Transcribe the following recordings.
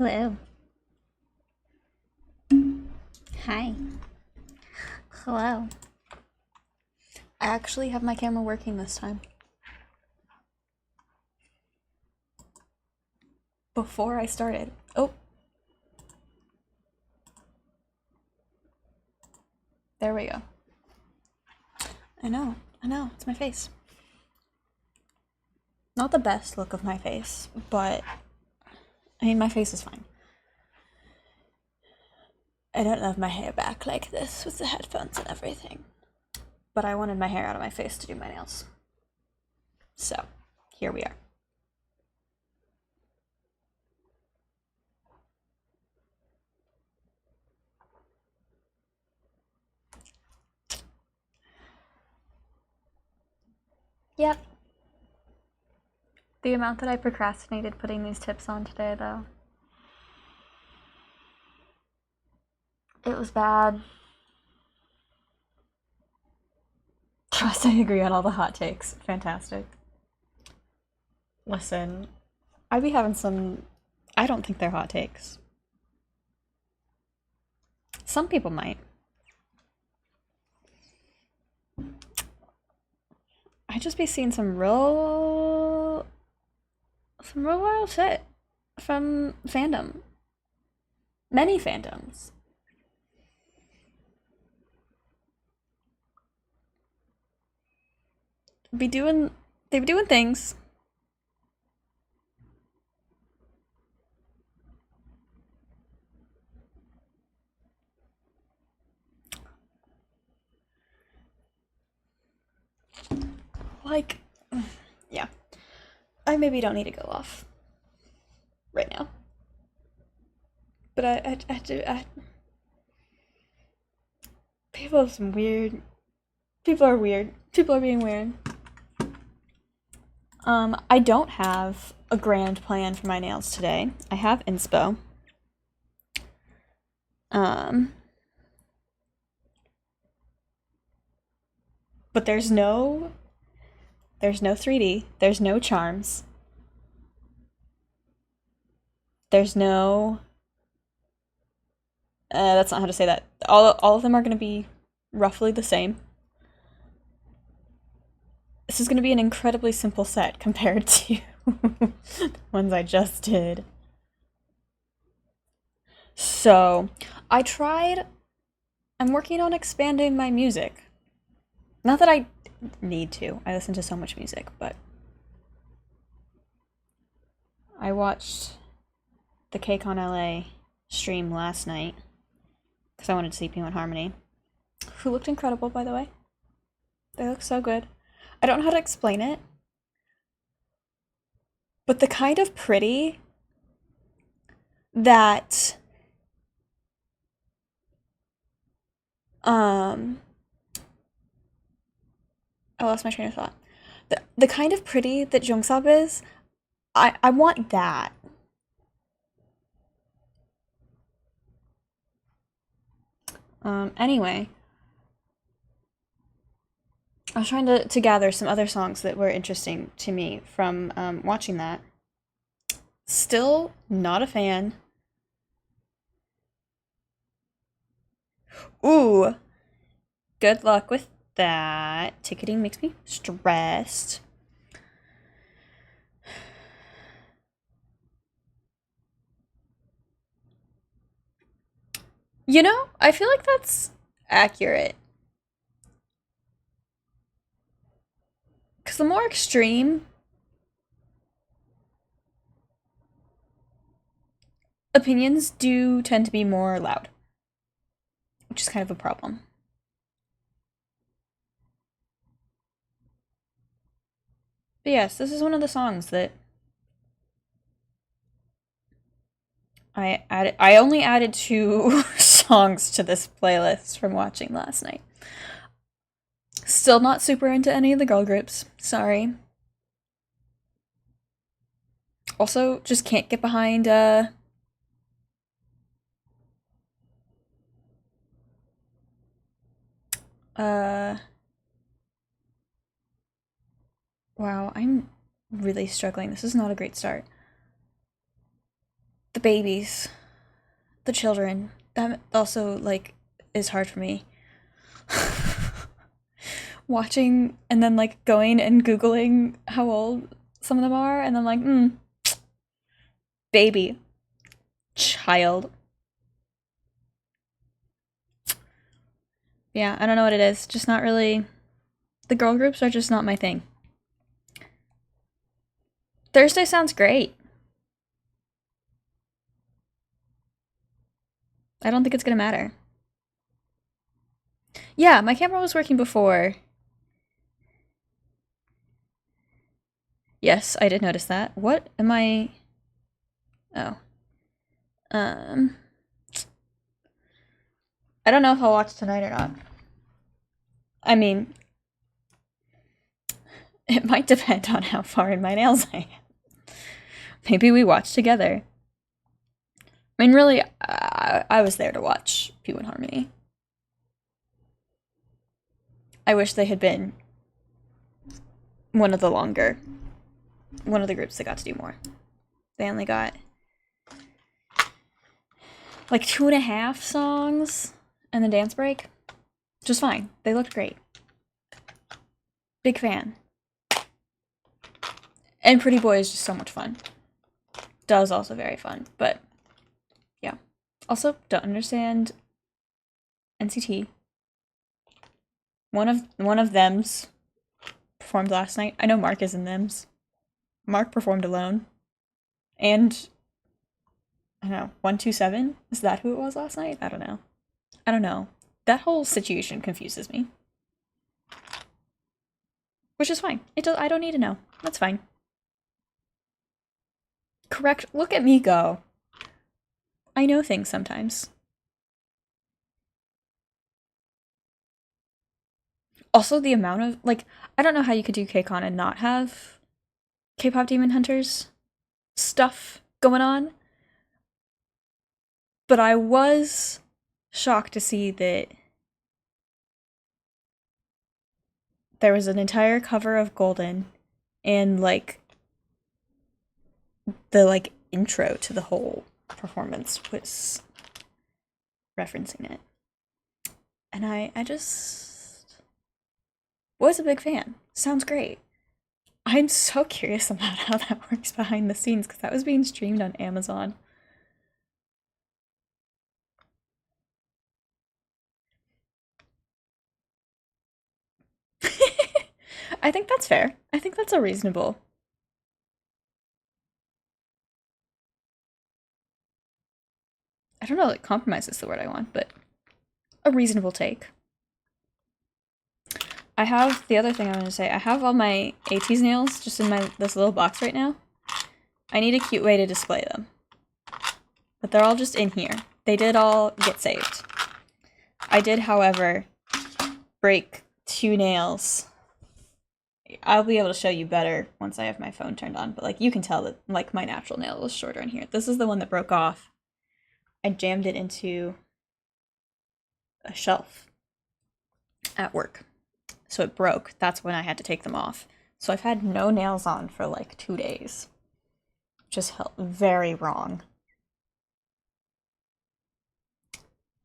Hello. Hi. Hello. I actually have my camera working this time. Before I started. Oh. There we go. I know. It's my face. Not the best look of my face, but I mean, my face is fine. I don't love my hair back like this with the headphones and everything. But I wanted my hair out of my face to do my nails. So, here we are. Yep. The amount that I procrastinated putting these tips on today, though. It was bad. Trust I agree on all the hot takes. Fantastic. Listen, I be having some. I don't think they're hot takes. Some people might. I just be seeing some real wild shit from fandom. Many fandoms. They be doing things. Like, yeah. I maybe don't need to go off right now. But I do, people have some weird, people are weird. People are being weird. I don't have a grand plan for my nails today. I have inspo. Um, but there's no 3D, there's no charms. There's no that's not how to say that. All of them are going to be roughly the same. This is going to be an incredibly simple set compared to the ones I just did. So, I'm working on expanding my music. Not that I need to. I listen to so much music, but I watched the KCON LA stream last night because I wanted to see P1 Harmony, who looked incredible, by the way. They look so good. I don't know how to explain it, but the kind of pretty that um I lost my train of thought. The kind of pretty that Jungsub is, I want that. Anyway, I was trying to gather some other songs that were interesting to me from watching that. Still not a fan. Ooh, good luck with that. Ticketing makes me stressed. You know, I feel like that's accurate. Because the more extreme opinions do tend to be more loud, which is kind of a problem. But yes, this is one of the songs that I only added two songs to this playlist from watching last night. Still not super into any of the girl groups. Sorry. Also, just can't get behind uh wow, I'm really struggling. This is not a great start. The babies, the children. That also, like, is hard for me. Watching and then, like, going and Googling how old some of them are, and then, like, baby, child. Yeah, I don't know what it is. Just not really. The girl groups are just not my thing. Thursday sounds great. I don't think it's gonna matter. Yeah, my camera was working before. Yes, I did notice that. What am I? Oh. Um. I don't know if I'll watch tonight or not. I mean, it might depend on how far in my nails I am. Maybe we watch together. I mean, really, I was there to watch P1 Harmony. I wish they had been one of the groups that got to do more. They only got like 2.5 songs and the dance break. Just fine. They looked great. Big fan. And Pretty Boy is just so much fun. Does also very fun, but yeah. Also, don't understand NCT. One of them's performed last night. I know Mark is in them's. Mark performed alone. And I don't know, 127? Is that who it was last night? I don't know. I don't know. That whole situation confuses me. Which is fine. I don't need to know. That's fine. Correct. Look at me go. I know things sometimes. Also, the amount of, like, I don't know how you could do KCON and not have K-pop Demon Hunters stuff going on. But I was shocked to see that there was an entire cover of Golden and, like, the, like, intro to the whole performance was referencing it. And I just was a big fan. Sounds great. I'm so curious about how that works behind the scenes because that was being streamed on Amazon. I think that's fair. I think that's a reasonable. I don't know, like compromise is the word I want, but a reasonable take. I have the other thing I want to say. I have all my ATEEZ nails just in this little box right now. I need a cute way to display them. But they're all just in here. They did all get saved. I did, however, break 2 nails. I'll be able to show you better once I have my phone turned on, but like you can tell that like my natural nail was shorter in here. This is the one that broke off. I jammed it into a shelf at work. So it broke. That's when I had to take them off. So I've had no nails on for like 2 days. Just felt very wrong.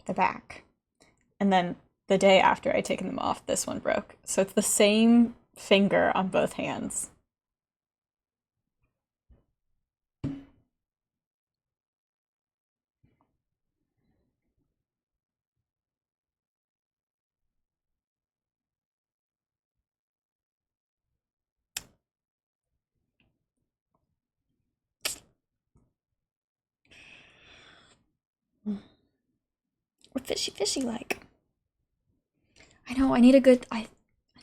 The back. And then the day after I'd taken them off, this one broke. So it's the same finger on both hands. Or fishy like. I know, I need I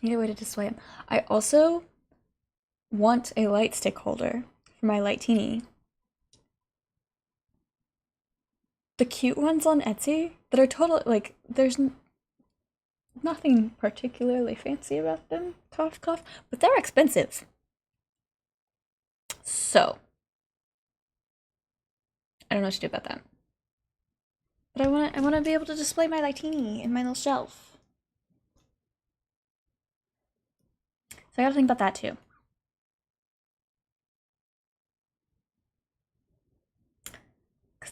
need a way to display them. I also want a light stick holder for my light teeny. The cute ones on Etsy that are total, like, there's nothing particularly fancy about them, cough cough, but they're expensive. So, I don't know what to do about that. But I want to be able to display my lightini in my little shelf. So I gotta think about that too.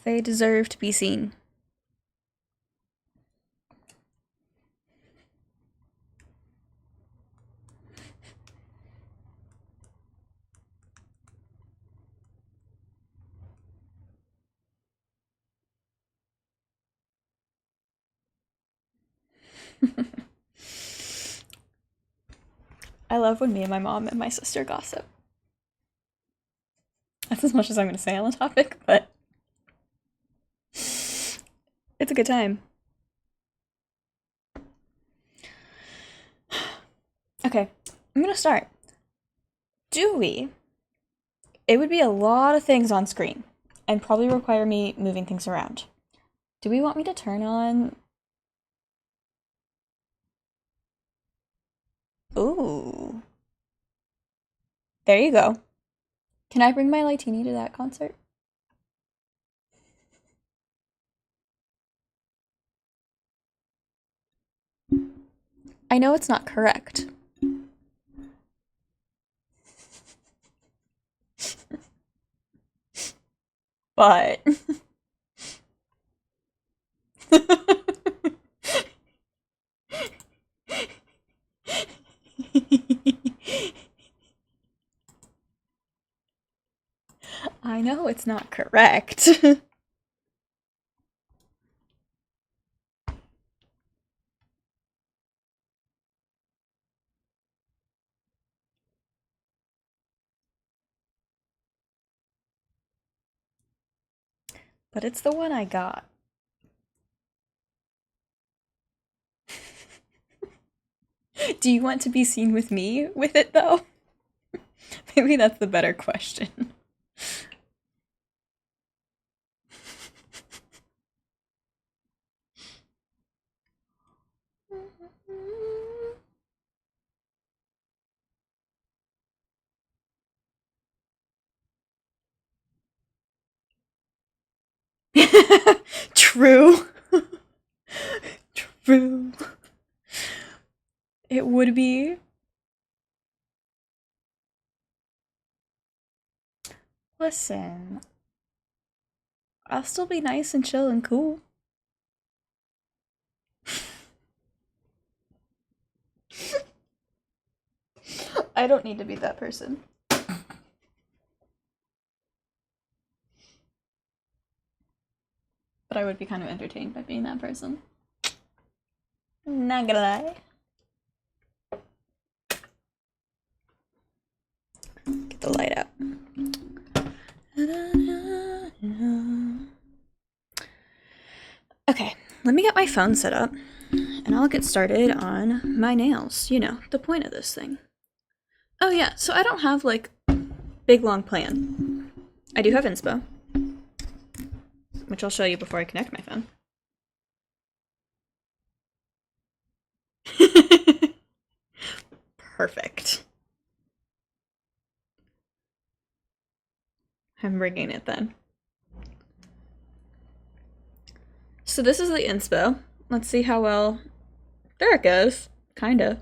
They deserve to be seen. I love when me and my mom and my sister gossip. That's as much as I'm going to say on the topic, but it's a good time. Okay, I'm going to start. It would be a lot of things on screen and probably require me moving things around. Do we want me to turn on... Ooh. There you go. Can I bring my Lightini to that concert? I know it's not correct. But... I know it's not correct. But it's the one I got. Do you want to be seen with me with it, though? Maybe that's the better question. True. True. It would be. Listen, I'll still be nice and chill and cool. I don't need to be that person. But I would be kind of entertained by being that person. Not gonna lie. Get the light out. Okay, let me get my phone set up, and I'll get started on my nails. You know, the point of this thing. Oh yeah, so I don't have, like, big long plan. I do have inspo, which I'll show you before I connect my phone. Perfect. I'm bringing it then. So this is the inspo. Let's see how well... There it goes. Kinda.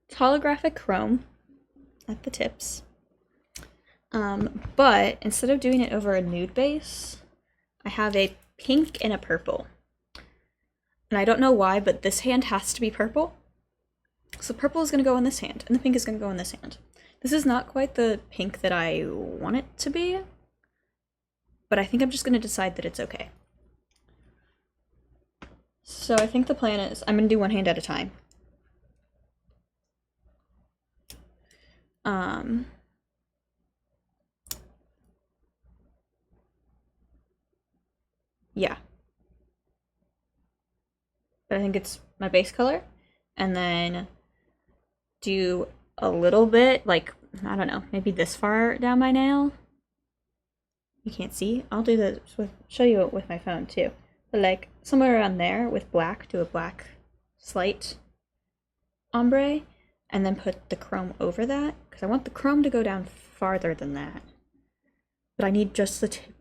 It's holographic chrome at the tips. But instead of doing it over a nude base, I have a pink and a purple. And I don't know why, but this hand has to be purple. So purple is going to go in this hand, and the pink is going to go in this hand. This is not quite the pink that I want it to be, but I think I'm just going to decide that it's okay. So I think the plan is I'm going to do one hand at a time. Yeah. But I think it's my base color, and then do a little bit, like, I don't know, maybe this far down my nail. You can't see. I'll do this show you it with my phone too. But like somewhere around there with black, do a black slight ombre, and then put the chrome over that, because I want the chrome to go down farther than that. But I need just the tip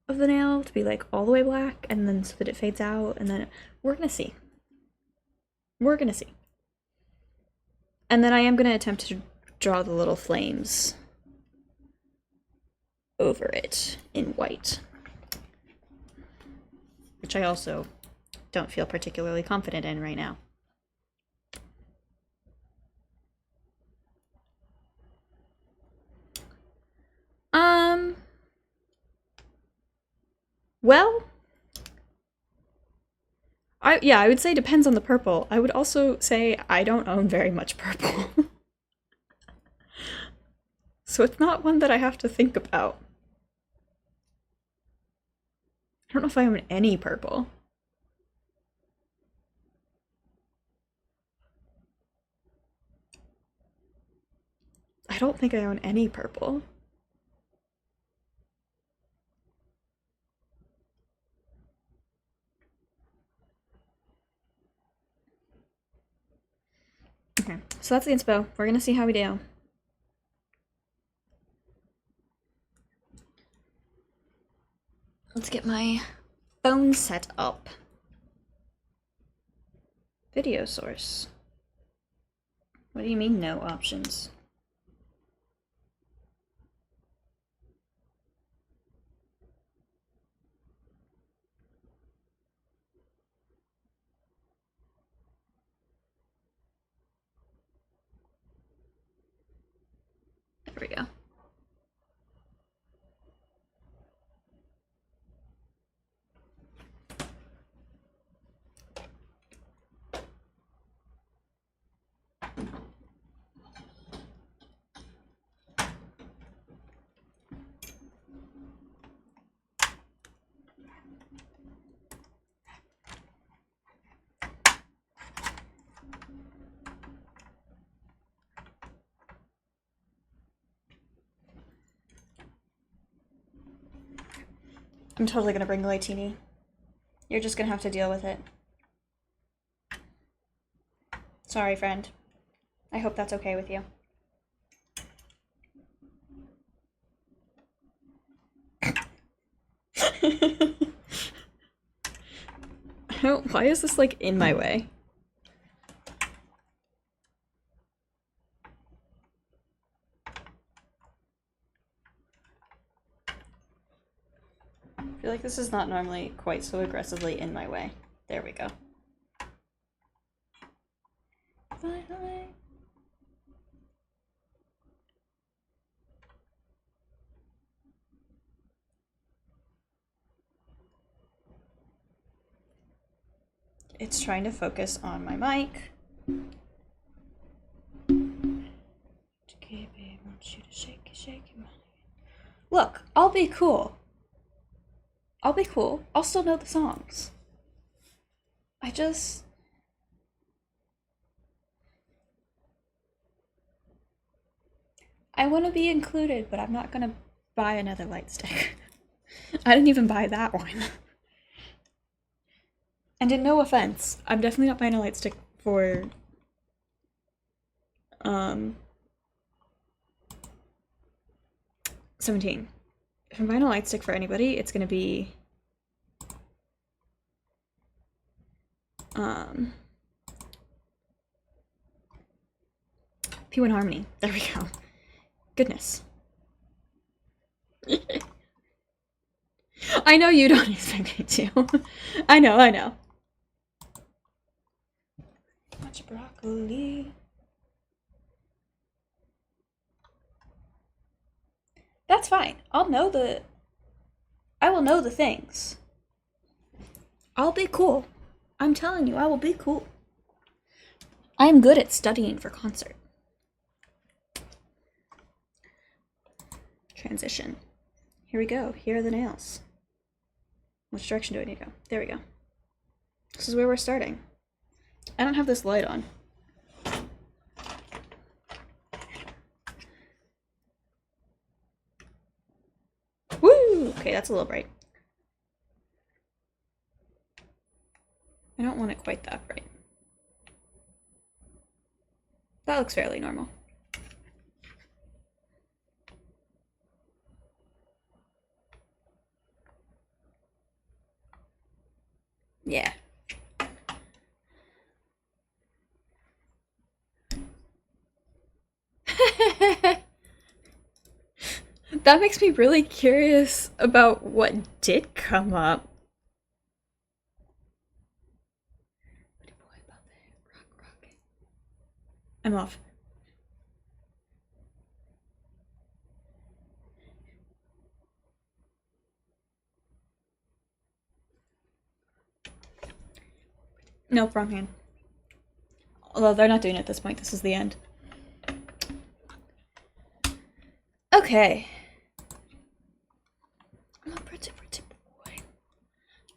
of the nail to be like all the way black, and then so that it fades out, and then we're gonna see. We're gonna see. And then I am gonna attempt to draw the little flames over it in white. I also don't feel particularly confident in right now. Well, I would say depends on the purple. I would also say I don't own very much purple. So it's not one that I have to think about. I don't know if I own any purple. I don't think I own any purple. Okay, so that's the inspo. We're gonna see how we do. Let's get my phone set up. Video source. What do you mean no options? There we go. I'm totally gonna bring the Lightini. You're just gonna have to deal with it. Sorry, friend. I hope that's okay with you. Why is this like in my way? I feel like this is not normally quite so aggressively in my way. There we go. Finally. It's trying to focus on my mic. Look, I'll be cool. I'll be cool. I'll still know the songs. I want to be included, but I'm not gonna buy another light stick. I didn't even buy that one. And in no offense, I'm definitely not buying a light stick for 17. If I'm buying a light stick for anybody, it's gonna be P1 Harmony. There we go. Goodness. I know you don't expect me to. I know. Much broccoli. That's fine. I will know the things. I'll be cool. I'm telling you, I will be cool. I am good at studying for concert. Transition. Here we go. Here are the nails. Which direction do I need to go? There we go. This is where we're starting. I don't have this light on. Woo! Okay, that's a little bright. I don't want it quite that bright. That looks fairly normal. Yeah. That makes me really curious about what did come up. I'm off. Nope, wrong hand. Although they're not doing it at this point, this is the end. Okay. I'm a pretty boy.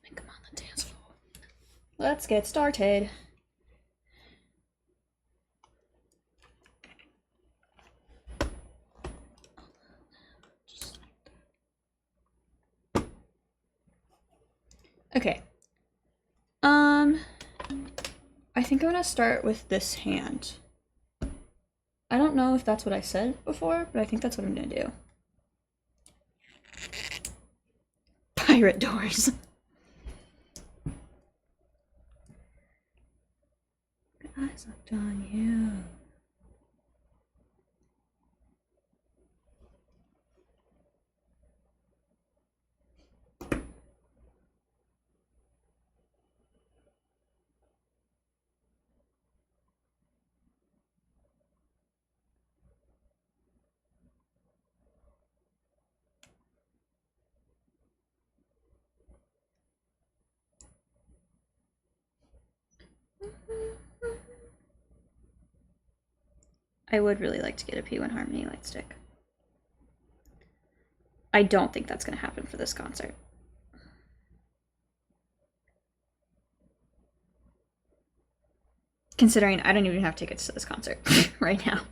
And come on the dance floor. Let's get started. Okay. I think I'm gonna start with this hand. I don't know if that's what I said before, but I think that's what I'm gonna do. Pirate doors. Eyes locked on you. I would really like to get a P1 Harmony light stick. I don't think that's going to happen for this concert. Considering I don't even have tickets to this concert right now.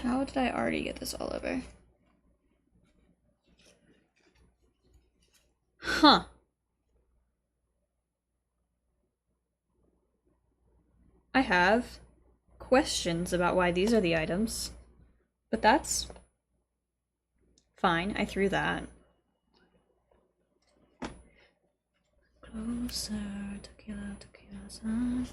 How did I already get this all over? Huh. I have questions about why these are the items, but that's fine. I threw that. Closer, tequila, sunrise.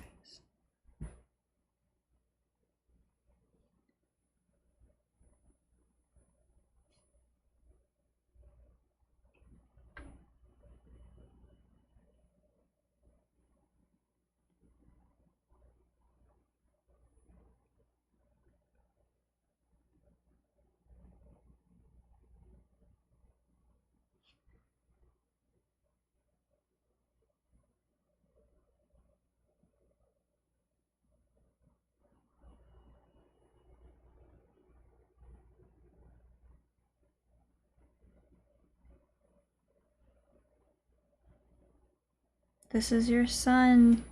This is your son,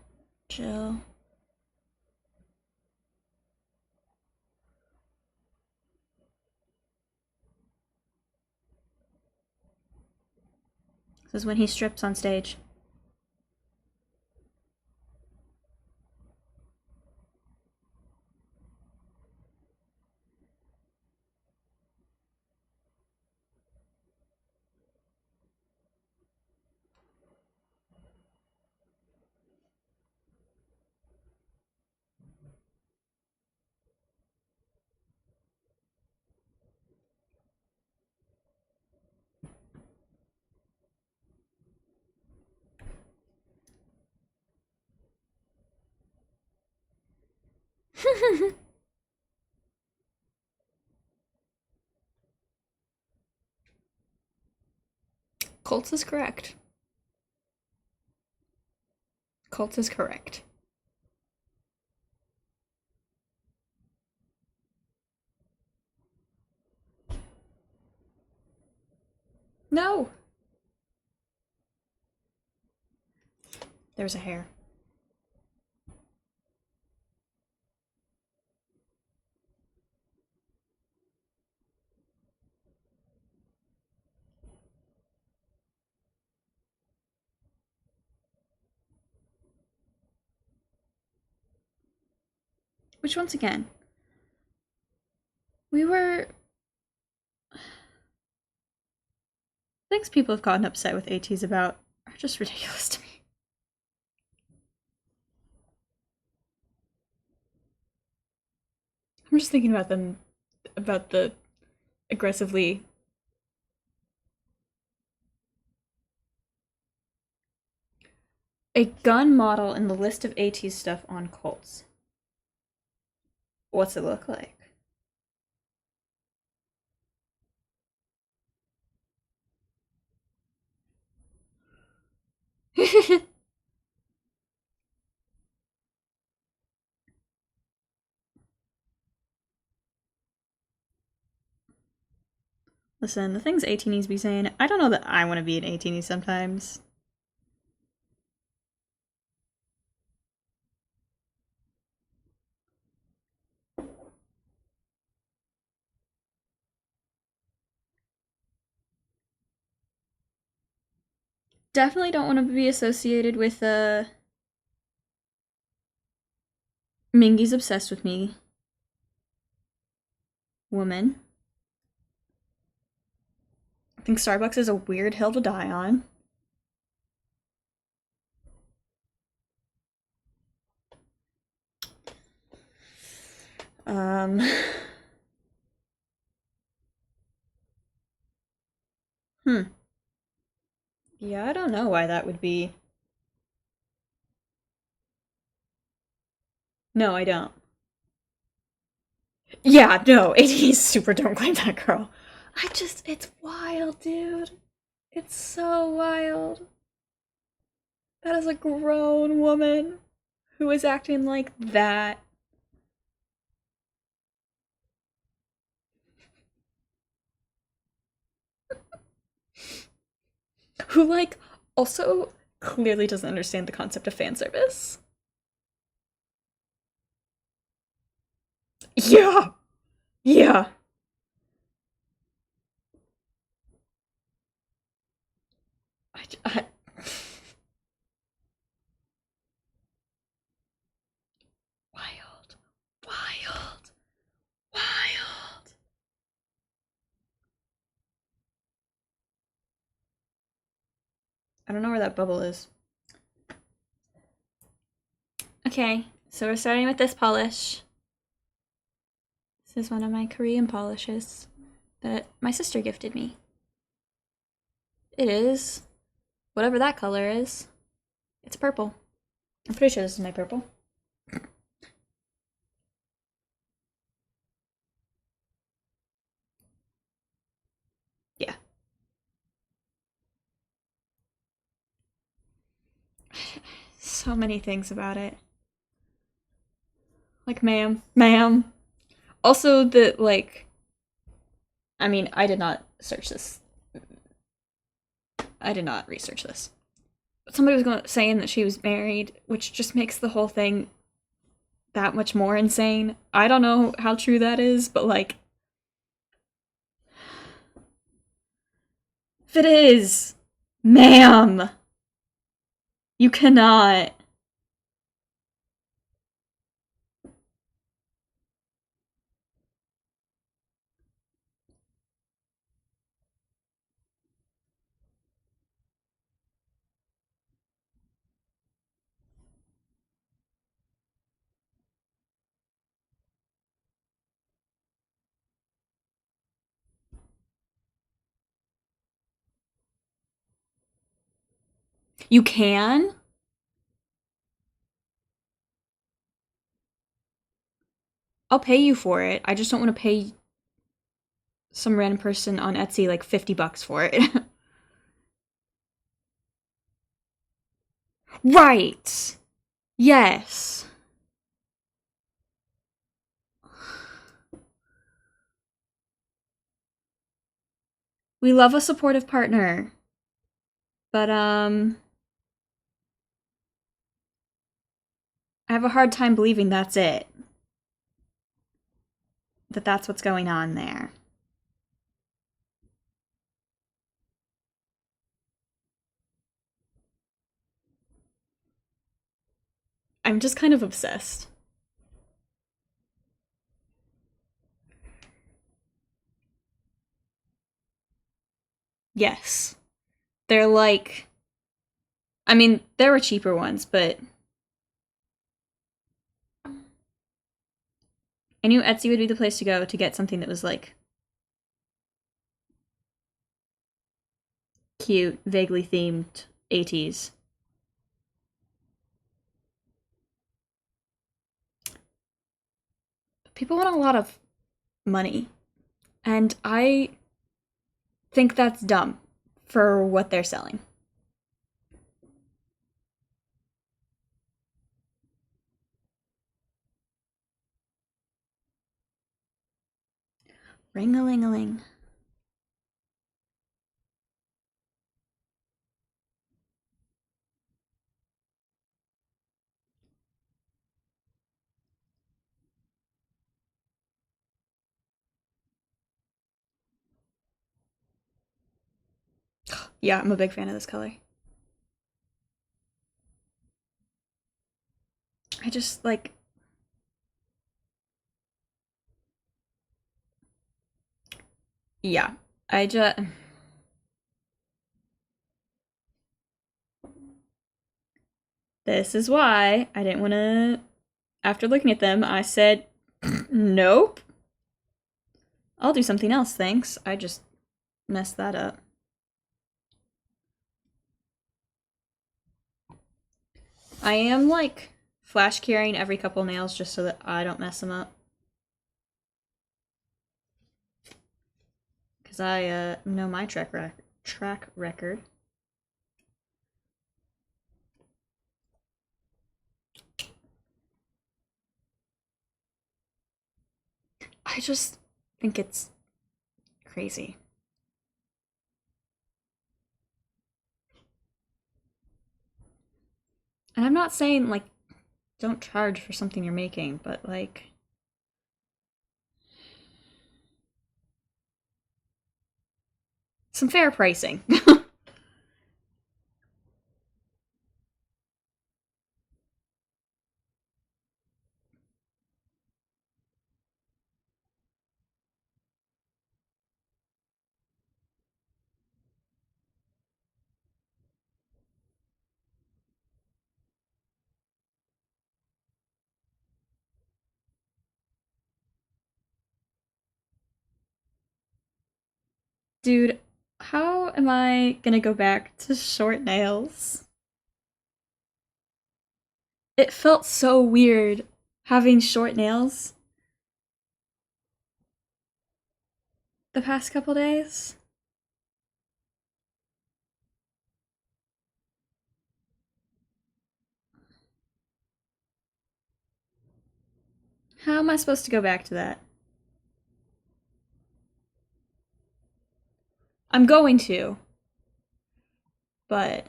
Jill. This is when he strips on stage. Colts is correct. Colts is correct. No! There's a hair. Which, once again, we were. Things people have gotten upset with ATs about are just ridiculous to me. I'm just thinking about them, about the aggressively. A gun model in the list of AT stuff on Colts. What's it look like? Listen, the things ATs be saying, I don't know that I want to be an AT sometimes. Definitely don't want to be associated with Mingy's obsessed with me woman. I think Starbucks is a weird hill to die on. Um, hmm. Yeah, I don't know why that would be. No, I don't. Yeah, no, ATs super don't claim that girl. It's wild, dude. It's so wild. That is a grown woman who is acting like that. Who, like, also clearly doesn't understand the concept of fan service. Yeah, yeah. I wild, wild, wild. I don't know where that bubble is. Okay, so we're starting with this polish. This is one of my Korean polishes that my sister gifted me. It is whatever that color is. It's purple. I'm pretty sure this is my purple. Yeah. So many things about it. Like, ma'am. Also, I mean, I did not search this. I did not research this. But somebody was saying that she was married, which just makes the whole thing that much more insane. I don't know how true that is, but like, if it is, ma'am, you cannot. You can? I'll pay you for it. I just don't want to pay some random person on Etsy like $50 for it. Right. Yes. We love a supportive partner. But I have a hard time believing that's it. That's what's going on there. I'm just kind of obsessed. Yes. They're like, I mean, there were cheaper ones, but I knew Etsy would be the place to go to get something that was like cute, vaguely themed 80s. People want a lot of money, and I think that's dumb for what they're selling. Ring-a-ling-a-ling. Yeah, I'm a big fan of this color. I just like, yeah. I just This is why I didn't want to. After looking at them, I said, nope. I'll do something else, thanks. I just messed that up. I am like flash curing every couple nails just so that I don't mess them up. Because I know my track record. I just think it's crazy. And I'm not saying like don't charge for something you're making, but like some fair pricing. Dude, how am I gonna go back to short nails? It felt so weird having short nails the past couple days. How am I supposed to go back to that? I'm going to, but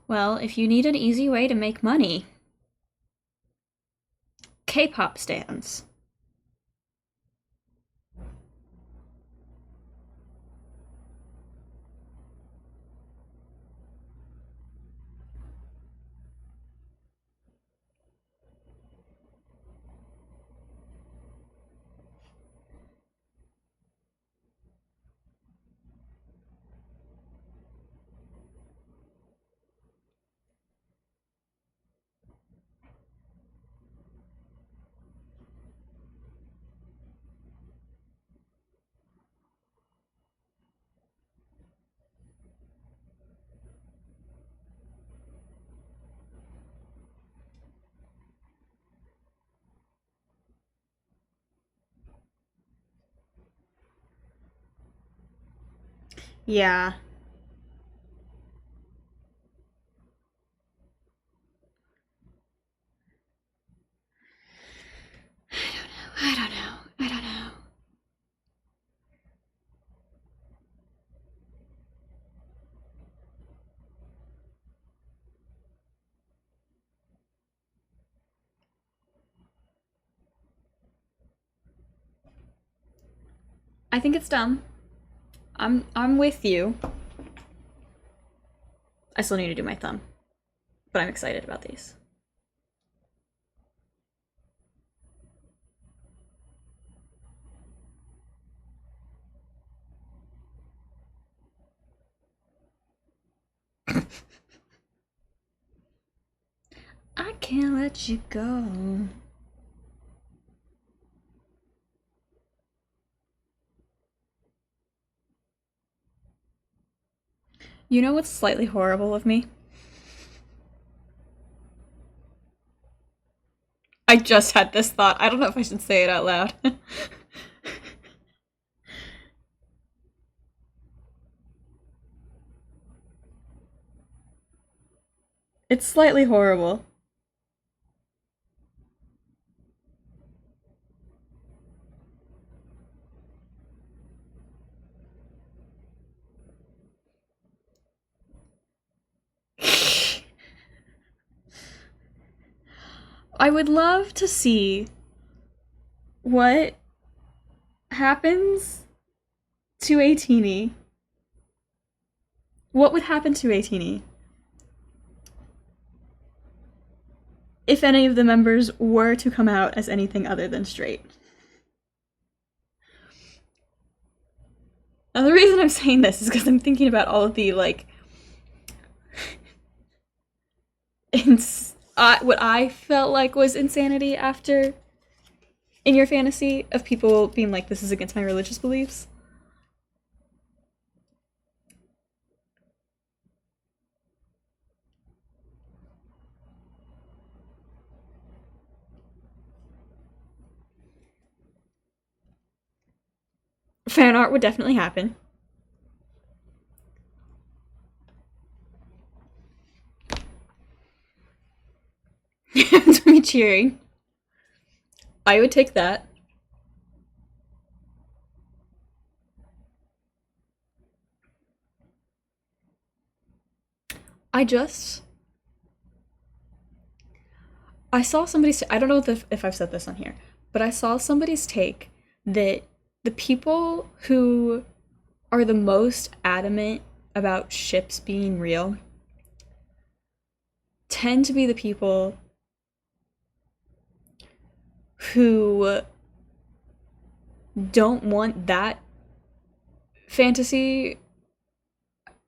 well, if you need an easy way to make money, K-pop stands. Yeah. I don't know. I don't know. I think it's dumb. I'm with you. I still need to do my thumb, but I'm excited about these. I can't let you go. You know what's slightly horrible of me? I just had this thought. I don't know if I should say it out loud. It's slightly horrible. I would love to see what happens to a teenie. What would happen to a teenie if any of the members were to come out as anything other than straight? Now, the reason I'm saying this is because I'm thinking about all of the, like, what I felt like was insanity after in your fantasy of people being like, this is against my religious beliefs. Fan art would definitely happen. To me cheering. I would take that. I saw somebody's. I don't know if I've said this on here, but I saw somebody's take that the people who are the most adamant about ships being real tend to be the people who don't want that fantasy,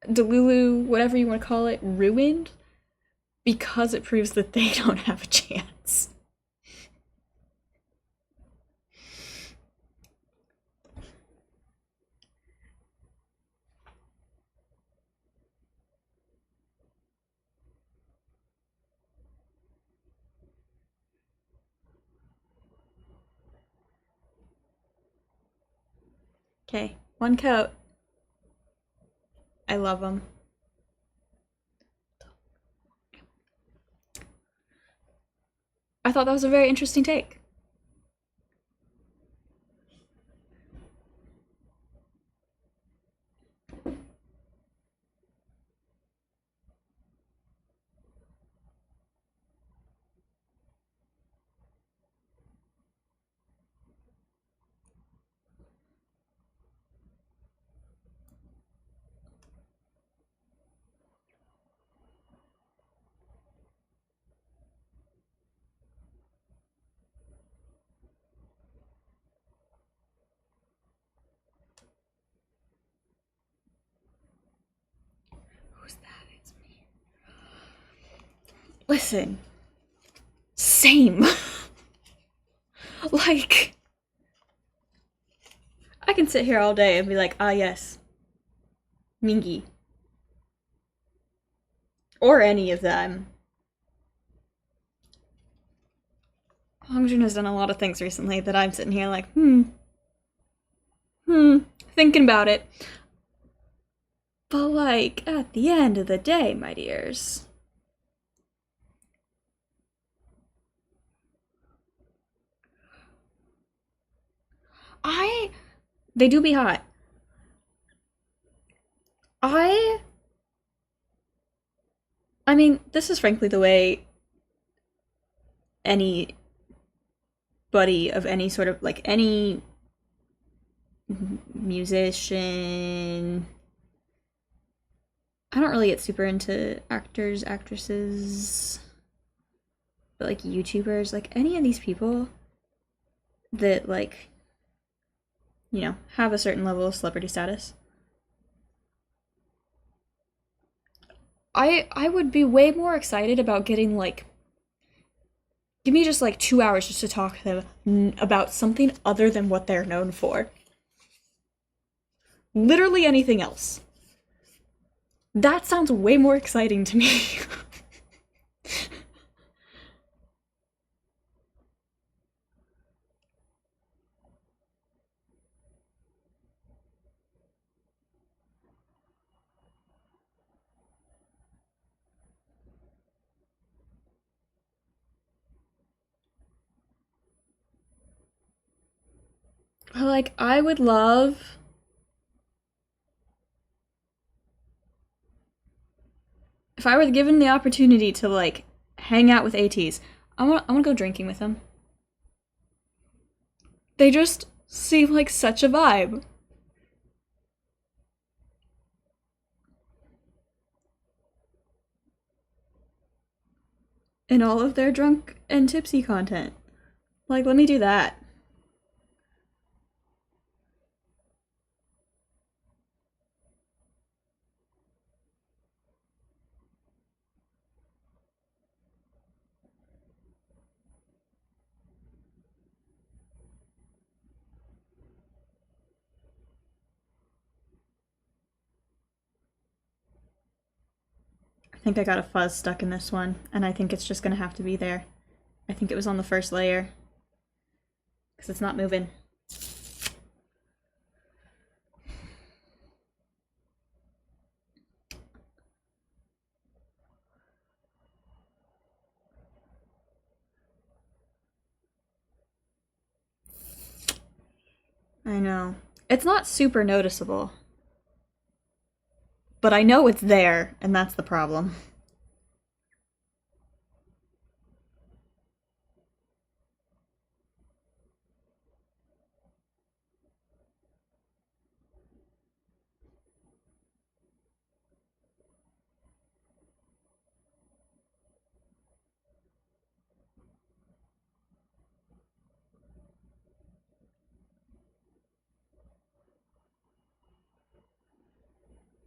Delulu, whatever you want to call it, ruined because it proves that they don't have a chance. Okay, one coat. I love them. I thought that was a very interesting take. Who's that? It's me. Listen. Same. Like, I can sit here all day and be like, ah, yes. Mingy. Or any of them. Hongjun has done a lot of things recently that I'm sitting here like, thinking about it. But, like, at the end of the day, my dears, they do be hot. I mean, this is frankly the way anybody of any sort of, like, any musician. I don't really get super into actors, actresses, but like YouTubers, like any of these people that like, have a certain level of celebrity status. I would be way more excited about getting like give me just like 2 hours just to talk to them about something other than what they're known for. Literally anything else. That sounds way more exciting to me. Like, I would love. If I were given the opportunity to, like, hang out with ATs, I wanna go drinking with them. They just seem like such a vibe. In all of their drunk and tipsy content. Like, let me do that. I think I got a fuzz stuck in this one, and I think it's just gonna have to be there. I think it was on the first layer, because it's not moving. I know. It's not super noticeable, but I know it's there, and that's the problem.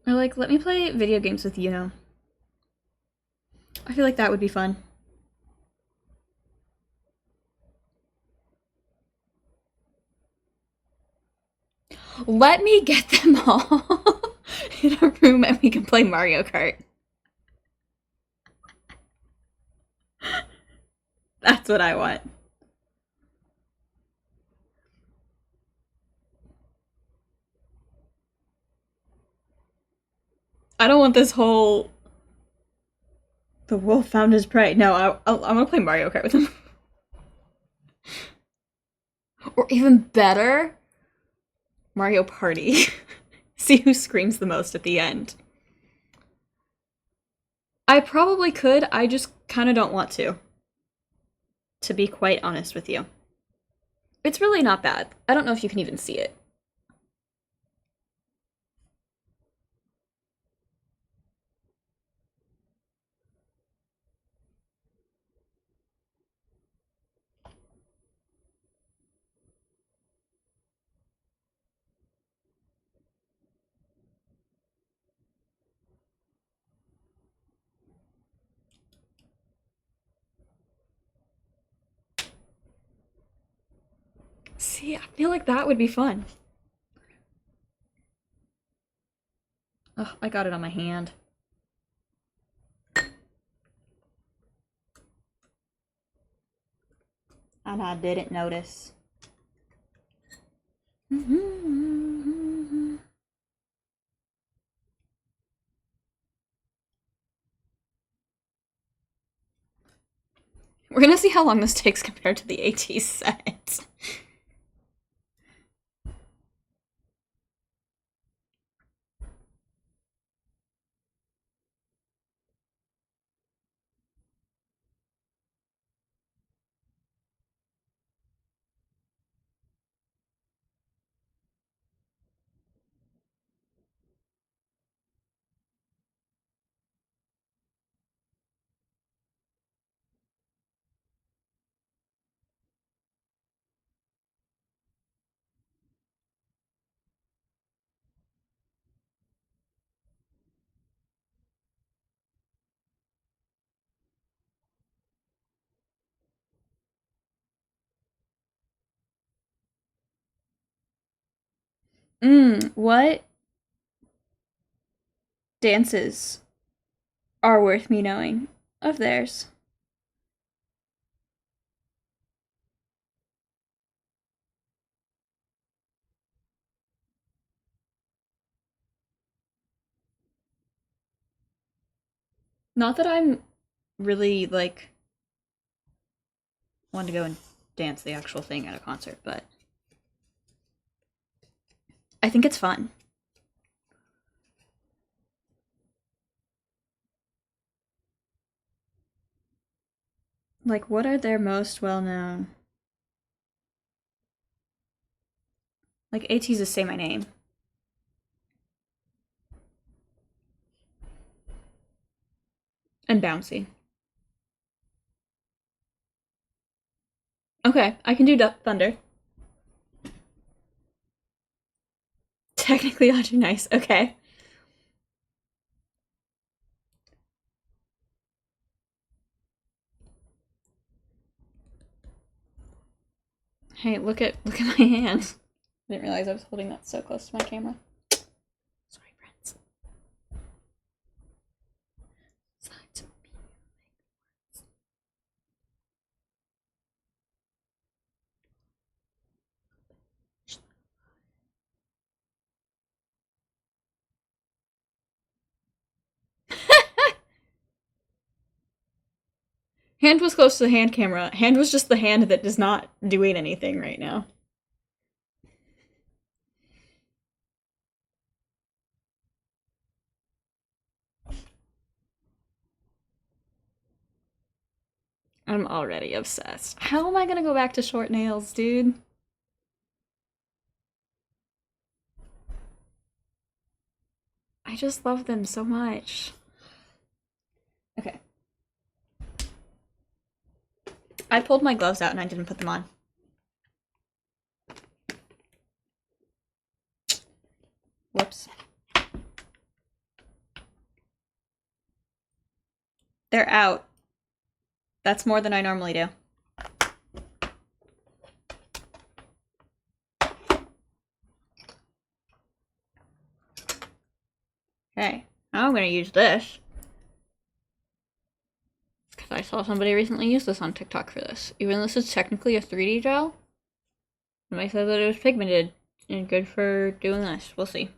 Or like, let me play video games with you now. I feel like that would be fun. Let me get them all in a room and we can play Mario Kart. That's what I want. I don't want this whole the wolf found his prey. No, I'm gonna play Mario Kart with him. Or even better, Mario Party. See who screams the most at the end. I probably could, I just kind of don't want to be quite honest with you. It's really not bad. I don't know if you can even see it. See, I feel like that would be fun. Oh, I got it on my hand. And I didn't notice. We're gonna see how long this takes compared to the AT set. What dances are worth me knowing of theirs? Not that I'm really, like, want to go and dance the actual thing at a concert, but I think it's fun. Like, what are their most well known? Like, AT's just Say My Name. And Bouncy. Okay, I can do Thunder. Technically, Audrey Nice. Okay. Hey, look at my hand. I didn't realize I was holding that so close to my camera. Sorry, friends. Hand was close to the hand camera. Hand was just the hand that is not doing anything right now. I'm already obsessed. How am I gonna go back to short nails, dude? I just love them so much. Okay. I pulled my gloves out and I didn't put them on. Whoops. They're out. That's more than I normally do. Okay, now I'm gonna use this. Because I saw somebody recently use this on TikTok for this. Even though this is technically a 3D gel, somebody said that it was pigmented and good for doing this. We'll see.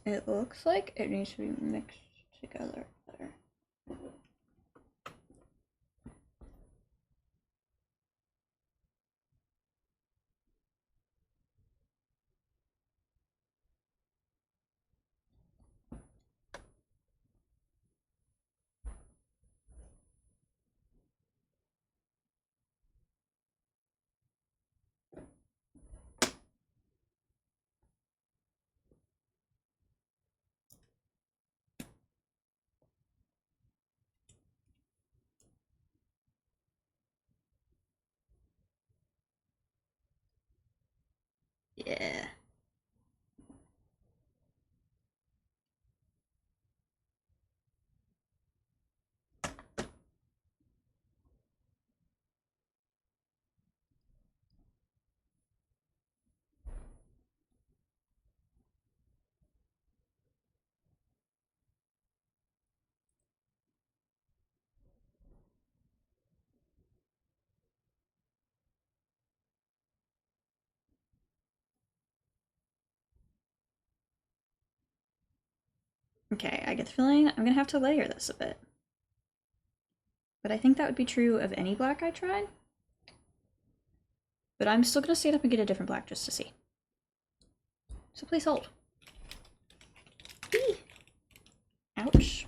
It looks like it needs to be mixed together better. Yeah. Okay, I get the feeling I'm gonna have to layer this a bit. But I think that would be true of any black I tried. But I'm still gonna stand up and get a different black just to see. So please hold. Eee. Ouch.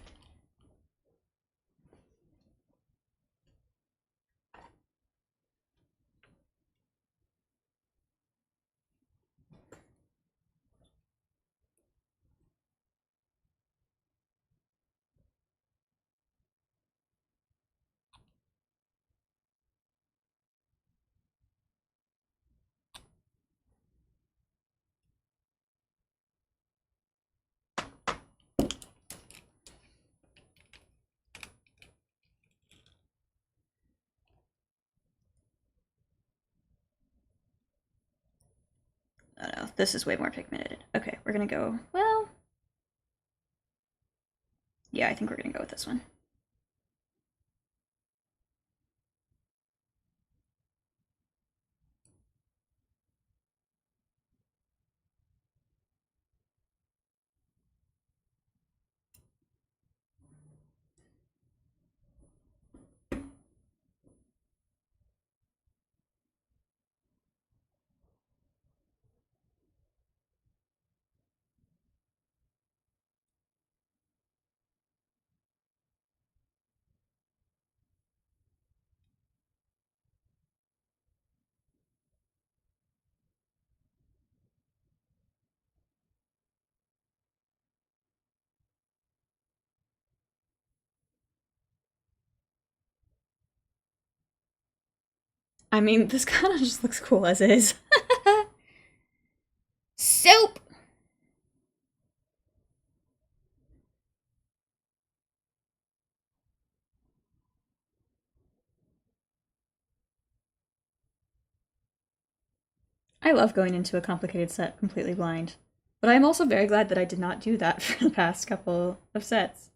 Oh no, this is way more pigmented. Okay, we're gonna go, well, yeah, I think we're gonna go with this one. I mean, this kind of just looks cool as is. Soap! I love going into a complicated set completely blind. But I'm also very glad that I did not do that for the past couple of sets.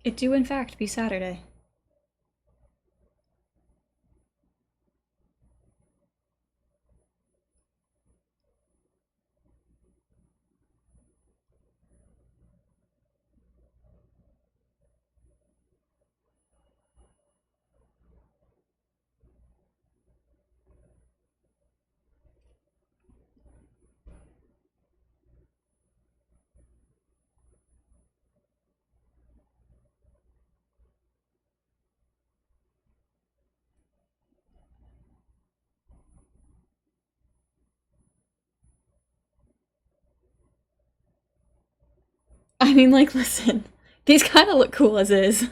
It do in fact be Saturday. I mean, like, listen, these kind of look cool as is.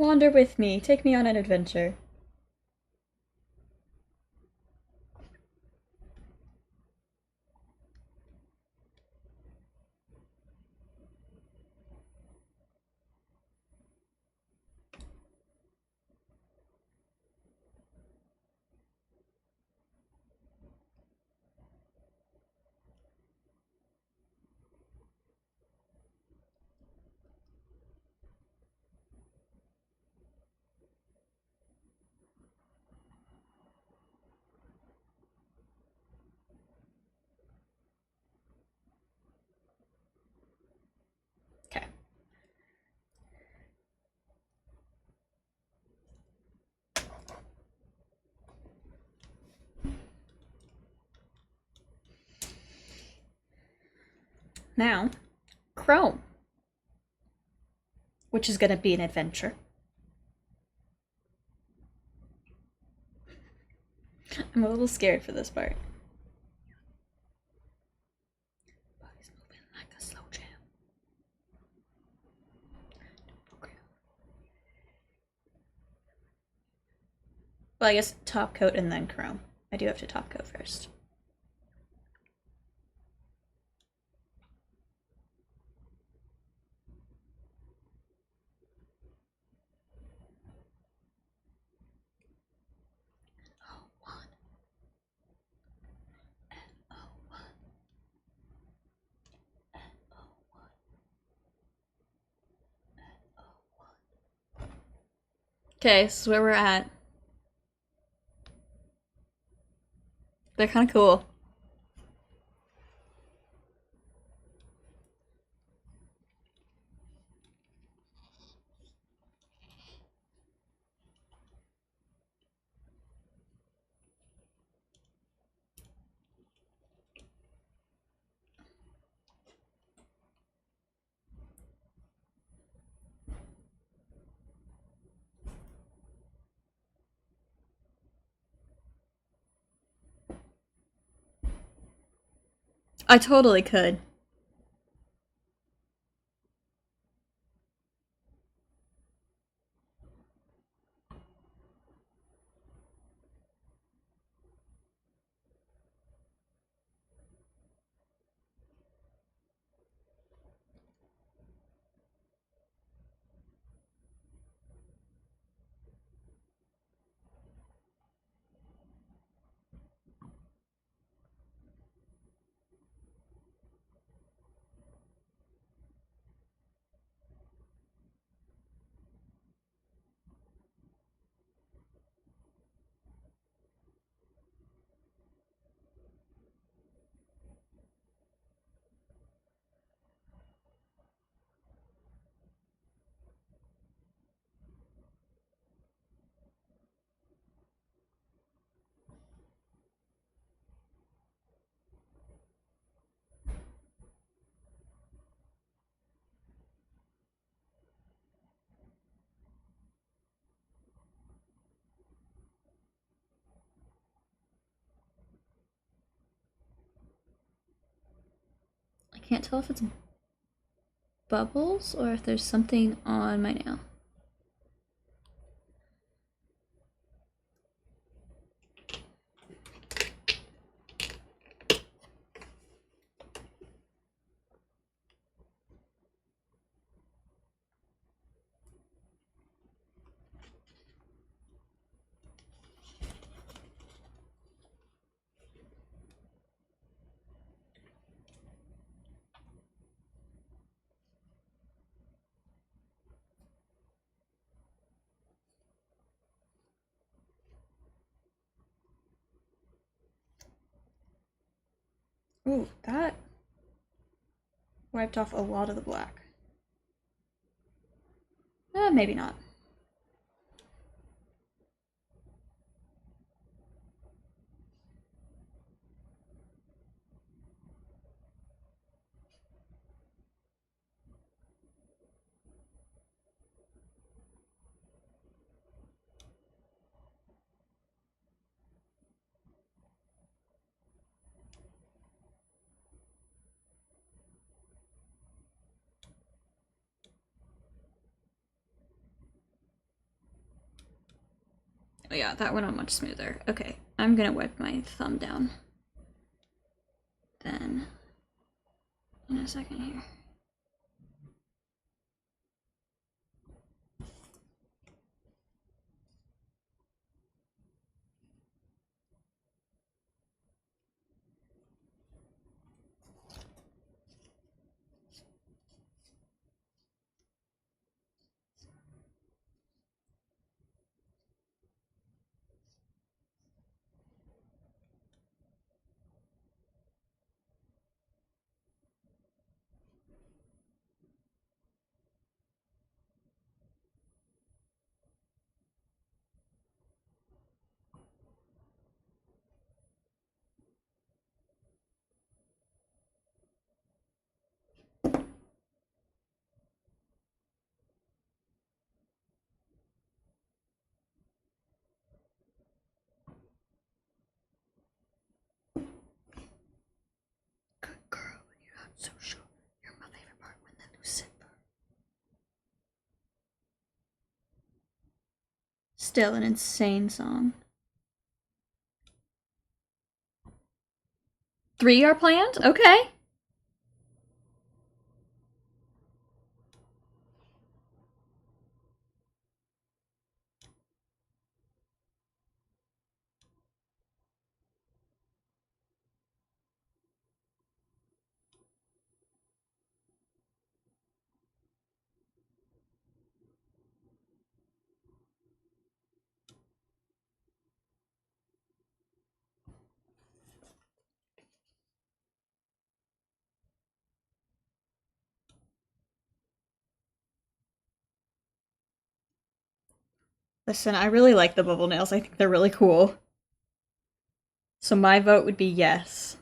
Wander with me. Take me on an adventure. Okay. Now, Chrome, which is gonna be an adventure. I'm a little scared for this part. Body's moving like a slow jam. Well, I guess top coat and then Chrome. I do have to top coat first. Okay, this is where we're at. They're kind of cool. I totally could. I can't tell if it's bubbles or if there's something on my nail. Ooh, that wiped off a lot of the black. Maybe not. Oh yeah, that went on much smoother. Okay, I'm gonna wipe my thumb down. Then, in a second here. Good girl, you're not so sure. You're my favorite part when they lose Simba. Still an insane song. 3 are planned? Okay. Listen, I really like the bubble nails. I think they're really cool. So my vote would be yes.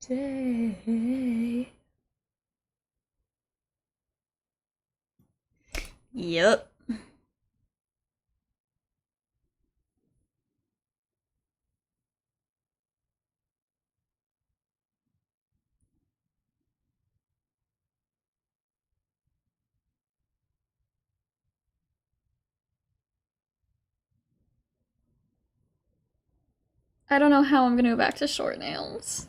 Day. Yep. I don't know how I'm gonna go back to short nails.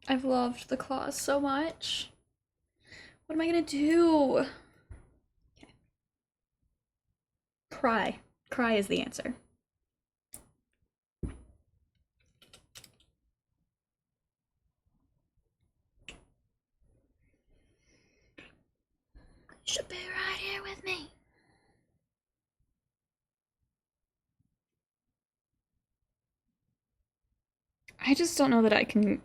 I've loved the claws so much. What am I gonna do? Okay. Cry. Cry is the answer. You should be right here with me. I just don't know that I can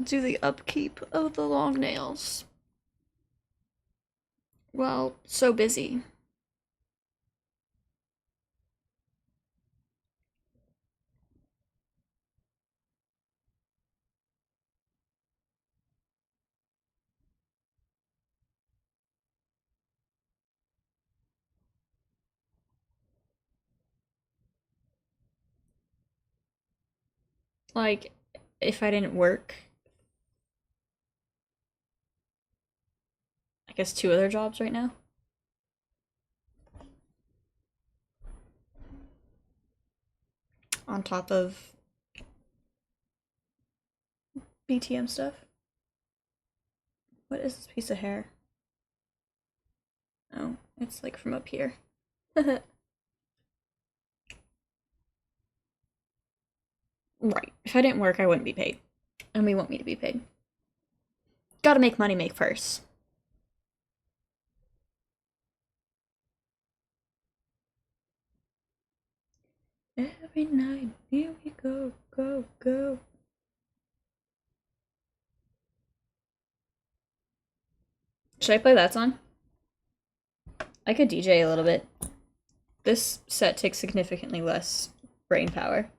do the upkeep of the long nails. Well, so busy. Like, if I didn't work, I guess 2 other jobs right now. on top of BTM stuff. What is this piece of hair? Oh, it's like from up here. Right. If I didn't work, I wouldn't be paid. And we want me to be paid. Gotta make money make first. Every night, here we go, go, go. Should I play that song? I could DJ a little bit. This set takes significantly less brain power.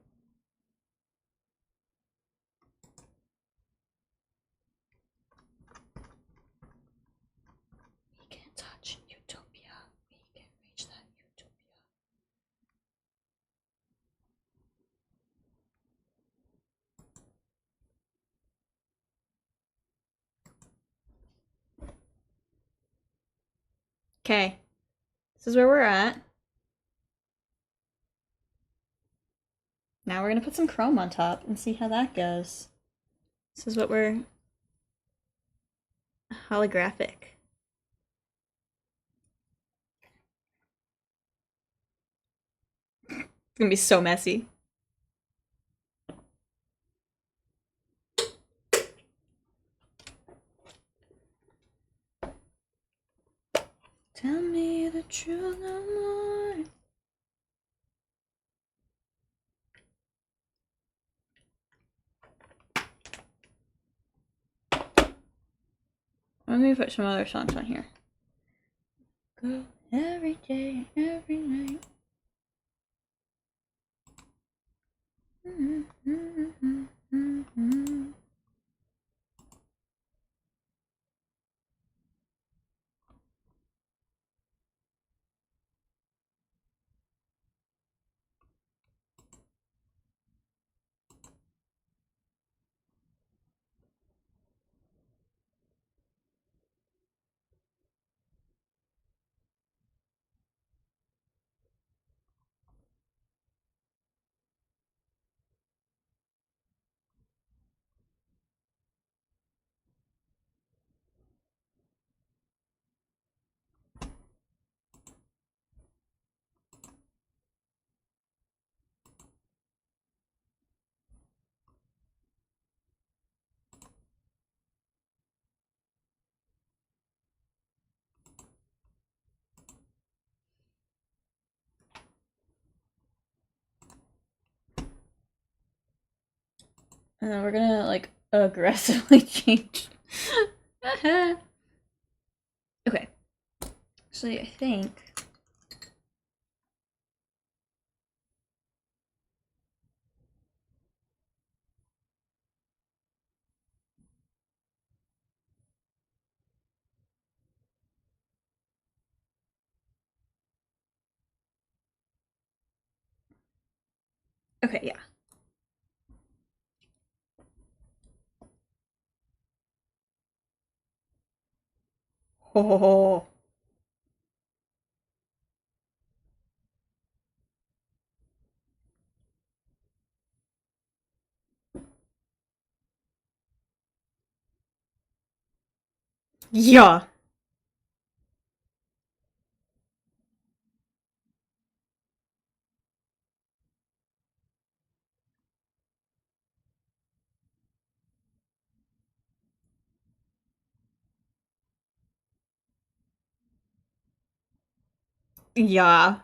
We can't touch utopia. We can't reach that utopia. Okay. This is where we're at. Now we're gonna put some chrome on top and see how that goes. This is what we're... holographic. It's gonna be so messy. Tell me the truth no more. Let me put some other songs on here. Go every day, every night. And then we're gonna like aggressively change. Okay. So I think. Okay, yeah. Oh. Yeah. Yeah.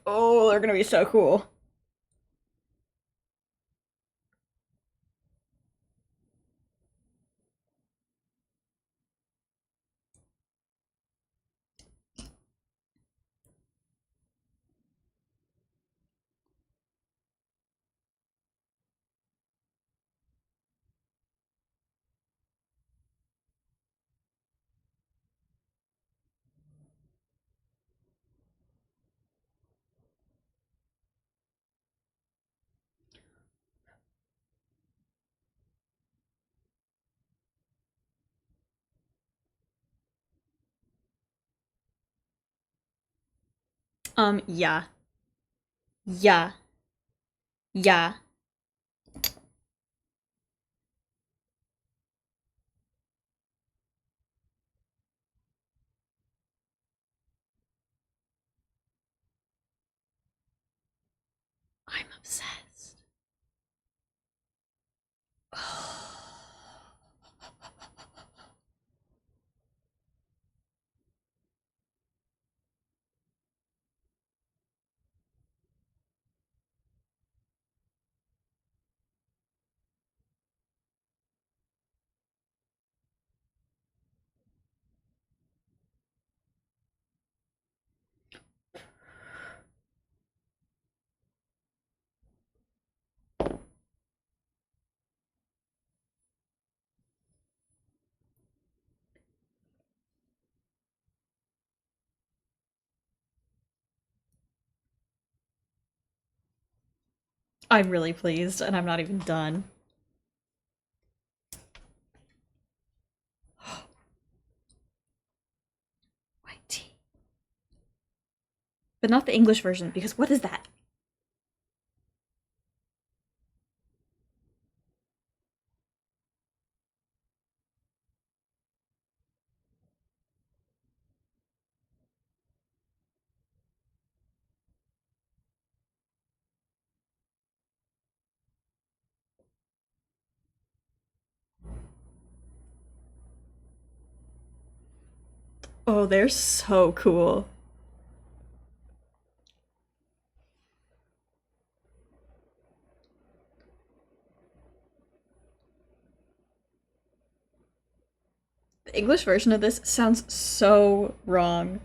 Oh, they're gonna be so cool. Yeah. Yeah. Yeah. I'm obsessed. I'm really pleased, and I'm not even done. White tea. But not the English version, because what is that? Oh, they're so cool. The English version of this sounds so wrong.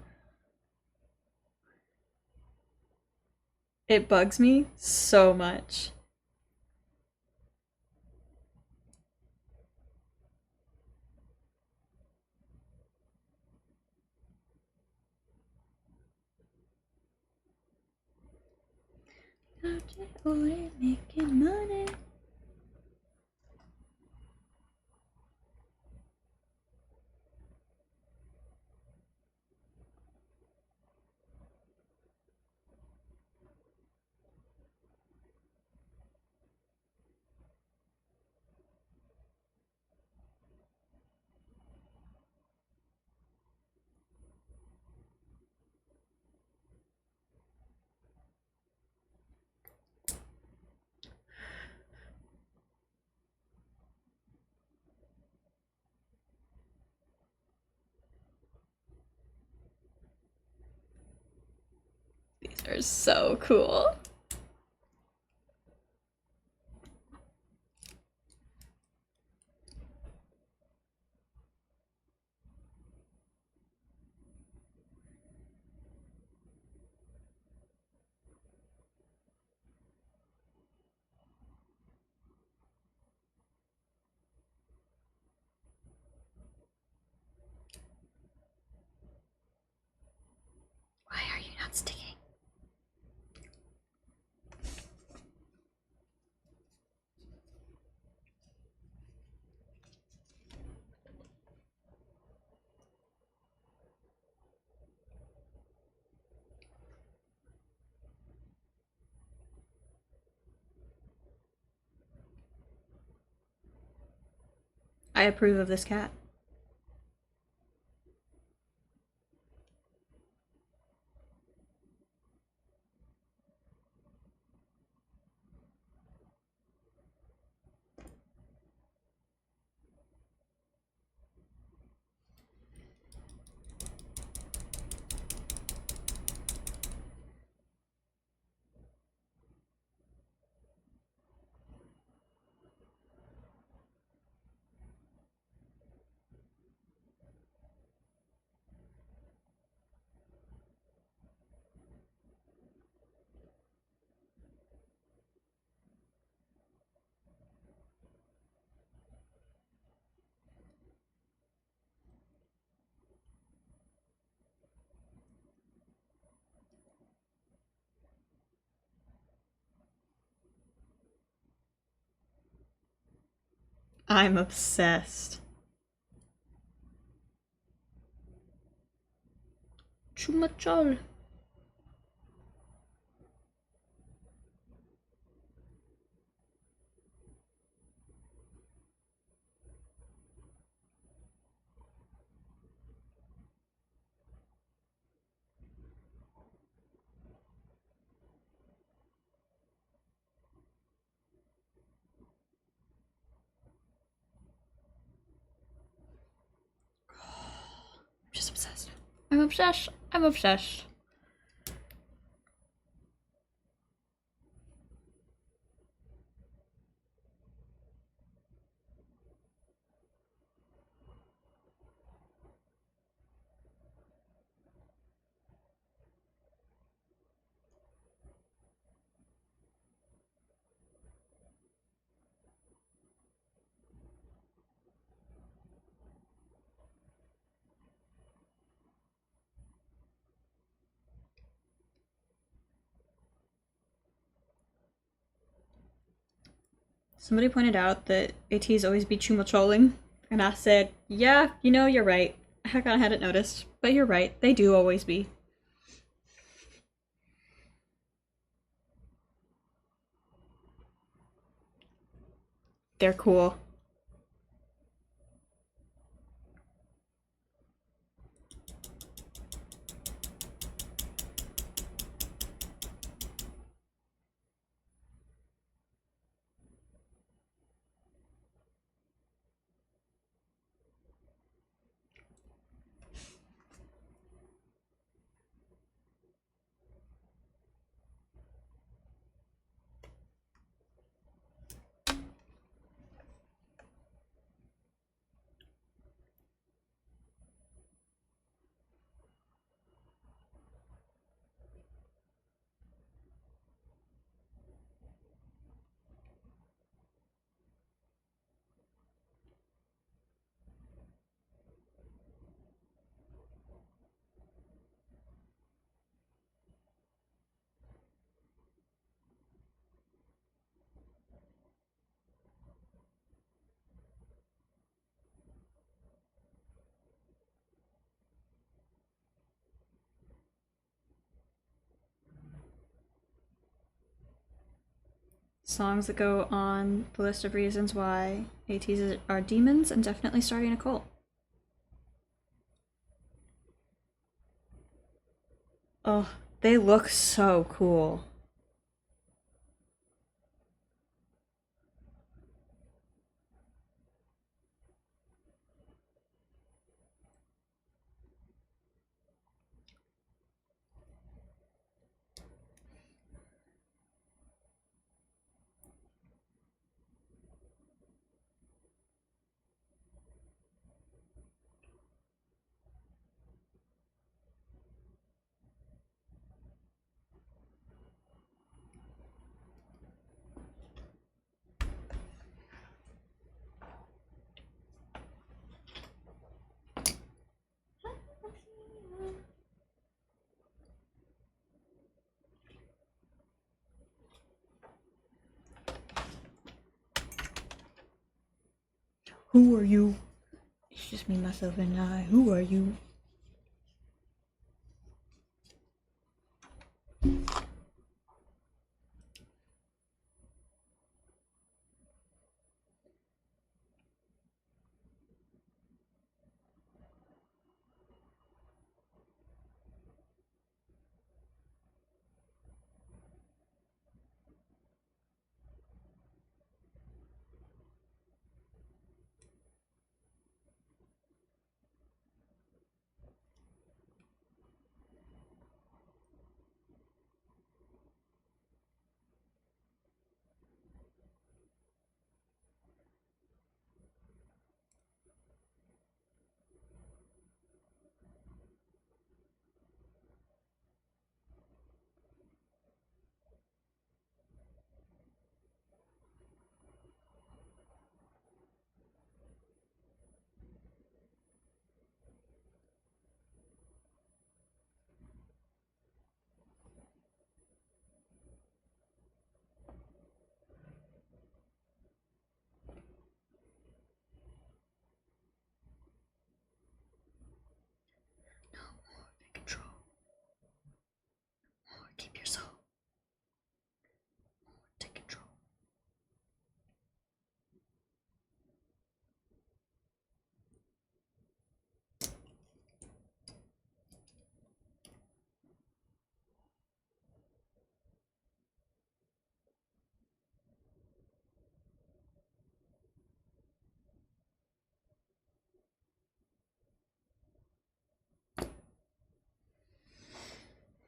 It bugs me so much. Only making money. These are so cool. Why are you not sticking? I approve of this cat. I'm obsessed. Chumachol. I'm just obsessed. I'm obsessed. I'm obsessed. Somebody pointed out that ATs always be chumacholling, and I said, yeah, you know, you're right. Heck, I hadn't noticed, but you're right, they do always be. They're cool. Songs that go on the list of reasons why ATs are demons and definitely starting a cult. Oh, they look so cool. Who are you? It's just me, myself, and I. Who are you?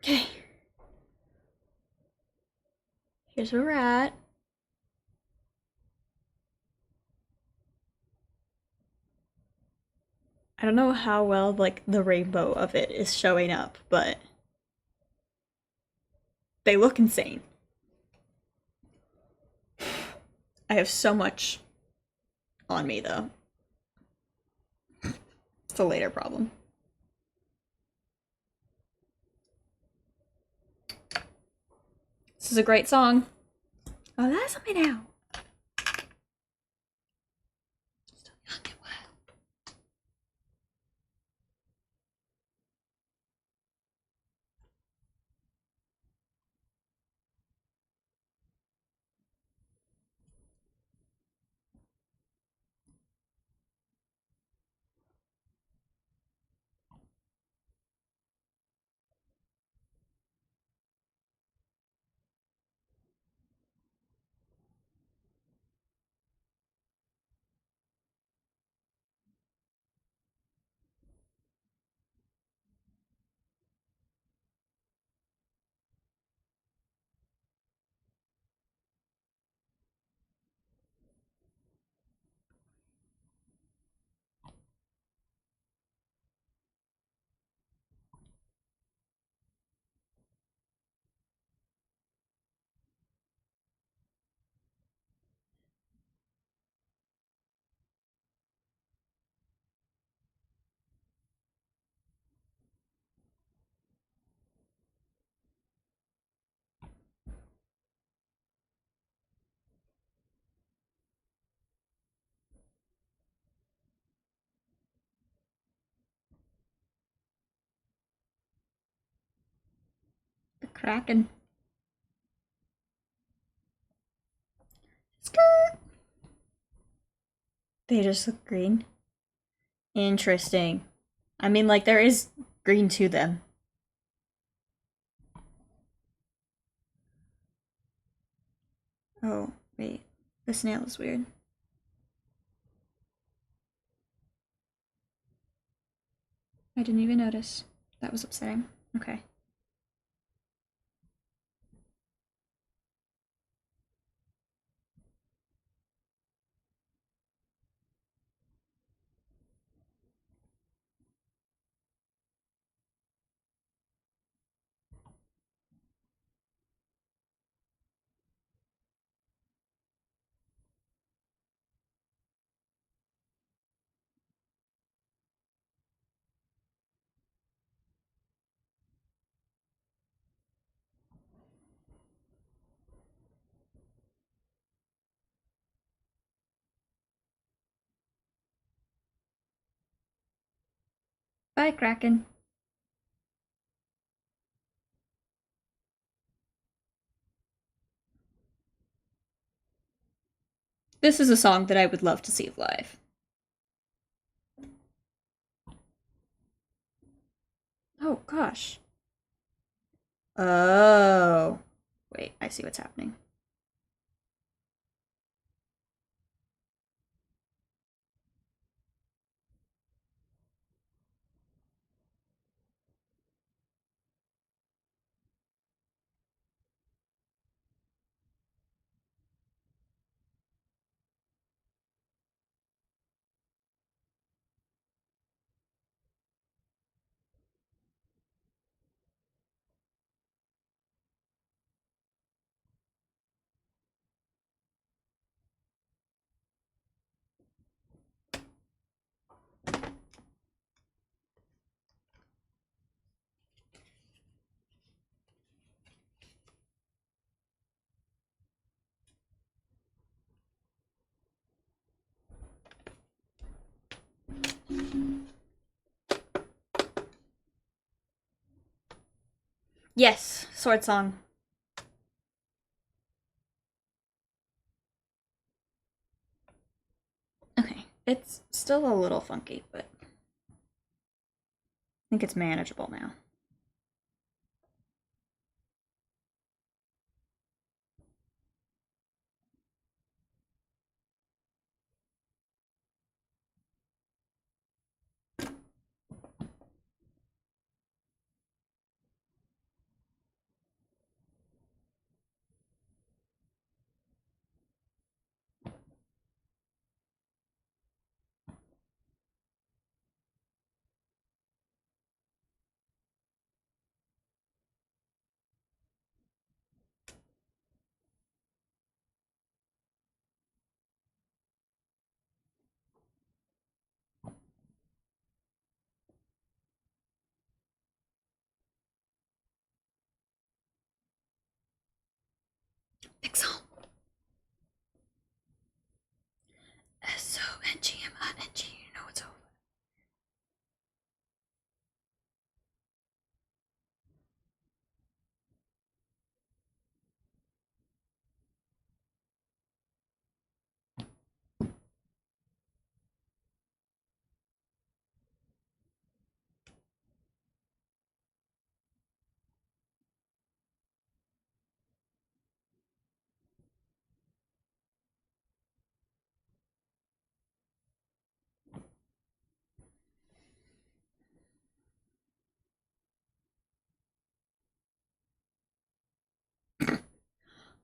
Okay. Here's where we're at. I don't know how well, like, the rainbow of it is showing up, but they look insane. I have so much on me, though. It's a later problem. This is a great song. Oh, that's something now. The Kraken. Skirt. They just look green. Interesting. I mean, like, there is green to them. Oh, wait. The snail is weird. I didn't even notice. That was upsetting. Okay. Bye, Kraken. This is a song that I would love to see live. Oh, gosh. Oh. Wait, I see what's happening. Yes, sword song. Okay, it's still a little funky, but I think it's manageable now. Exo. SONGMING. You know it's over.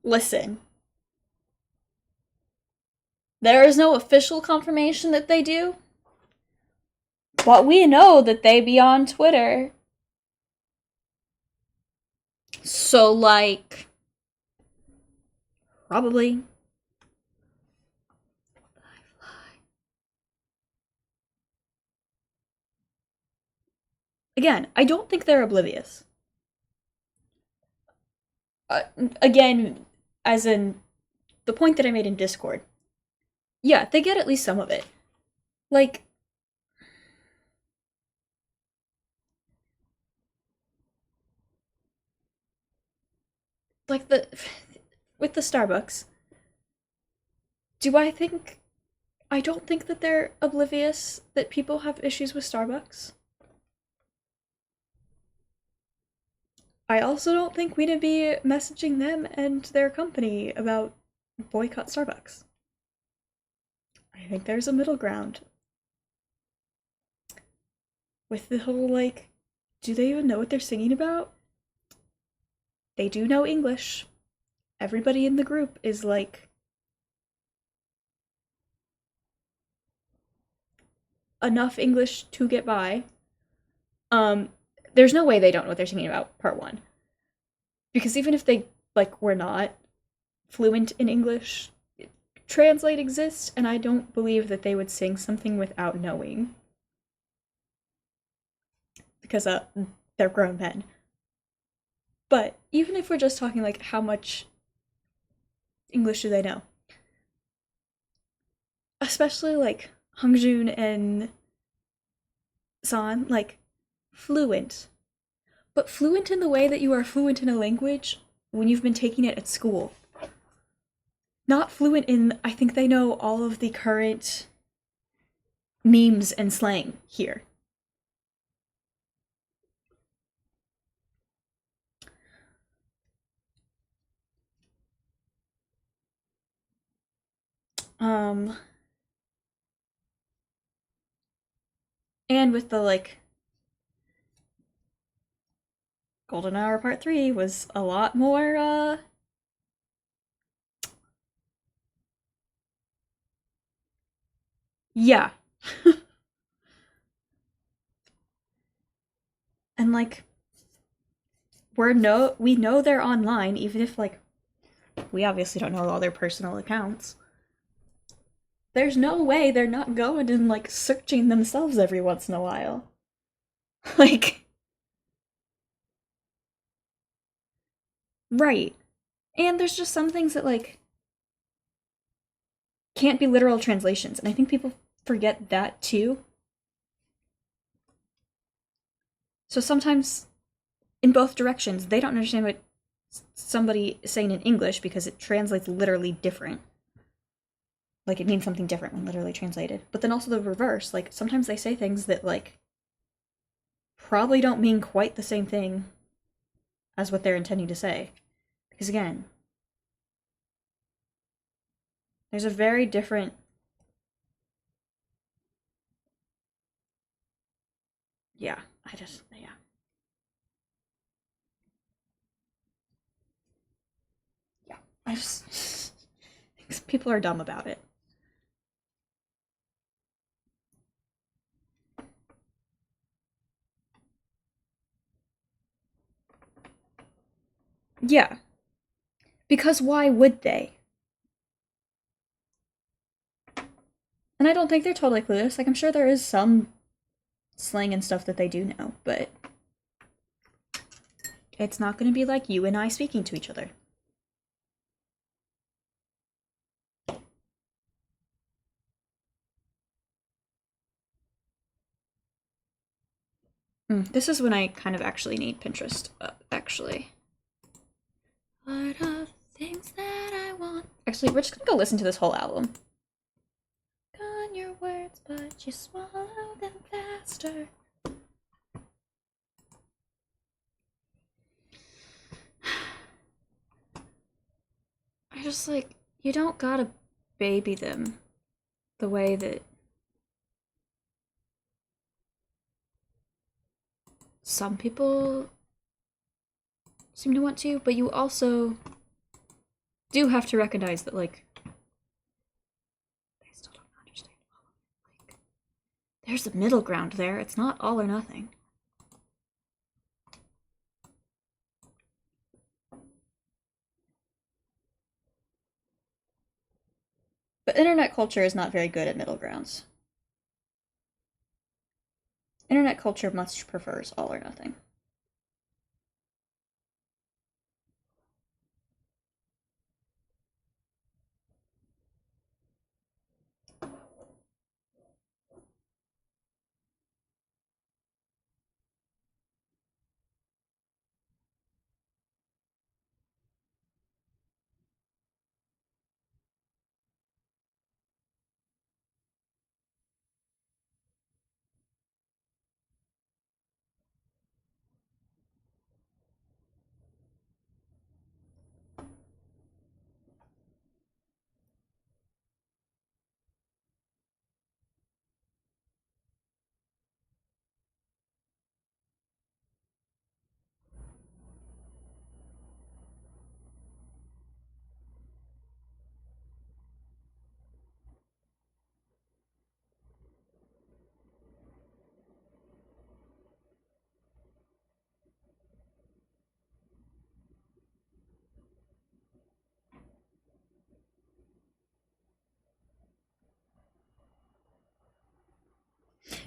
Listen. There is no official confirmation that they do, but we know that they be on Twitter. So, like, probably. Again, I don't think they're oblivious. Uh, Again, as in the point that I made in Discord. Yeah, they get at least some of it. Like, the with the Starbucks. Do I think I don't think that they're oblivious that people have issues with Starbucks. I also don't think we need to be messaging them and their company about boycott Starbucks. I think there's a middle ground. With the whole, like, do they even know what they're singing about? They do know English. Everybody in the group is, like, enough English to get by. There's no way they don't know what they're singing about, part one. Because even if they, like, were not fluent in English, Translate exists, and I don't believe that they would sing something without knowing. Because, they're grown men. But even if we're just talking, like, how much English do they know? Especially, like, Hungjun and San, like, fluent. But fluent in the way that you are fluent in a language when you've been taking it at school. Not fluent in, I think they know all of the current memes and slang here. And with the, like, Golden Hour Part 3 was a lot more, yeah. And, like, we know they're online, even if, like, we obviously don't know all their personal accounts. There's no way they're not going and, like, searching themselves every once in a while. Like, right. And there's just some things that, like, can't be literal translations, and I think people forget that too. So sometimes, in both directions, they don't understand what somebody is saying in English because it translates literally different. Like, it means something different when literally translated. But then also the reverse, like, sometimes they say things that, like, probably don't mean quite the same thing as what they're intending to say. Because again, there's a very different. Yeah, yeah. Yeah, I just. People are dumb about it. Yeah. Because why would they? And I don't think they're totally clueless. Like, I'm sure there is some slang and stuff that they do know, but it's not going to be like you and I speaking to each other. This is when I kind of actually need Pinterest up, actually. What are things that I want? Actually, we're just gonna go listen to this whole album. On your words, but you swallow them faster. I just like, you don't gotta baby them the way that some people seem to want to, but you also do have to recognize that, like, they still don't understand all of it. Like, there's a middle ground there. It's not all or nothing. But internet culture is not very good at middle grounds. Internet culture much prefers all or nothing.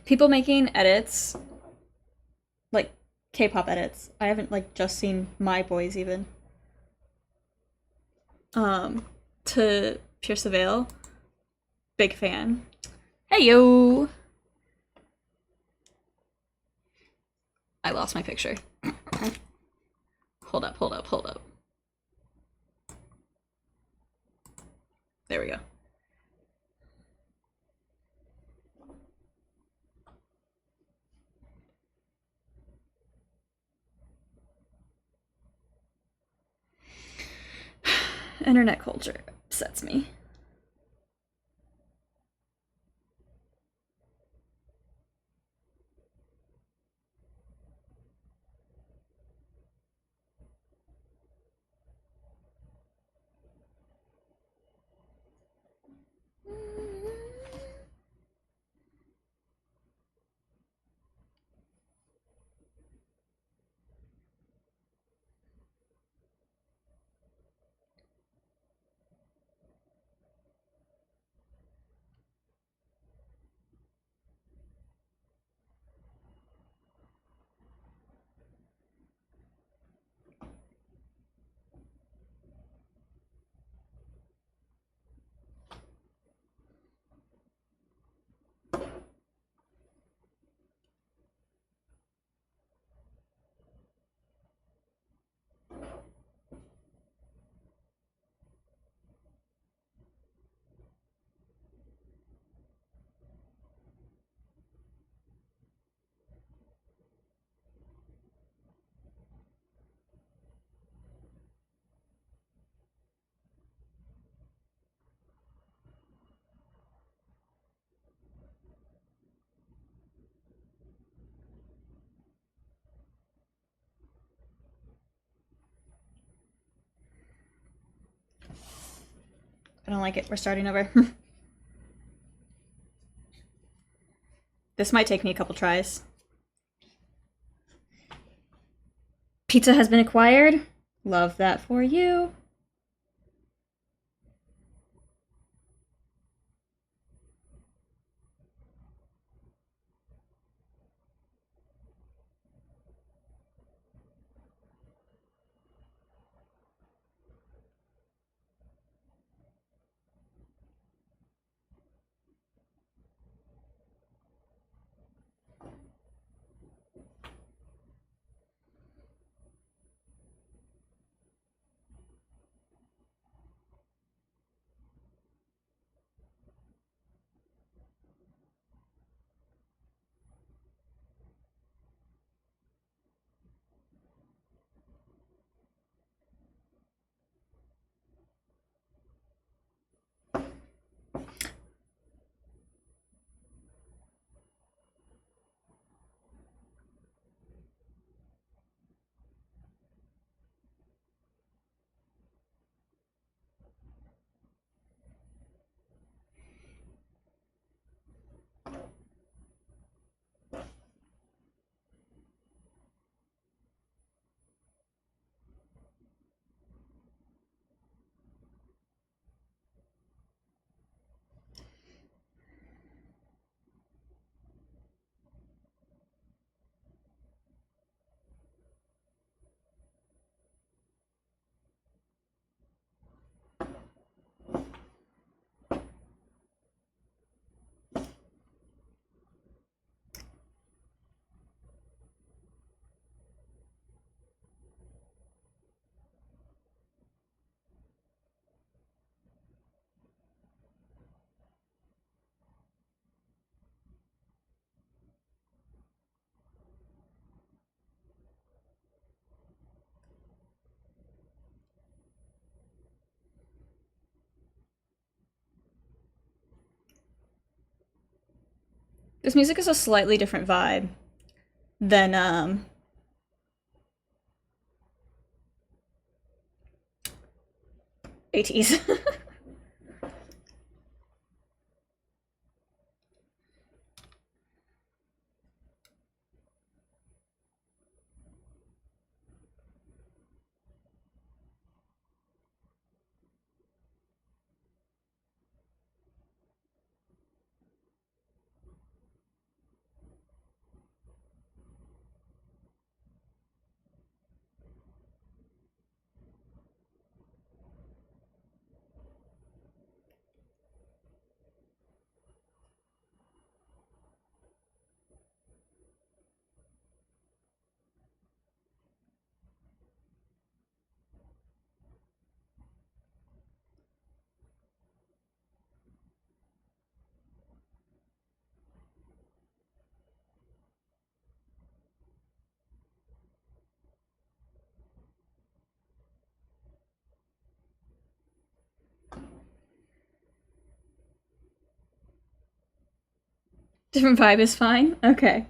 People making edits, like K-pop edits. I haven't like just seen My Boys even. To Pierce the Veil. Big fan. Hey yo! I lost my picture. Hold up, hold up, hold up. There we go. Internet culture upsets me. I don't like it. We're starting over. This might take me a couple tries. Pizza has been acquired. Love that for you. This music is a slightly different vibe than 80s. Different vibe is fine? Okay.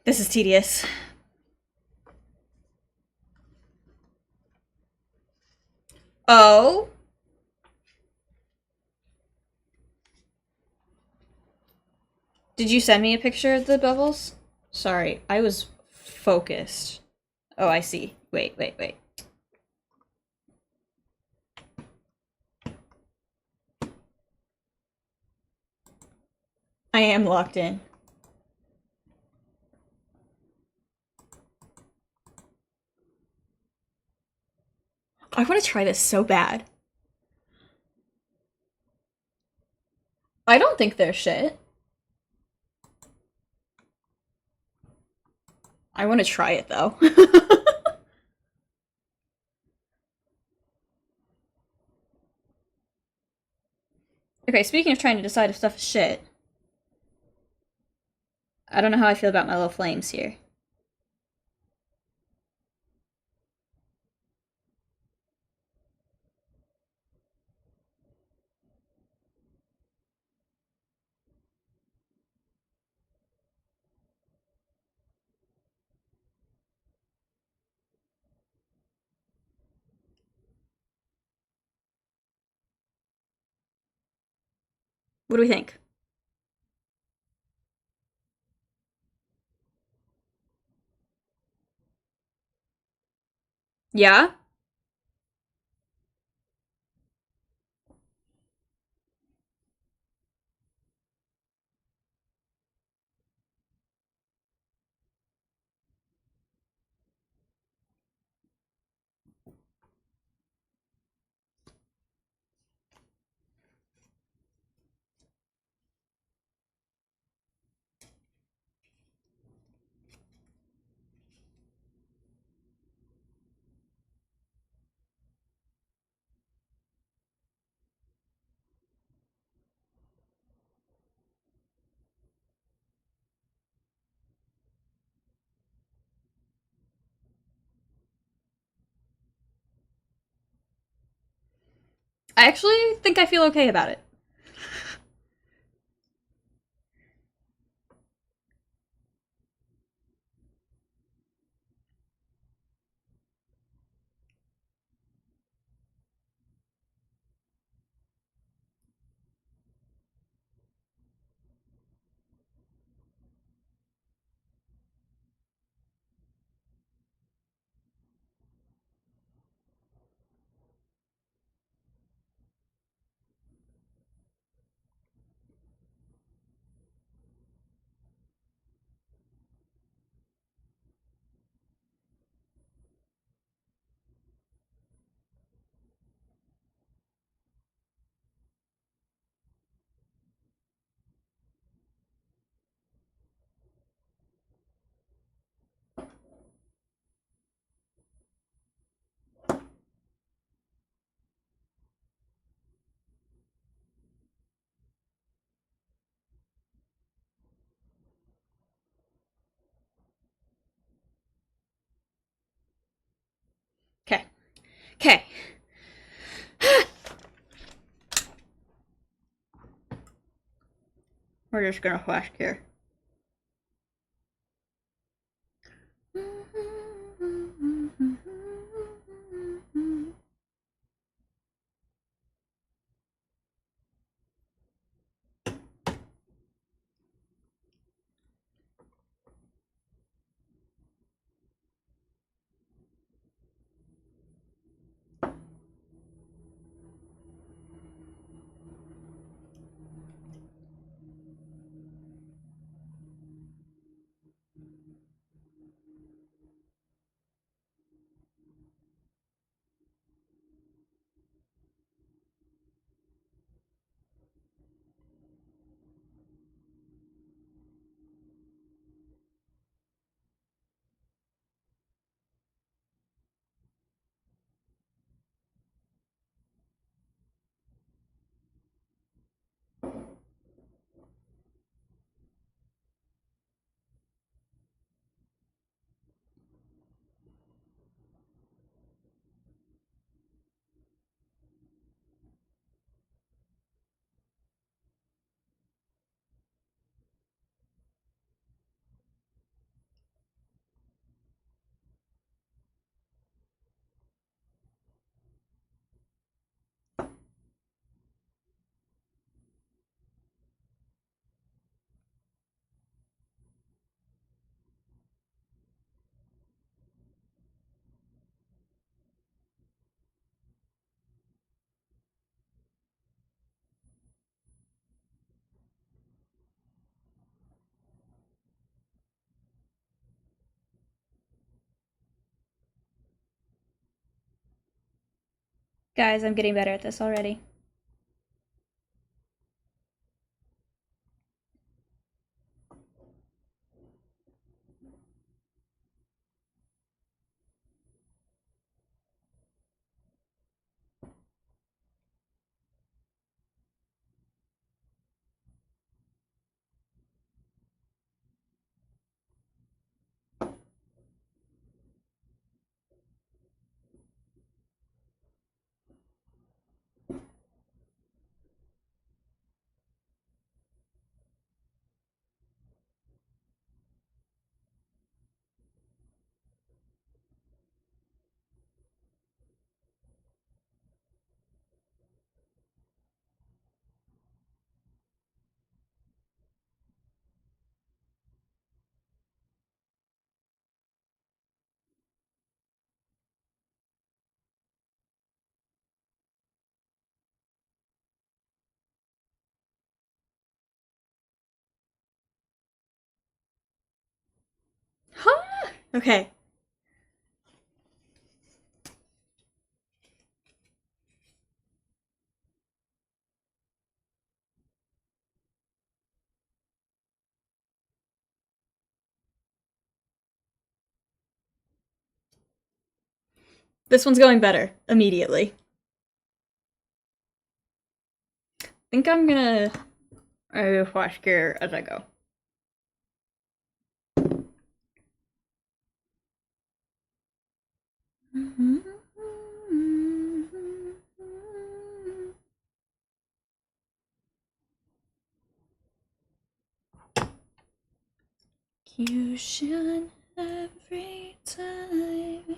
This is tedious. Oh? Did you send me a picture of the bubbles? Sorry, I was focused. Oh, I see. Wait, wait, wait. I am locked in. I want to try this so bad. I don't think they're shit. I want to try it though. Okay, speaking of trying to decide if stuff is shit, I don't know how I feel about my little flames here. What do we think? Yeah? I actually think I feel okay about it. Okay. Okay. We're just gonna flash here. Guys, I'm getting better at this already. Huh? Okay. This one's going better immediately. I think I'm gonna flash gear as I go. You shine every time.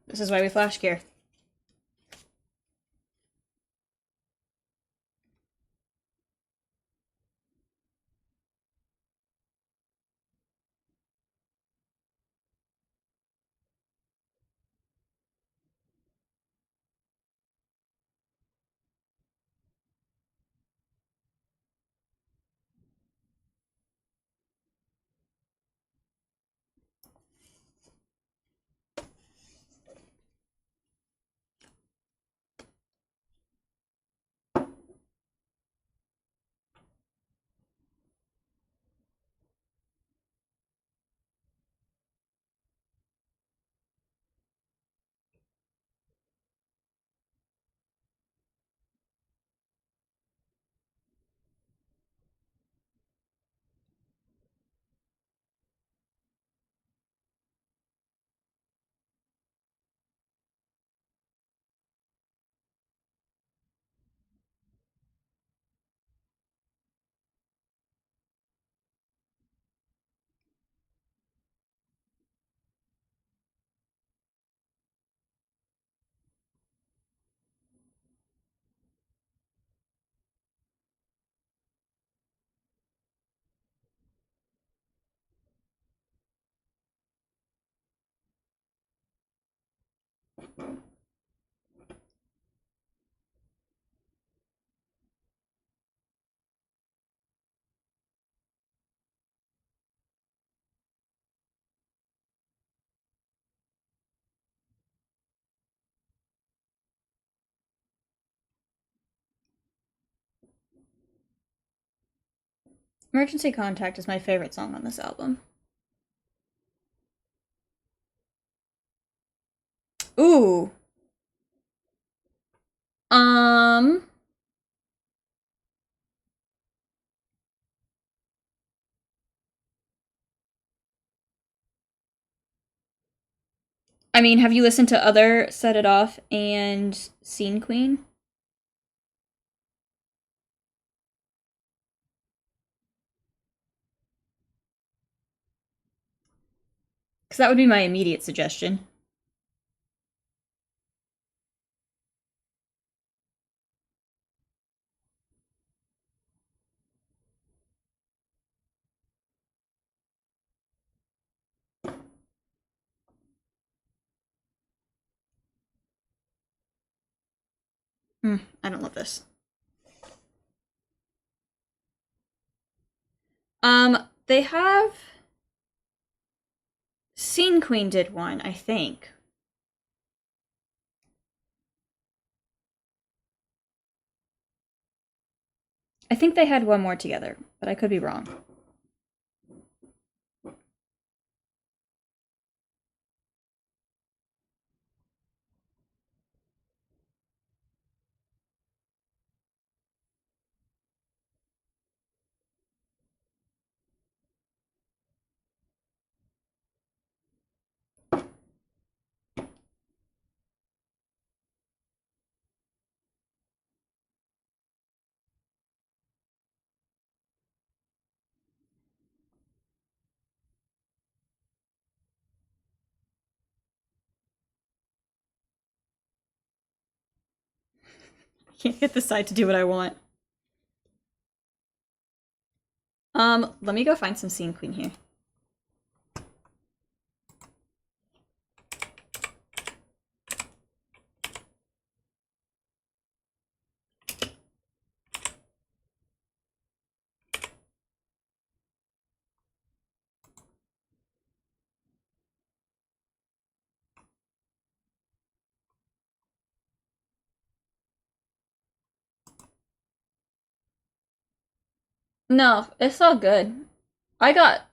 This is why we flash gear. Emergency Contact is my favorite song on this album. Ooh. I mean, have you listened to other Set It Off and Scene Queen? Because that would be my immediate suggestion. I don't love this. They have... Scene Queen did one, I think. I think they had one more together, but I could be wrong. Can't get the side to do what I want. Let me go find some Scene Queen here. No, it's all good. I got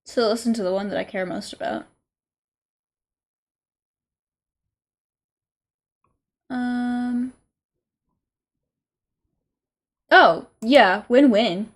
to listen to the one that I care most about. Um. Oh, yeah, win-win.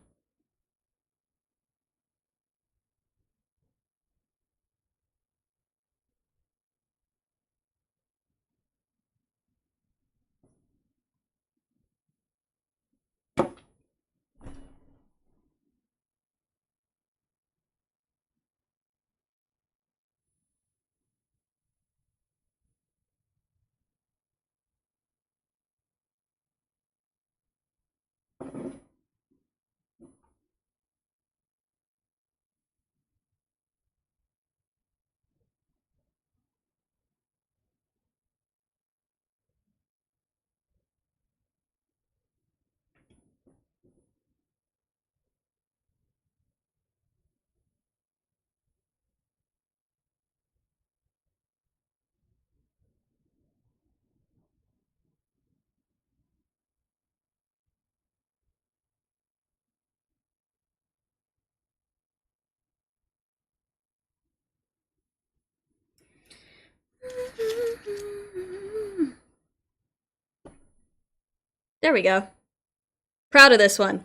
There we go. Proud of this one.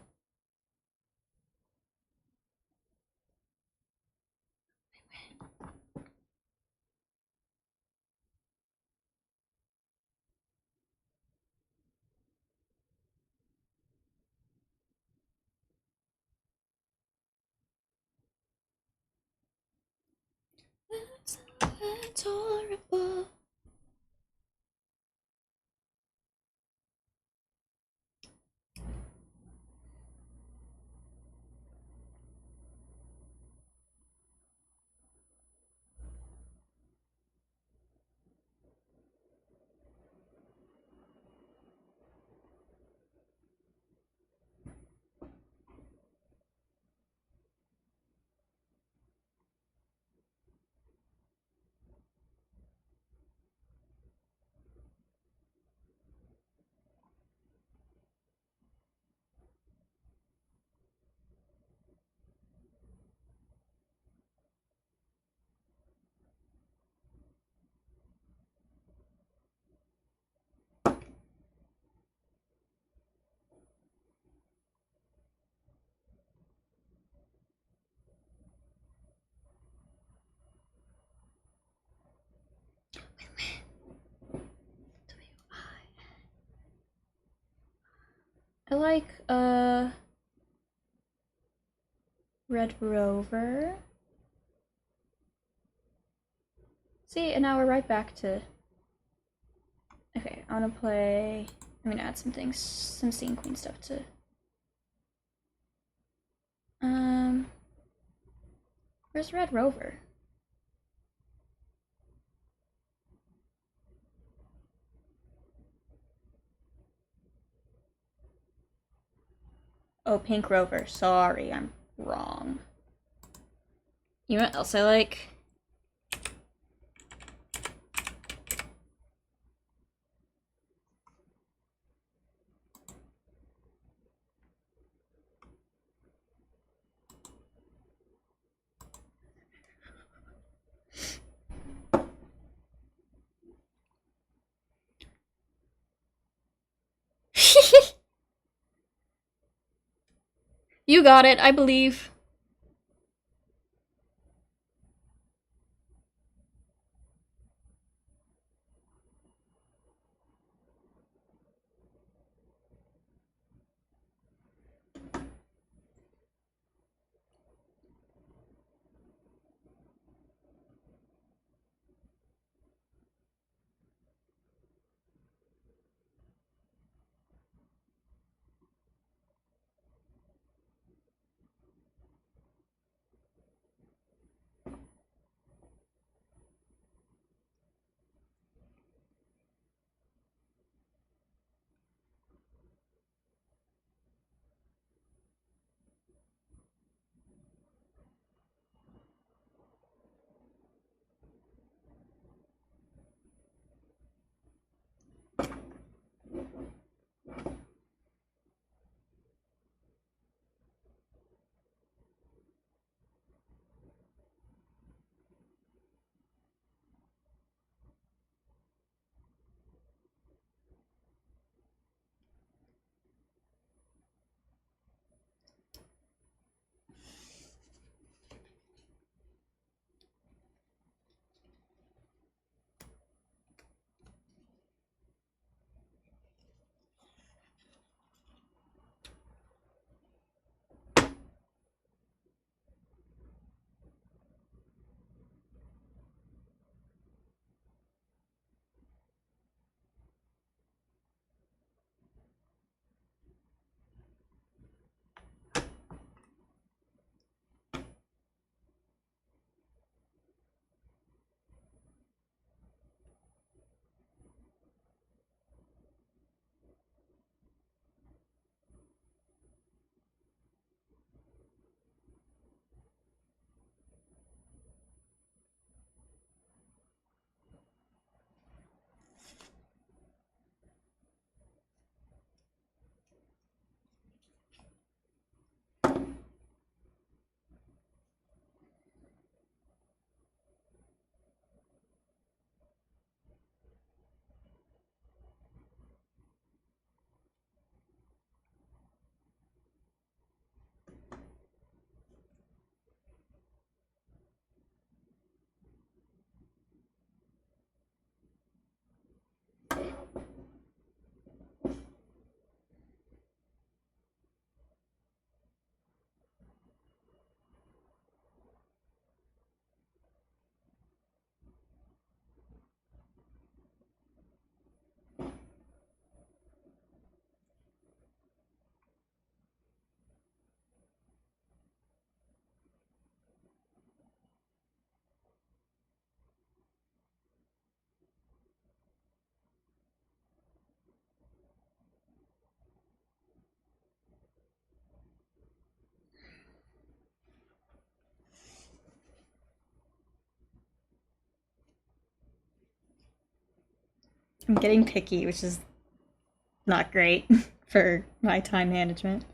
It's horrible. I like, Red Rover. See, and now we're right back to... Okay, I wanna play... I'm gonna add some things, some Scene Queen stuff to... Where's Red Rover? Oh, Pink Rover. Sorry, I'm wrong. You know what else I like? You got it, I believe. I'm getting picky, which is not great for my time management.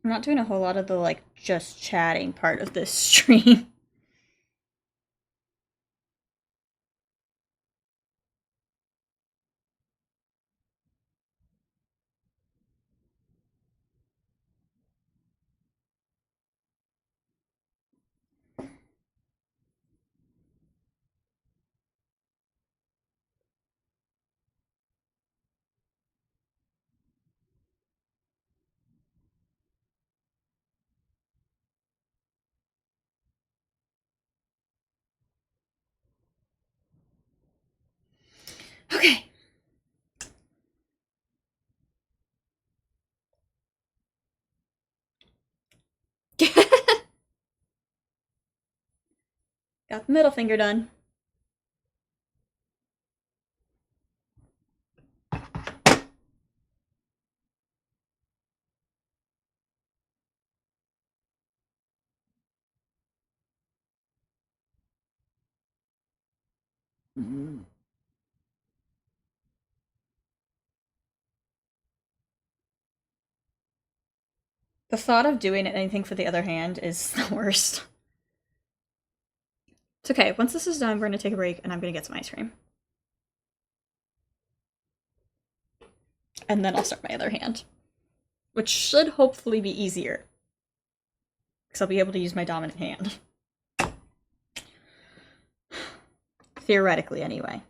I'm not doing a whole lot of the like just chatting part of this stream. Okay. Got the middle finger done. The thought of doing anything for the other hand is the worst. It's okay. Once this is done, we're going to take a break and I'm going to get some ice cream. And then I'll start my other hand. Which should hopefully be easier. Because I'll be able to use my dominant hand. Theoretically, anyway.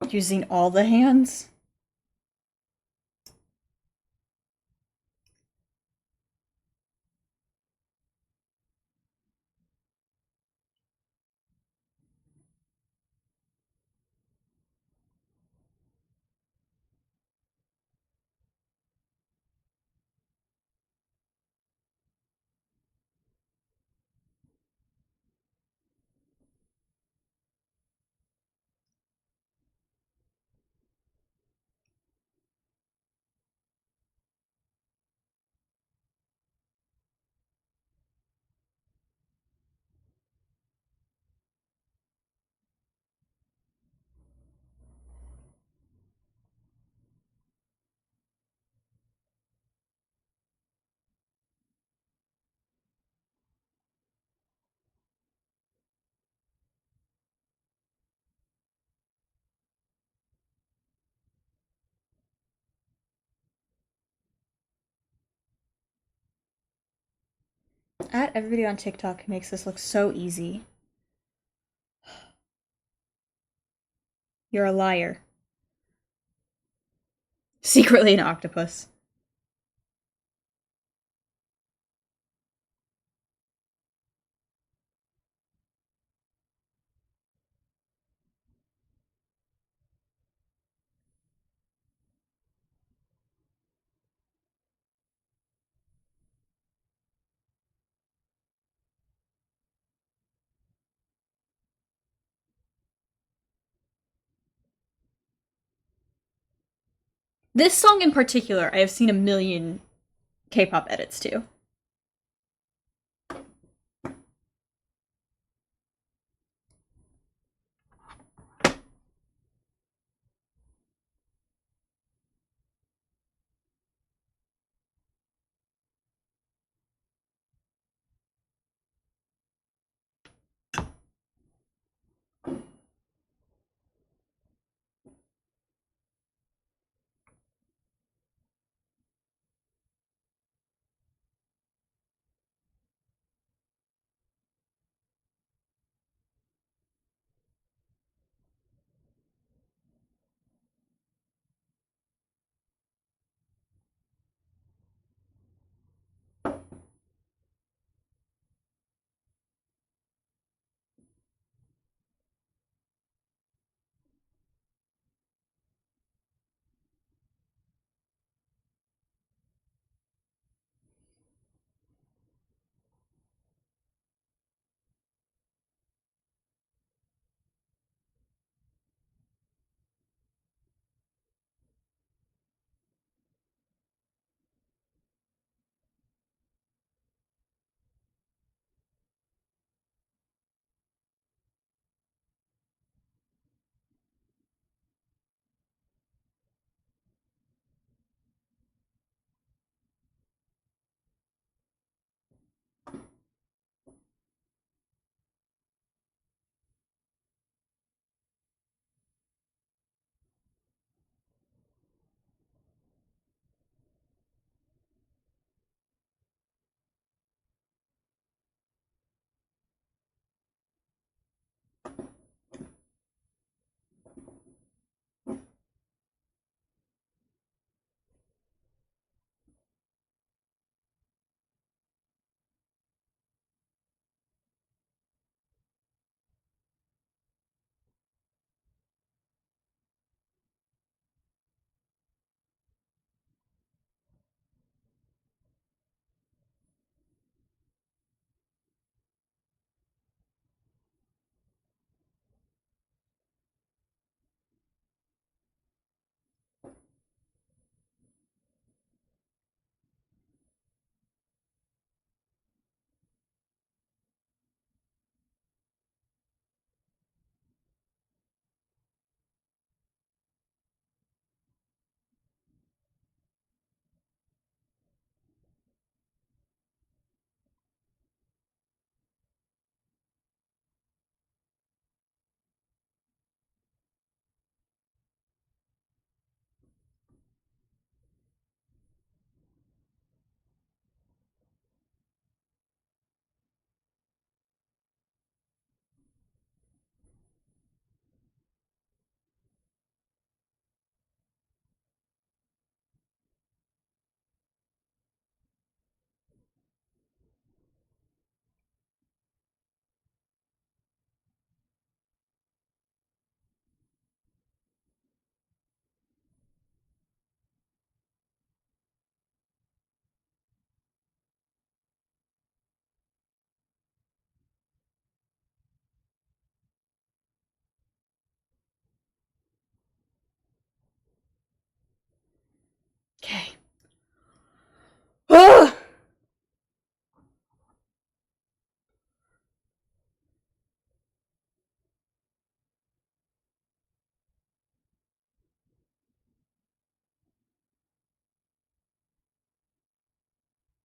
Using all the hands? Everybody on TikTok makes this look so easy. You're a liar. Secretly an octopus. This song in particular, I have seen a million K-pop edits to.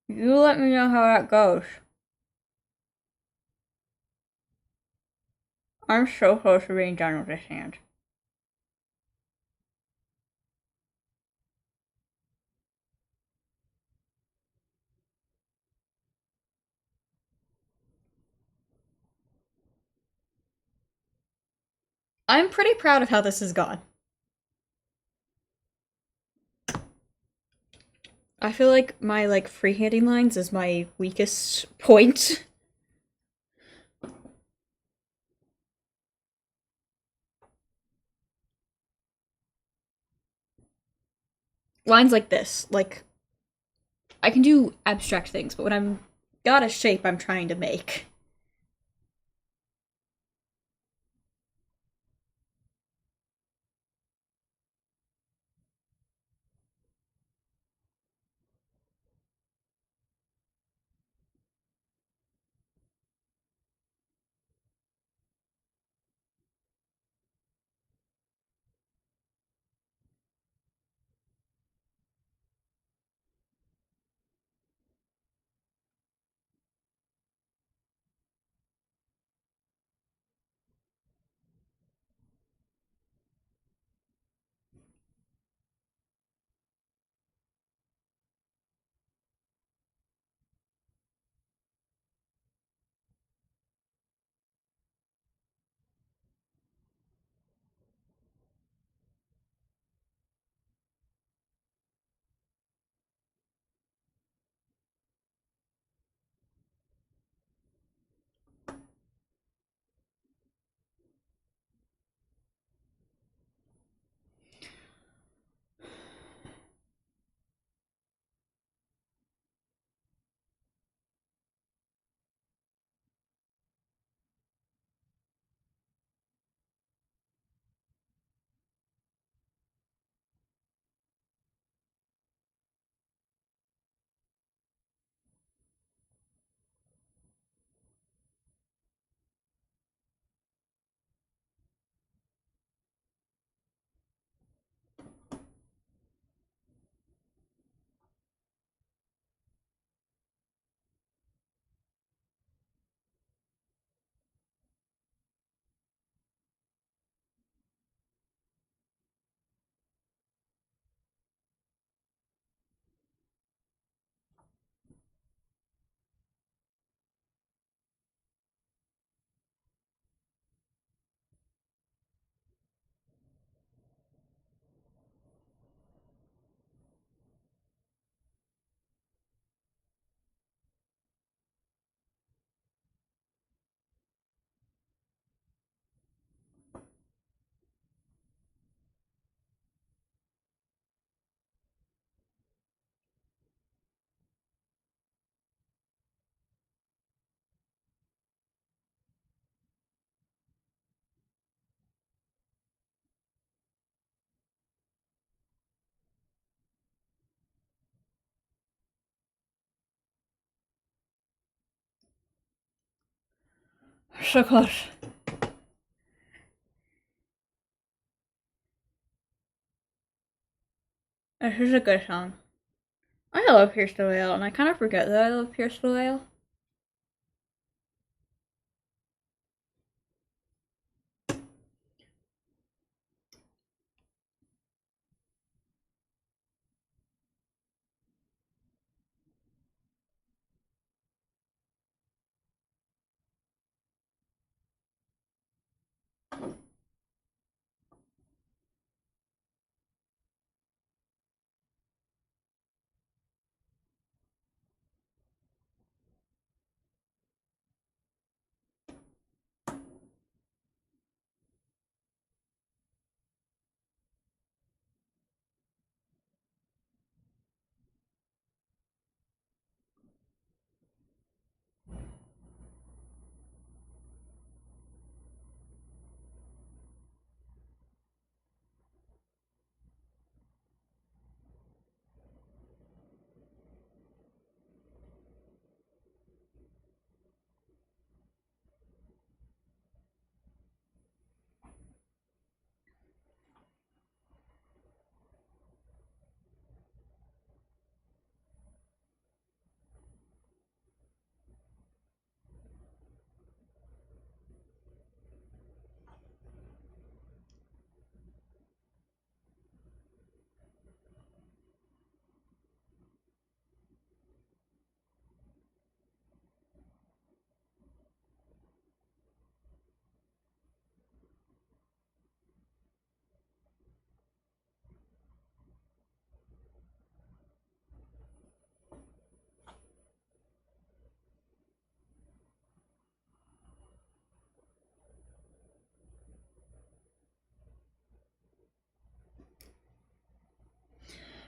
You let me know how that goes. I'm so close to being done with this hand. I'm pretty proud of how this has gone. I feel like my freehanding lines is my weakest point. Lines like this, like I can do abstract things, but when I'm got a shape I'm trying to make. So close. This is a good song. I love Pierce the Whale, and I kind of forget that I love Pierce the Whale.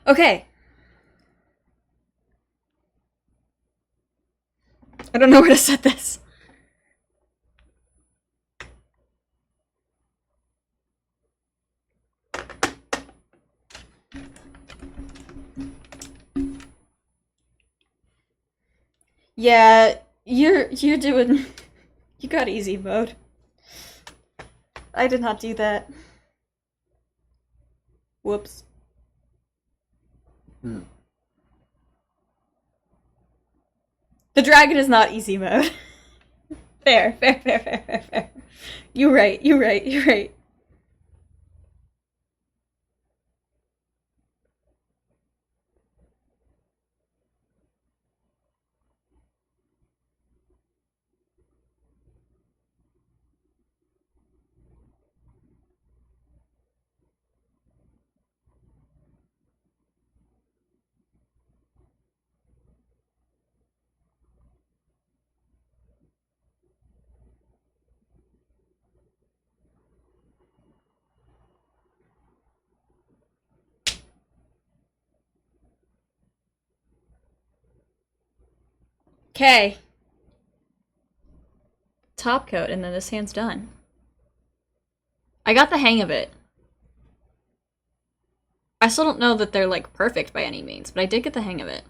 Okay. I don't know where to set this. Yeah, you're doing... You got easy mode. I did not do that. Whoops. The dragon is not easy mode. Fair. You're right. Okay. Top coat, and then this hand's done. I got the hang of it. I still don't know that they're, like, perfect by any means, but I did get the hang of it.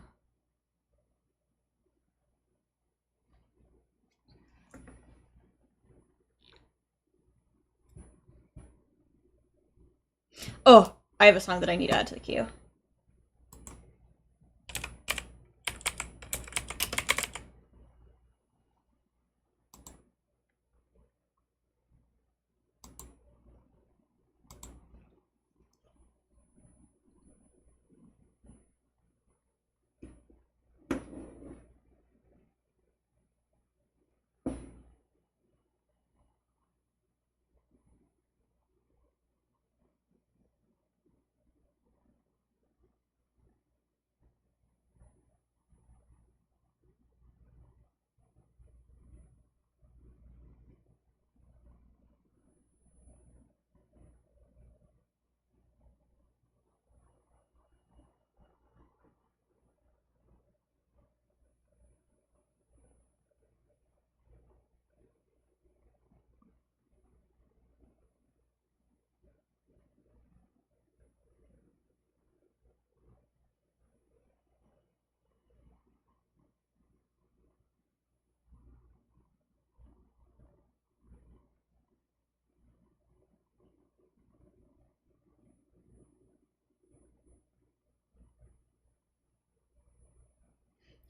Oh, I have a song that I need to add to the queue.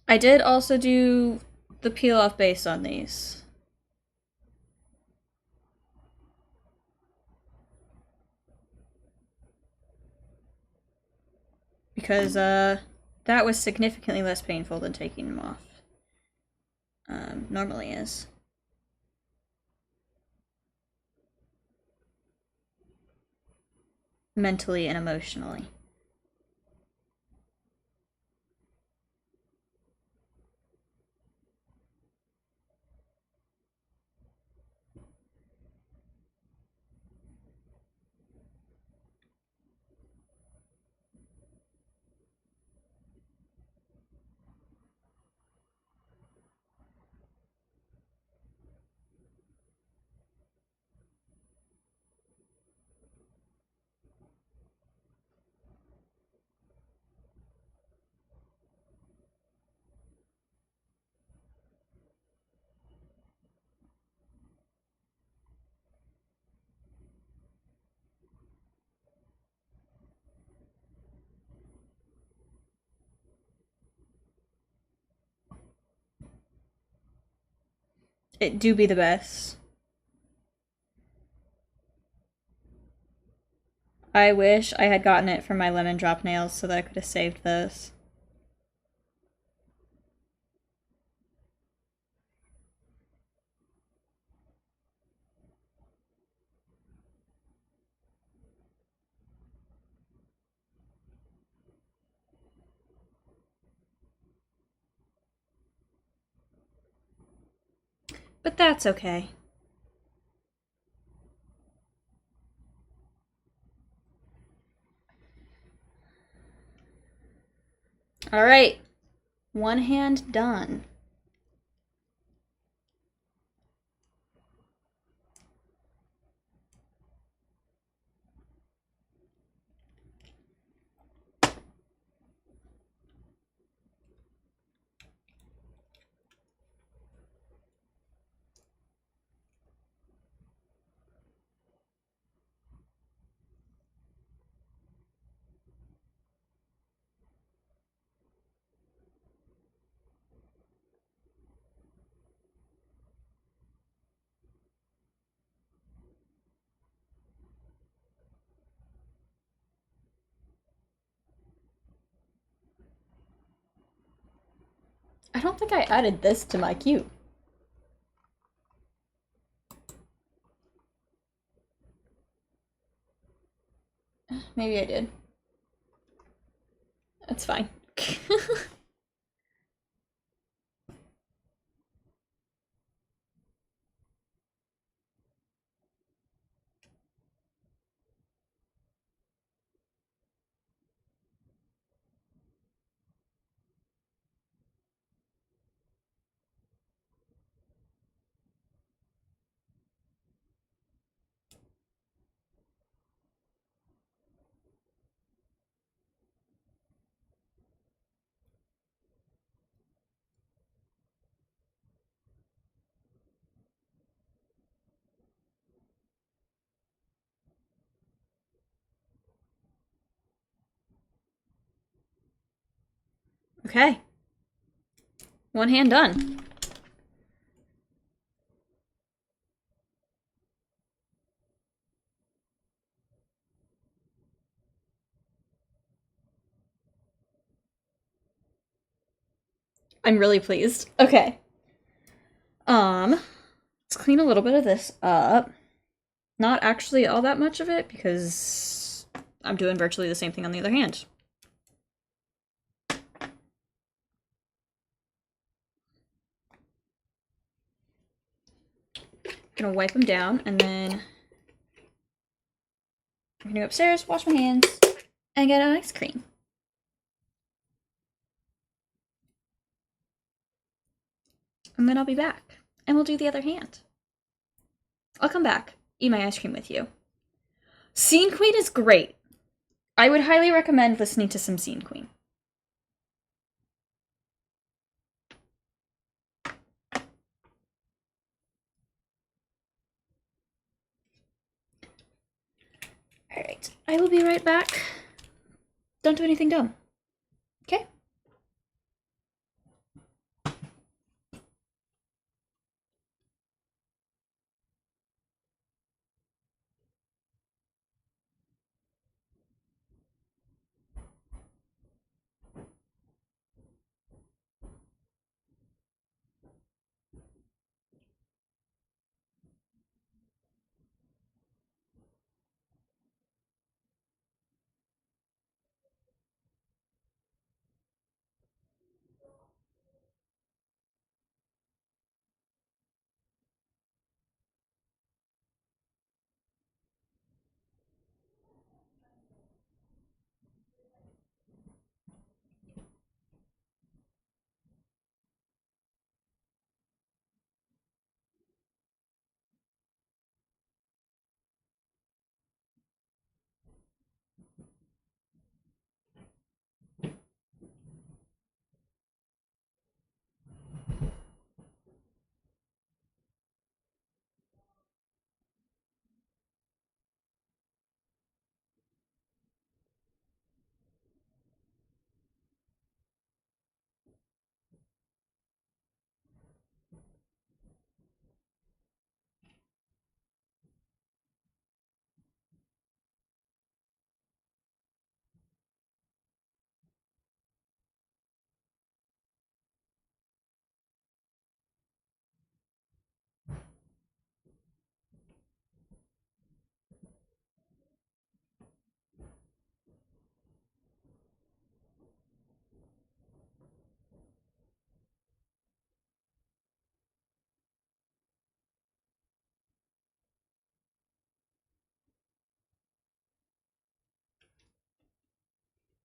I did also do the peel off base on these. Because, that was significantly less painful than taking them off. Normally is. Mentally and emotionally. It do be the best. I wish I had gotten it for my lemon drop nails so that I could have saved those. But that's okay. All right, one hand done. I don't think I added this to my queue. Maybe I did. That's fine. Okay. One hand done. I'm really pleased. Okay. Let's clean a little bit of this up. Not actually all that much of it because I'm doing virtually the same thing on the other hand. Gonna wipe them down and then I'm gonna go upstairs, wash my hands, and get an ice cream. And then I'll be back. And we'll do the other hand. I'll come back, eat my ice cream with you. Scene Queen is great. I would highly recommend listening to some Scene Queen. Alright, I will be right back. Don't do anything dumb. Okay?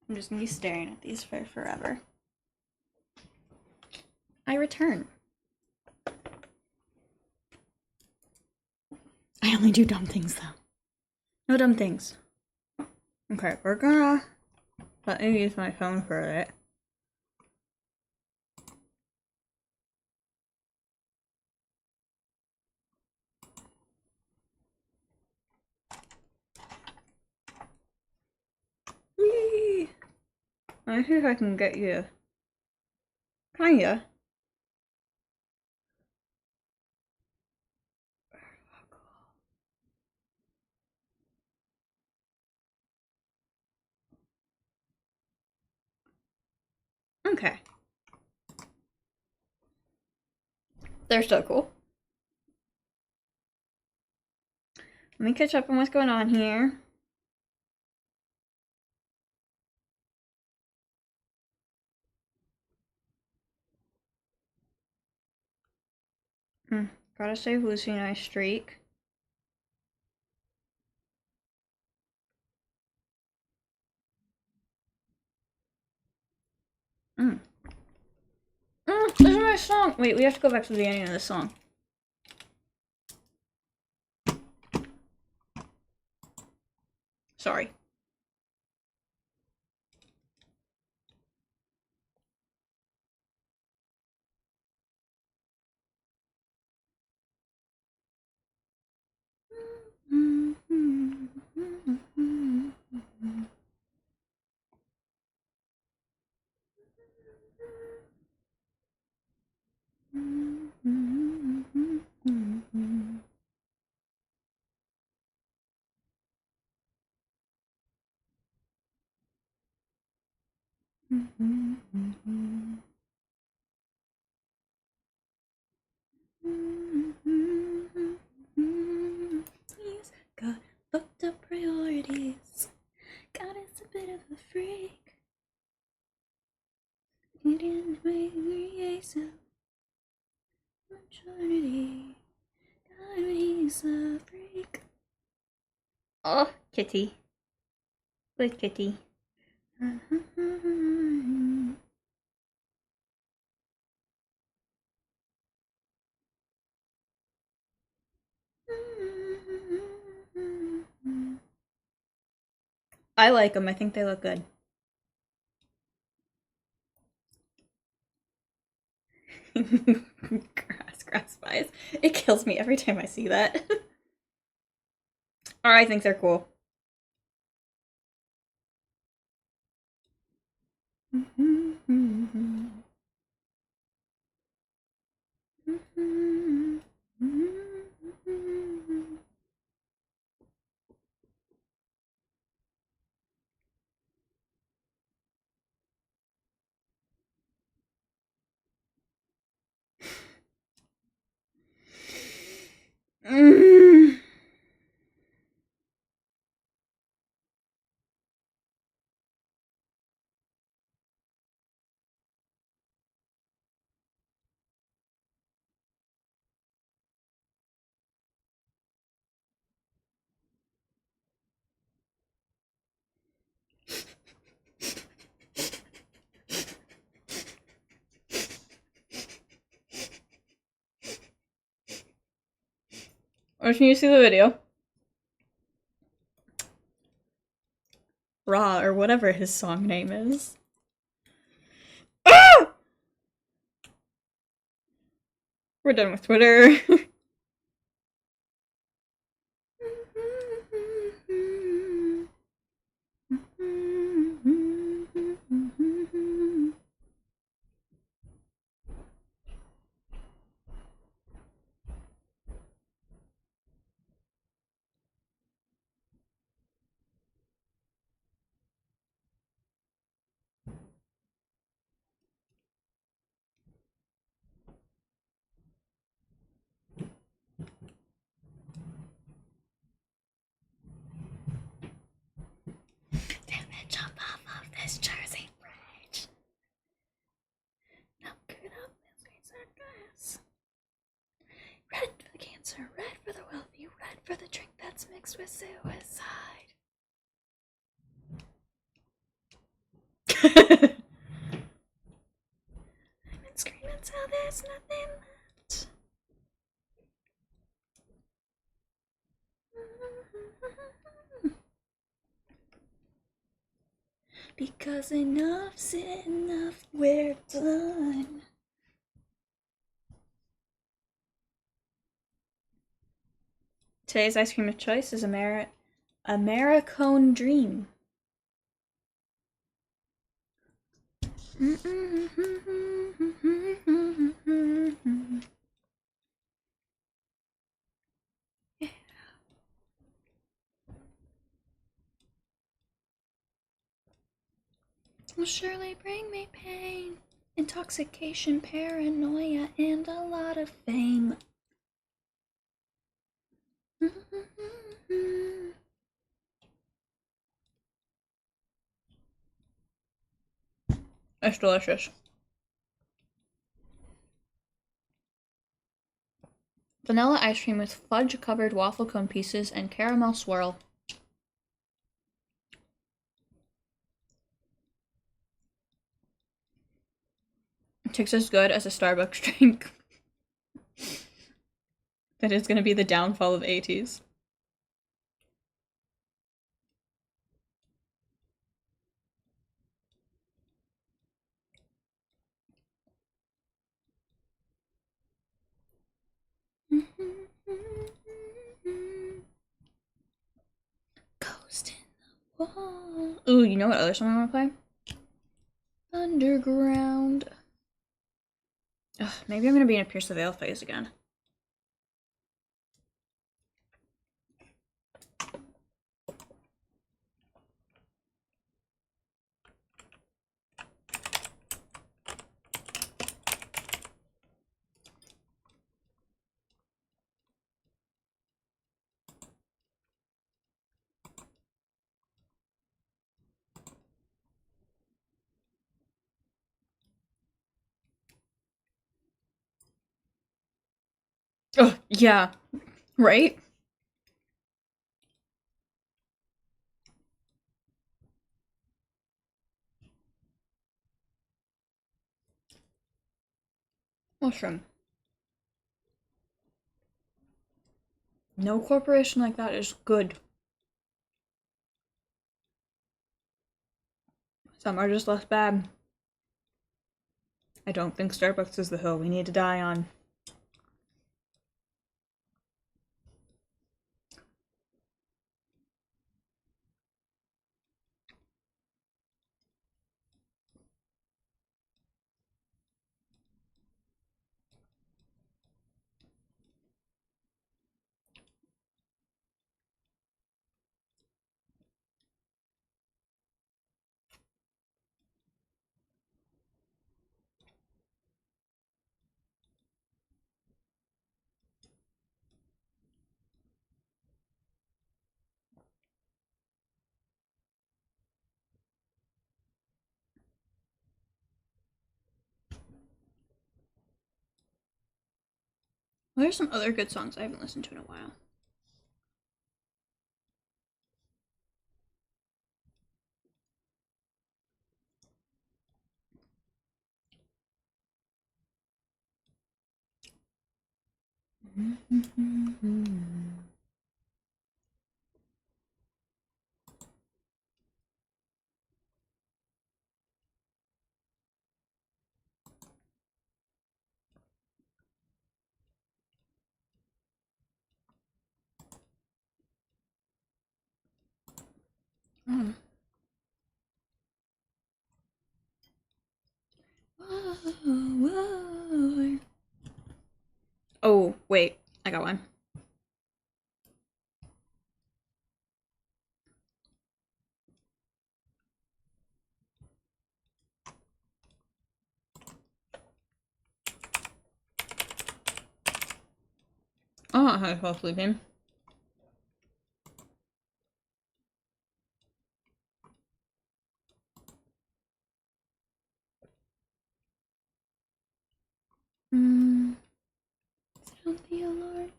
I'm just gonna be staring at these for forever. I return. I only do dumb things though. No dumb things. Okay, we're gonna let me use my phone for it. Whee! Let me see if I can get you. Kinda. Okay. They're so cool. Let me catch up on what's going on here. Gotta save Lucy and I streak. This is my song. Wait, we have to go back to the beginning of the song. Sorry. He's got fucked up priorities. God is a bit of a freak. He didn't make me so maturity. God, he's a freak. Oh, kitty. Good kitty. I like them. I think they look good. grass spies. It kills me every time I see that. Or I think they're cool. Or can you see the video? Ra, or whatever his song name is. Ah! We're done with Twitter. Damn it, jump off of this Jersey bridge. Now get up and squeeze our glass. Red for the cancer, red for the wealthy, red for the drink that's mixed with suicide. I'm screaming so that there's nothing left. Because enough's enough, we're done. Today's ice cream of choice is Americone Dream. Will surely bring me pain, intoxication, paranoia, and a lot of fame. It's delicious. Vanilla ice cream with fudge-covered waffle cone pieces and caramel swirl. It tastes as good as a Starbucks drink. That is going to be the downfall of 80s. Ghost in the wall. Ooh, you know what other song I want to play? Underground. Ugh, maybe I'm going to be in a Pierce the Veil phase again. Oh, yeah. Right? Mushroom. No corporation like that is good. Some are just less bad. I don't think Starbucks is the hill we need to die on. What are some other good songs I haven't listened to in a while? Oh. Whoa. Oh, wait. I got one. Oh, I was sleeping. Sound the alarm.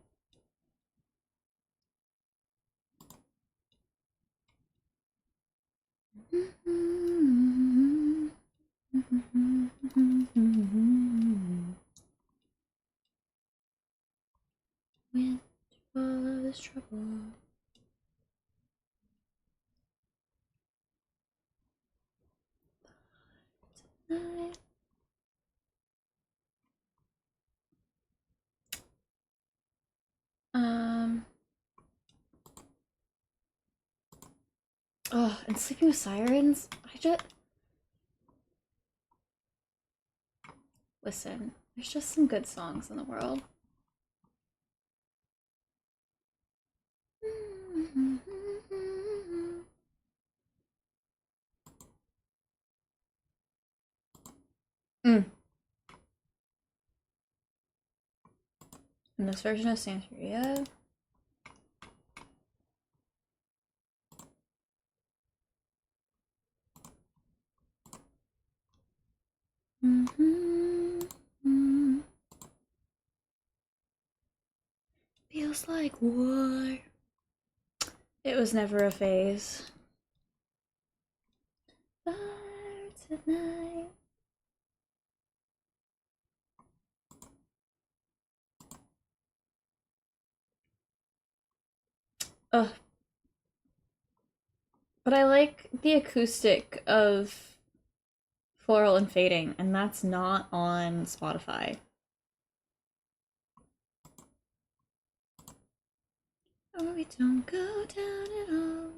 this trouble. Tonight. Oh, and Sleeping with Sirens. Listen, there's just some good songs in the world. Mm. In this version of Santeria. Feels like war. It was never a phase. Fire tonight. Ugh. But I like the acoustic of Floral and Fading, and that's not on Spotify. Oh, we don't go down at all.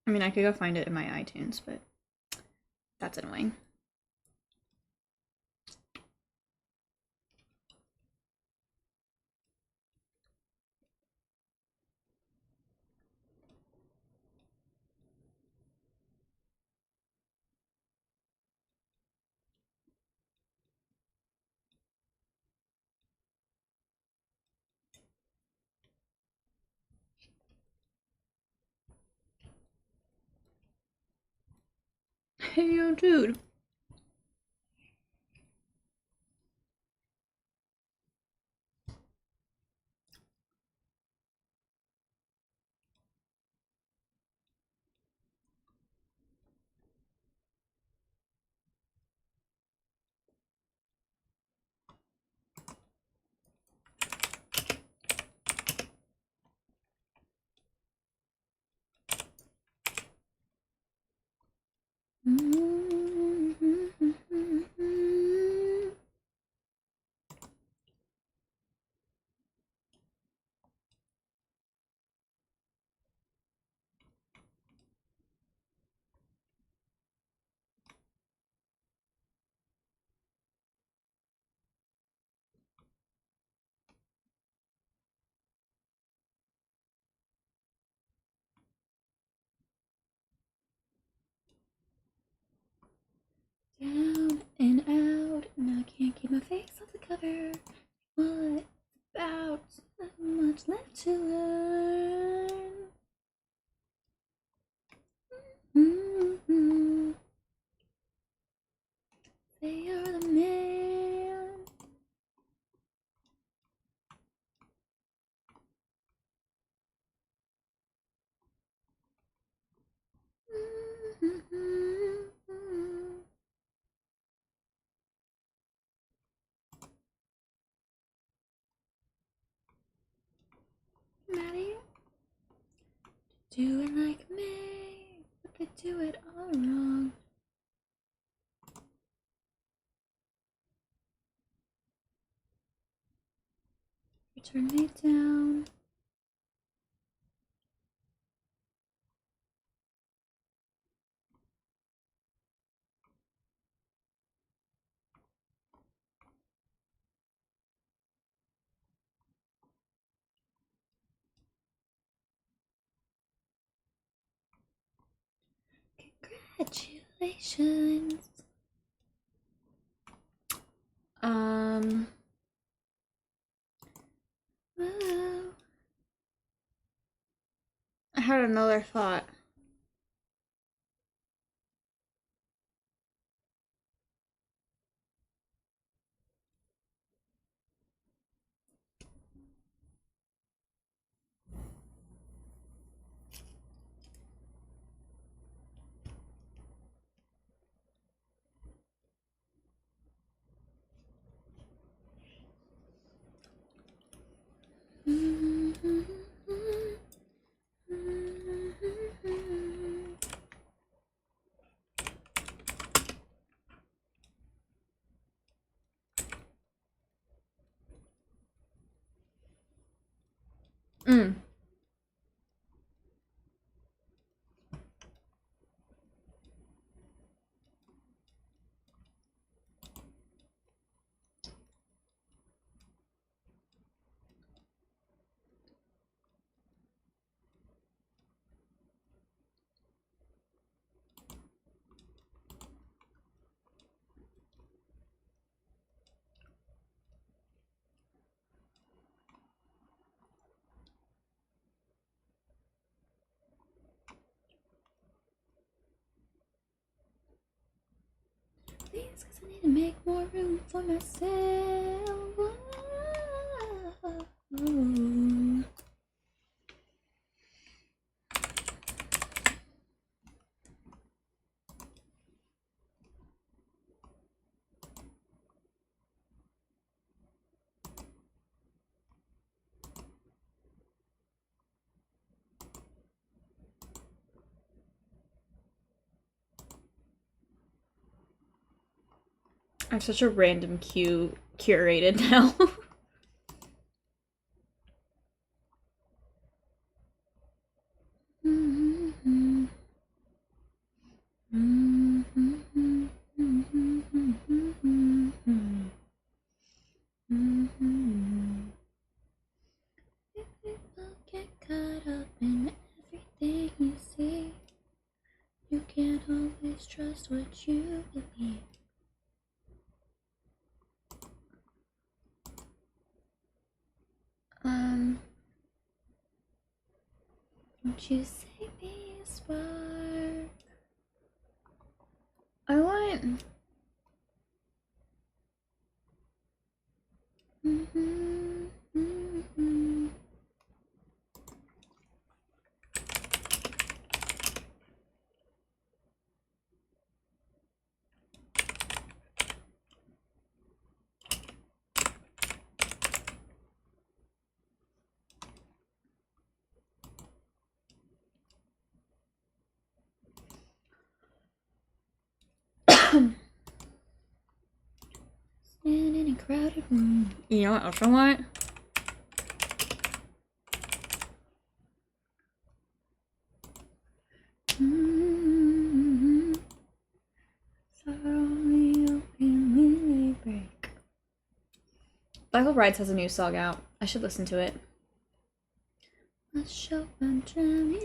I mean, I could go find it in my iTunes, but that's annoying. Hey, yo, dude. Down and out, and I can't keep my face off the cover. What about? So much left to learn. They are the man. Maddie, do it like me, but they do it all wrong. You turn me down. Congratulations. Whoa. I had another thought. Please, 'cause I need to make more room for myself. Ooh. I have such a random queue curated now. Get caught up in everything you see. You can't always trust what you believe. Won't you save me a spark? I want. Stand in a crowded room. You know what else I want? Black Rides has a new song out. I should listen to it. Let's show my dreaming.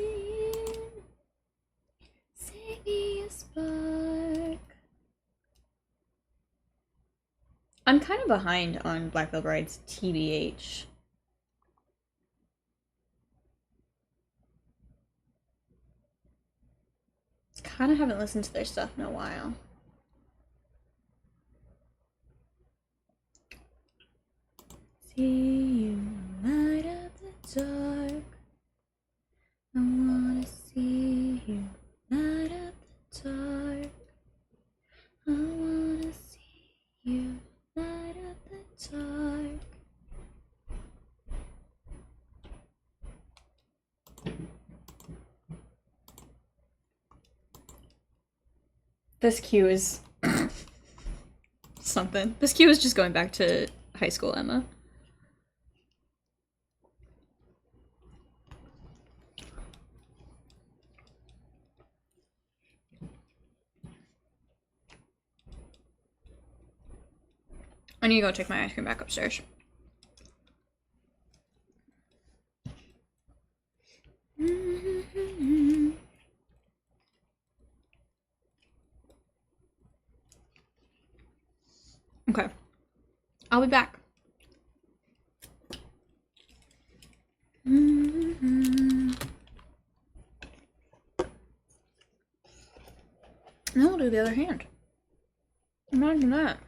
Save me a spark. I'm kind of behind on Black Veil Bride's TBH. Kind of haven't listened to their stuff in a while. See you light up the dark. I wanna see you light up the dark. I wanna see you light up the dark. This cue is something. This cue is just going back to high school Emma. I need to go take my ice cream back upstairs. Okay. I'll be back. Now we'll do the other hand. Imagine that.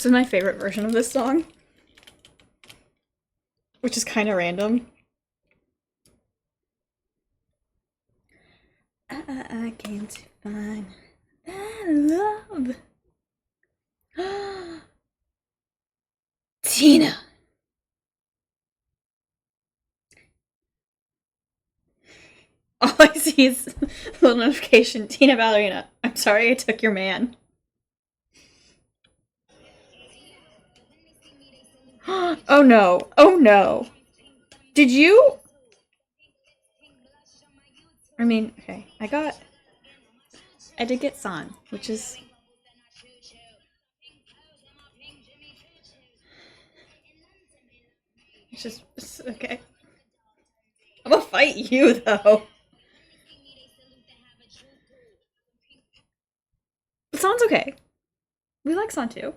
This is my favorite version of this song, which is kind of random. I can't find that love. Tina! All I see is a little notification. Tina Ballerina. I'm sorry I took your man. Oh no. Oh no. Did you? I mean, okay. I did get San, which is... it's okay. I'm gonna fight you, though. San's okay. We like San too.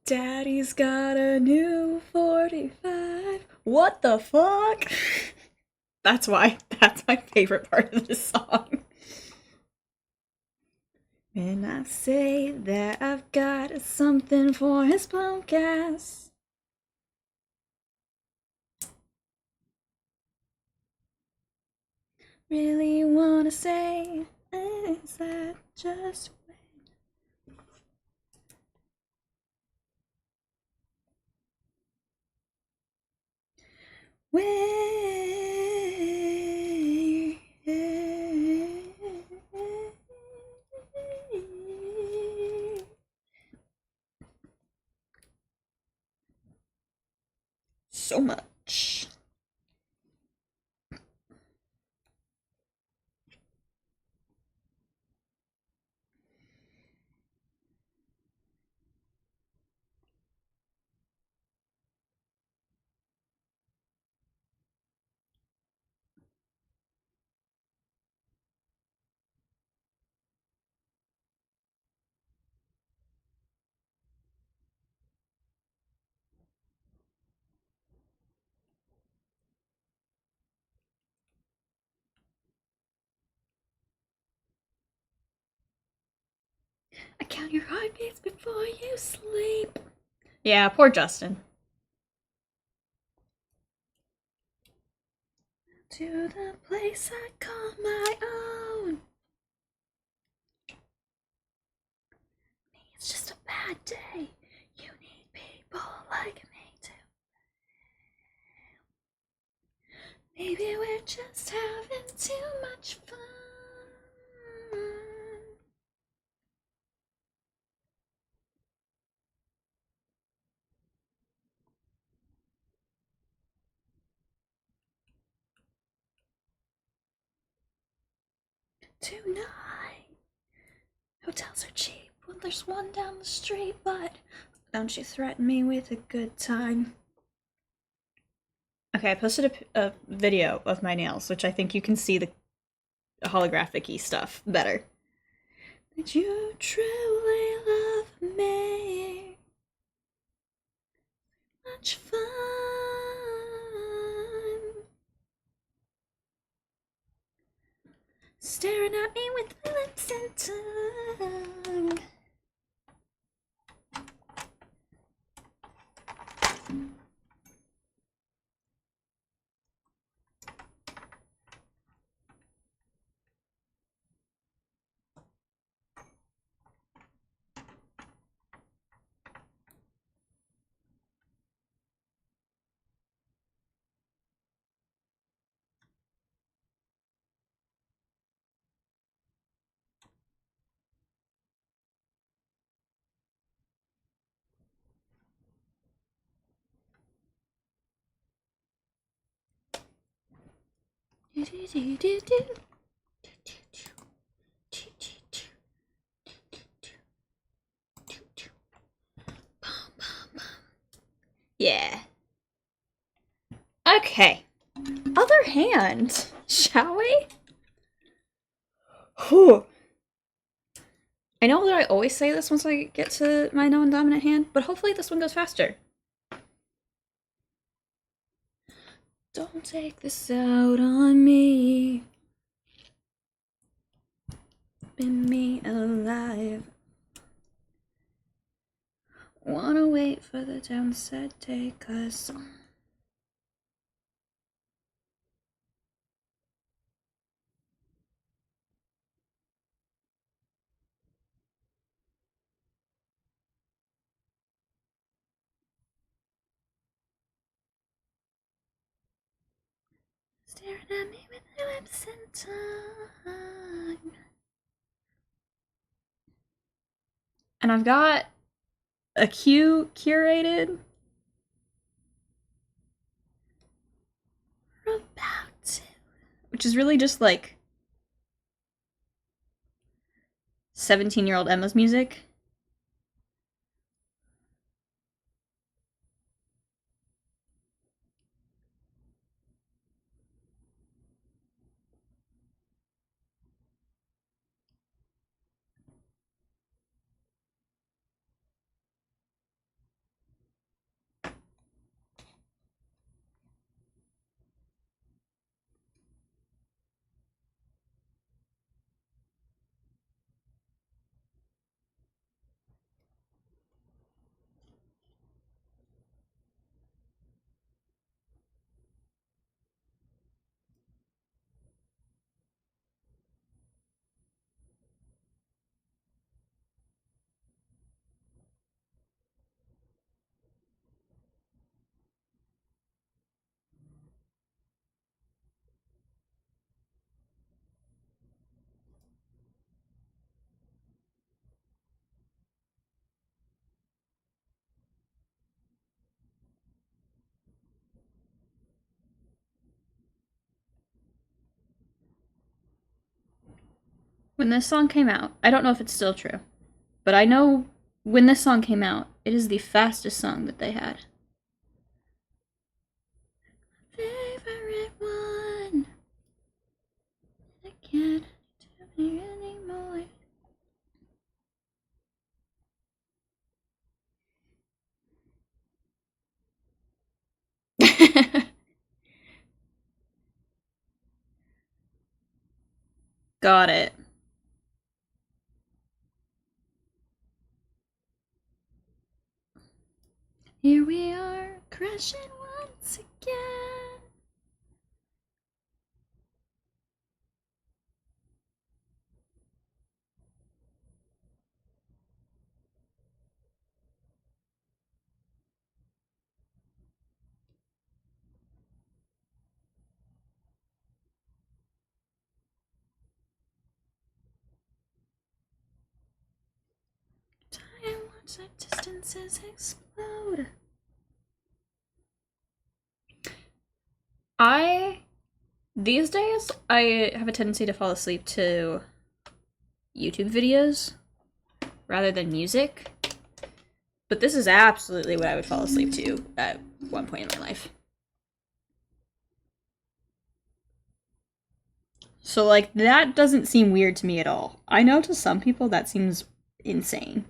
Daddy's got a new 45. What the fuck? That's why. That's my favorite part of this song. When I say that I've got something for his punk ass. Really wanna say, is that just way? So much. I count your heartbeats before you sleep. Yeah, poor Justin. To the place I call my own. It's just a bad day. You need people like me too. Maybe we're just having too much fun. Tonight, hotels are cheap. Well, there's one down the street, but don't you threaten me with a good time. Okay, I posted a video of my nails, which I think you can see the holographic-y stuff better. Did you truly love me? Much fun. Staring at me with lips and tongue. Yeah. Okay. Other hand, shall we? Whew. I know that I always say this once I get to my non-dominant hand, but hopefully this one goes faster. Don't take this out on me. keeping me alive. Wanna wait for the downside take us. Staring at me with their lips and tongue. And I've got a queue curated. We're about to. Which is really just like 17-year-old Emma's music. When this song came out, I don't know if it's still true, but I know when this song came out, it is the fastest song that they had. Favorite one. I can't do it anymore. Got it. Here we are, crashing once again. Time watch our distances explode. These days, I have a tendency to fall asleep to YouTube videos rather than music. But this is absolutely what I would fall asleep to at one point in my life. So, like, that doesn't seem weird to me at all. I know to some people that seems insane.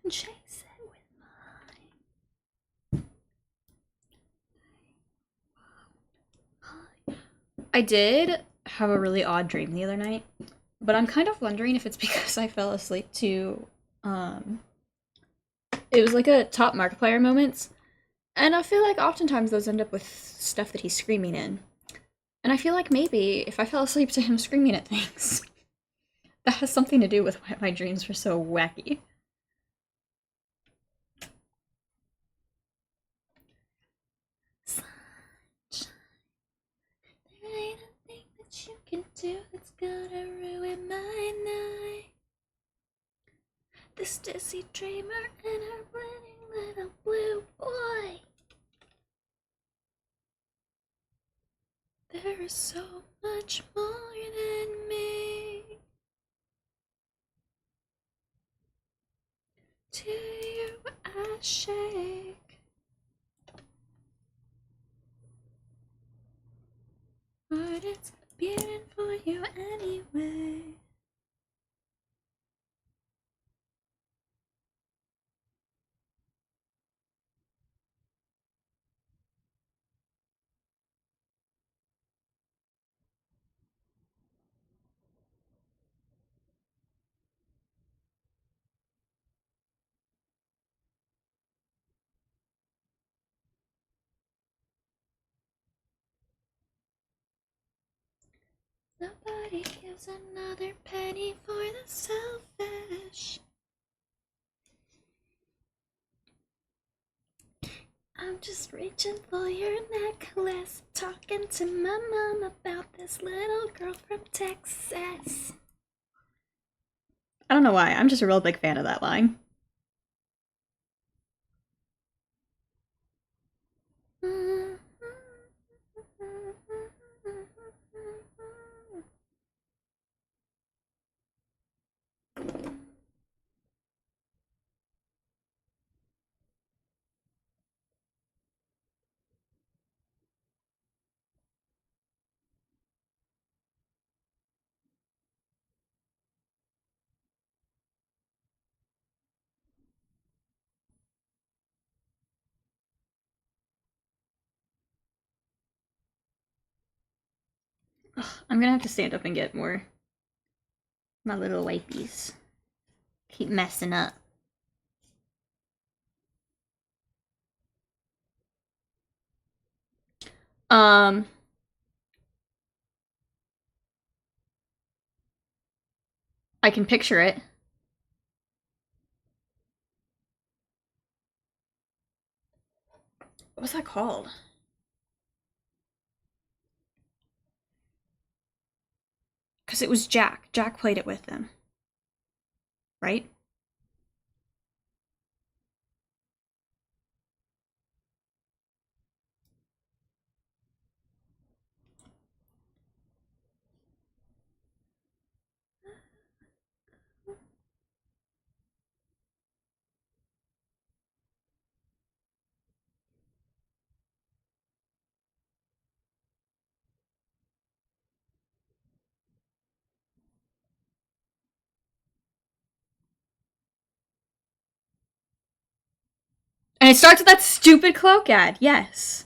and chase it with mine. I did have a really odd dream the other night, but I'm kind of wondering if it's because I fell asleep to, it was like a top Markiplier moments, and I feel like oftentimes those end up with stuff that he's screaming in. And I feel like maybe if I fell asleep to him screaming at things, that has something to do with why my dreams were so wacky. Sunshine, there ain't a thing that you can do that's gonna ruin my night. This dizzy dreamer and her bleeding little blue boy. There is so much more than me. To you I shake, but it's beautiful you anyway. Nobody gives another penny for the selfish. I'm just reaching for your necklace, talking to my mom about this little girl from Texas. I don't know why, I'm just a real big fan of that line. Ugh, I'm gonna have to stand up and get more. My little wipies keep messing up. Um, I can picture it. What was that called? Because it was Jack. Jack played it with them. Right? And it starts with that stupid cloak ad. Yes.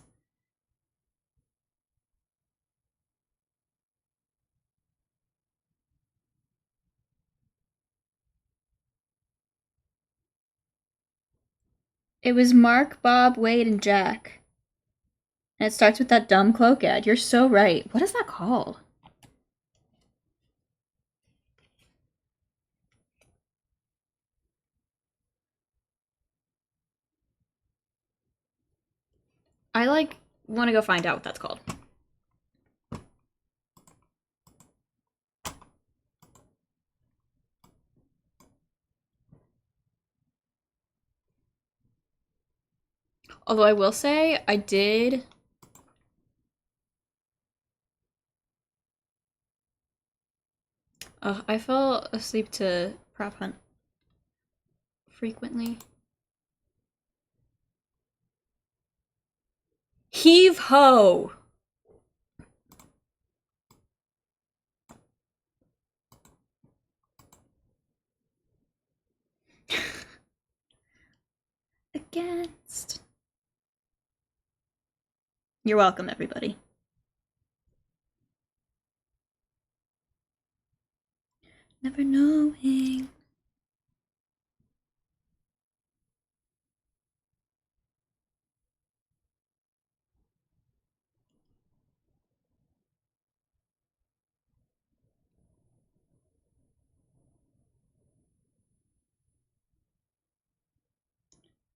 It was Mark, Bob, Wade, and Jack. And it starts with that dumb cloak ad. You're so right. What is that called? I want to go find out what that's called. Although I will say, I did. I fell asleep to Prop Hunt frequently. Heave ho! podcast. You're welcome, everybody. Never knowing.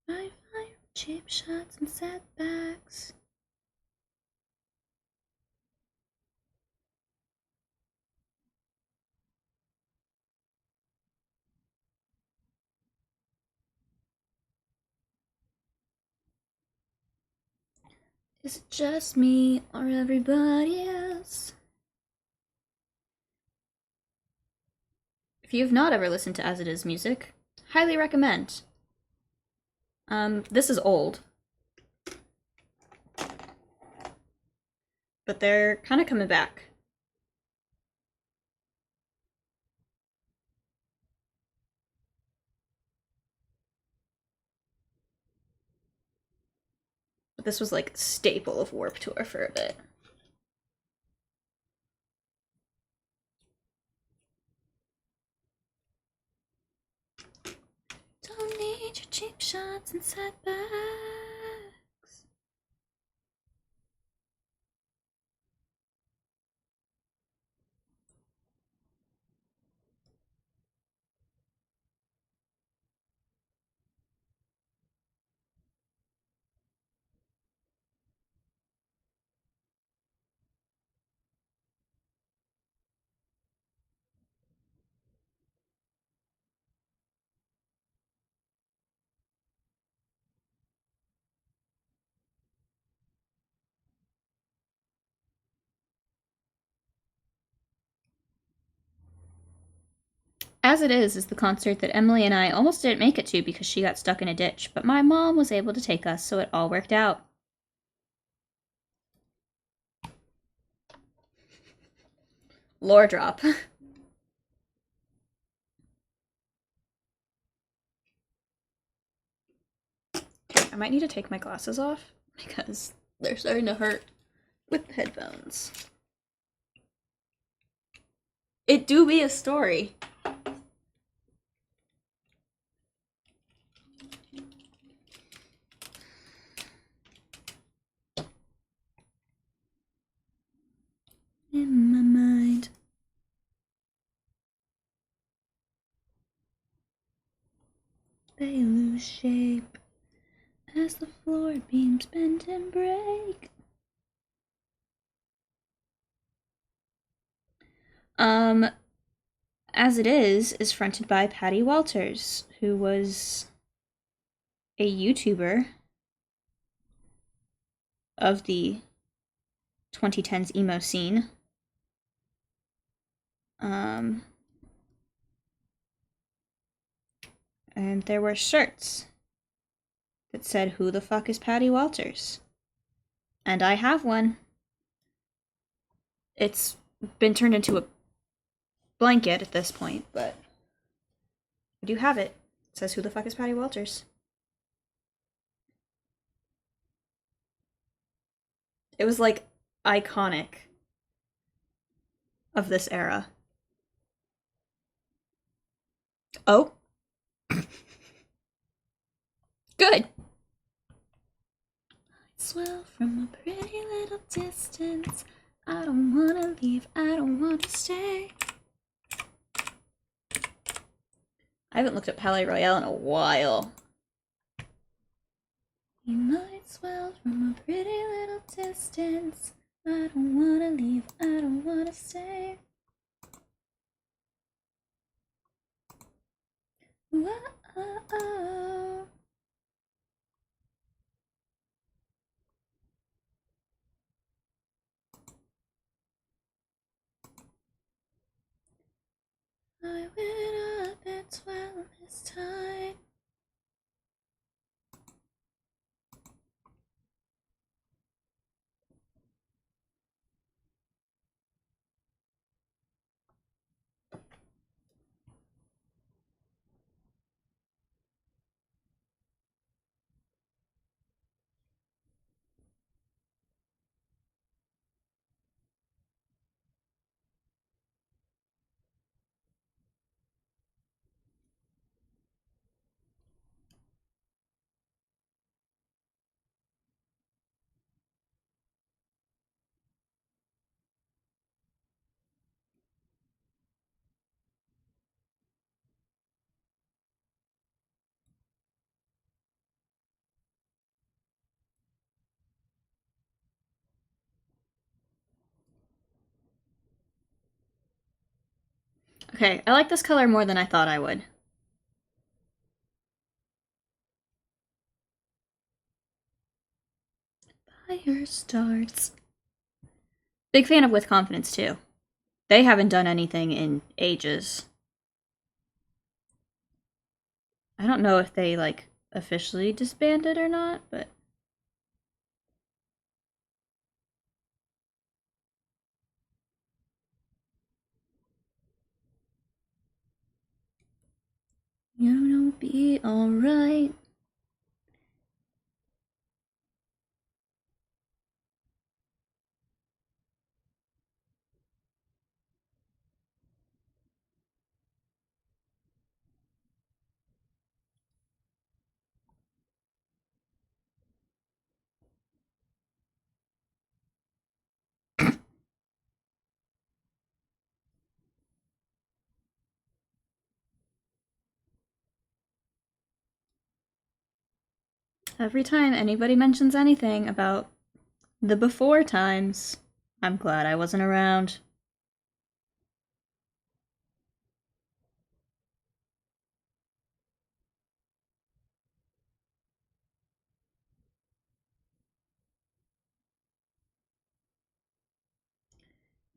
I fire cheap shots and setbacks. Is it just me or everybody else? If you have not ever listened to As It Is music, highly recommend. This is old. But they're kind of coming back. But this was like a staple of Warped Tour for a bit. Don't need your cheap shots and setbacks. As It Is the concert that Emily and I almost didn't make it to because she got stuck in a ditch, but my mom was able to take us, so it all worked out. Lore drop. I might need to take my glasses off because they're starting to hurt with the headphones. It do be a story. In my mind. They lose shape as the floor beams bend and break. As It Is fronted by Patty Walters, who was a YouTuber of the 2010s emo scene. And there were shirts that said, "Who the fuck is Patty Walters?" And I have one. It's been turned into a blanket at this point, but I do have it. It says, "Who the fuck is Patty Walters?" It was like iconic of this era. Oh. Good. Swell from a pretty little distance. I don't wanna leave, I don't wanna stay. I haven't looked at Palais Royale in a while. You might swell from a pretty little distance. I don't wanna leave, I don't wanna stay. Whoa. I went up at 12 this time. Okay, I like this color more than I thought I would. Fire starts. Big fan of With Confidence, too. They haven't done anything in ages. I don't know if they, like, officially disbanded or not, but... You'll be alright. Every time anybody mentions anything about the before times, I'm glad I wasn't around.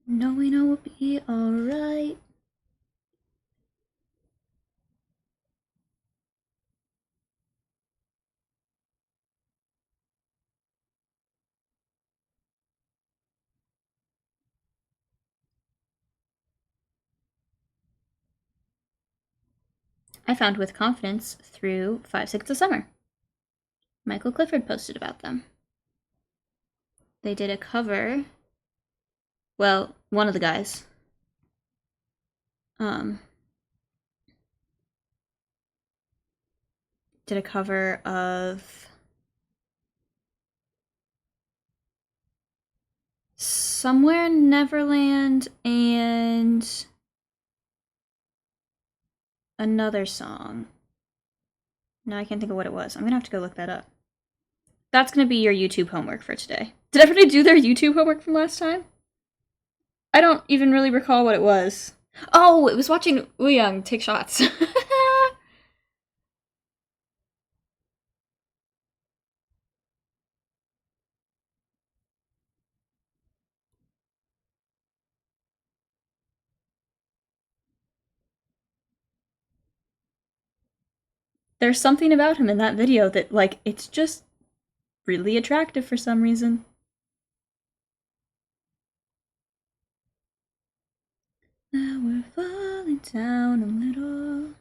Knowing I will be alright. I found With Confidence through 5 Six of Summer. Michael Clifford posted about them. They did a cover. Well, one of the guys. Did a cover of Somewhere in Neverland and another song. Now I can't think of what it was. I'm gonna have to go look that up. That's gonna be your YouTube homework for today. Did everybody do their YouTube homework from last time? I don't even really recall what it was. Oh, it was watching Wooyoung take shots. There's something about him in that video that, like, it's just really attractive for some reason. Now we're falling down a little.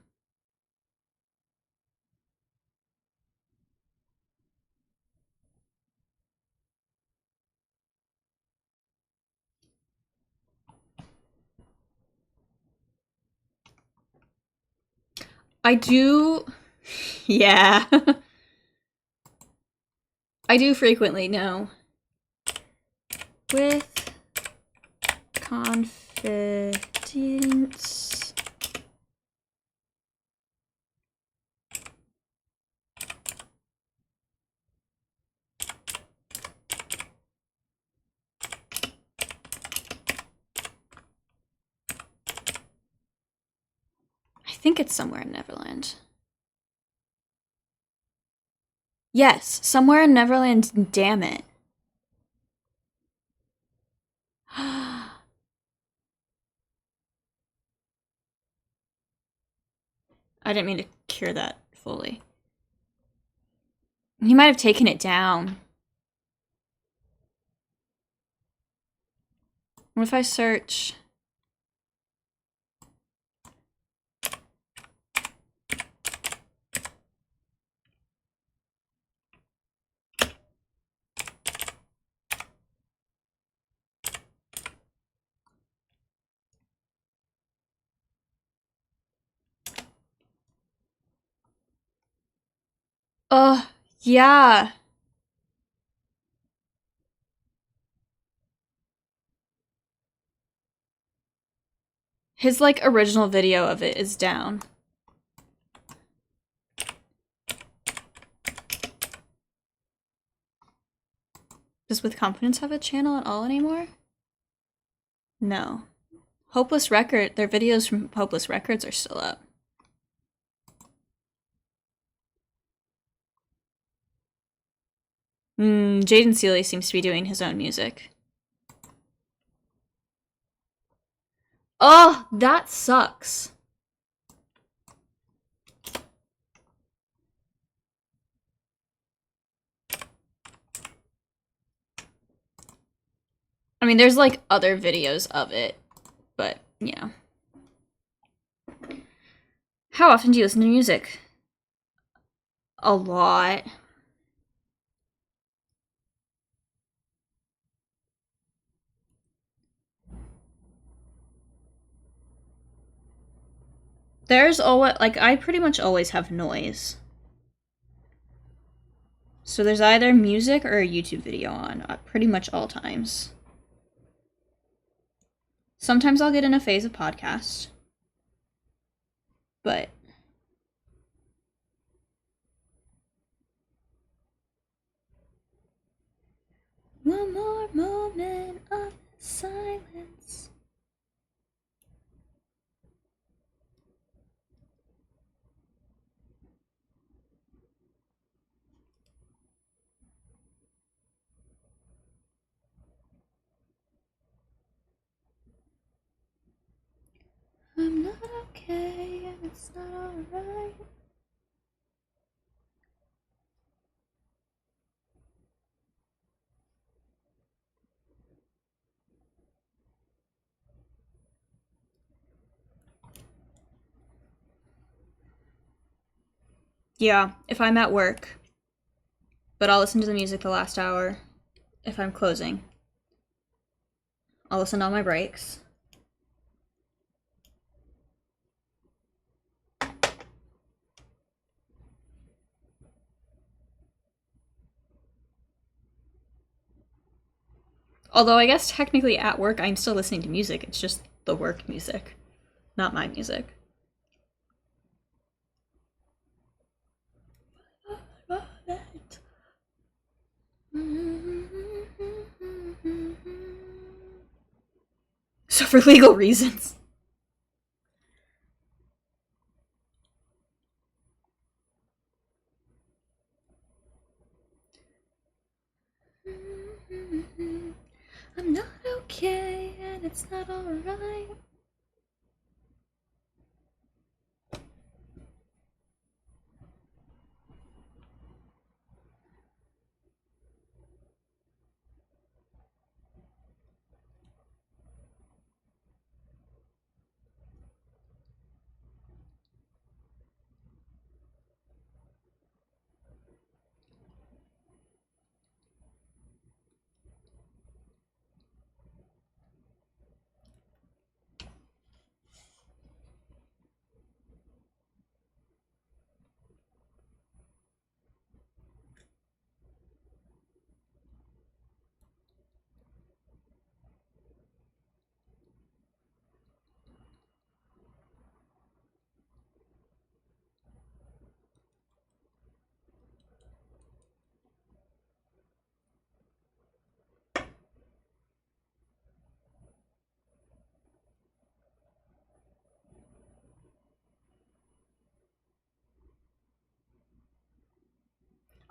I do... Yeah. I do frequently, no. With confidence. I think it's Somewhere in Neverland. Yes, Somewhere in Neverland, damn it. I didn't mean to cure that fully. He might have taken it down. What if I search... Oh, yeah. His, like, original video of it is down. Does With Confidence have a channel at all anymore? No. Hopeless Record, their videos from Hopeless Records are still up. Jaden Seeley seems to be doing his own music. Oh, that sucks. I mean, there's like other videos of it, but you know. How often do you listen to music? A lot. There's always, like, I pretty much always have noise. So there's either music or a YouTube video on at pretty much all times. Sometimes I'll get in a phase of podcast. But one more moment of silence. I'm not okay and it's not alright. Yeah, if I'm at work. But I'll listen to the music the last hour if I'm closing. I'll listen on my breaks. Although I guess technically at work I'm still listening to music, it's just the work music, not my music. So for legal reasons. I'm not okay and it's not alright.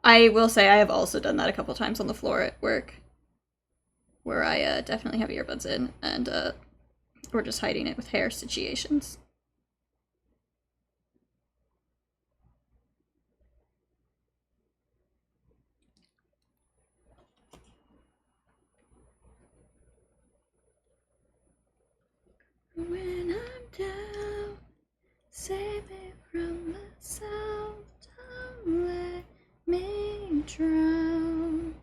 I will say I have also done that a couple times on the floor at work, where I definitely have earbuds in, and we're just hiding it with hair situations. When I'm down, save me from myself, don't let me drown.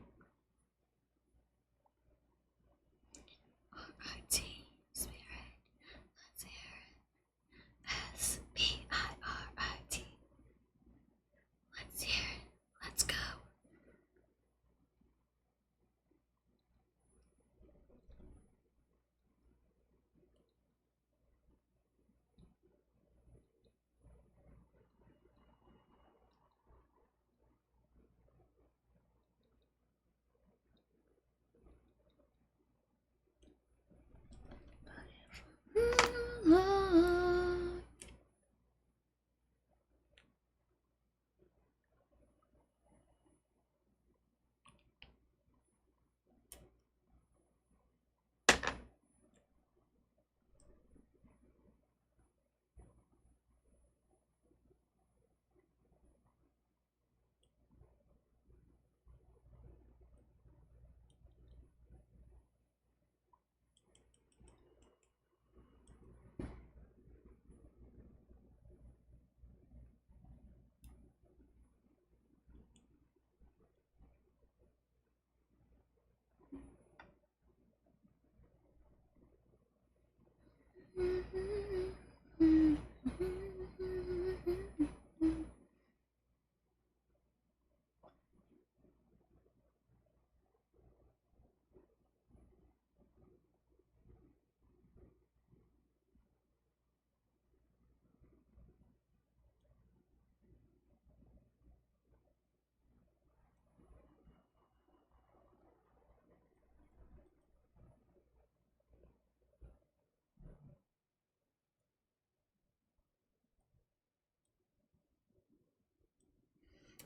R.I.T. Spirit, let's hear it.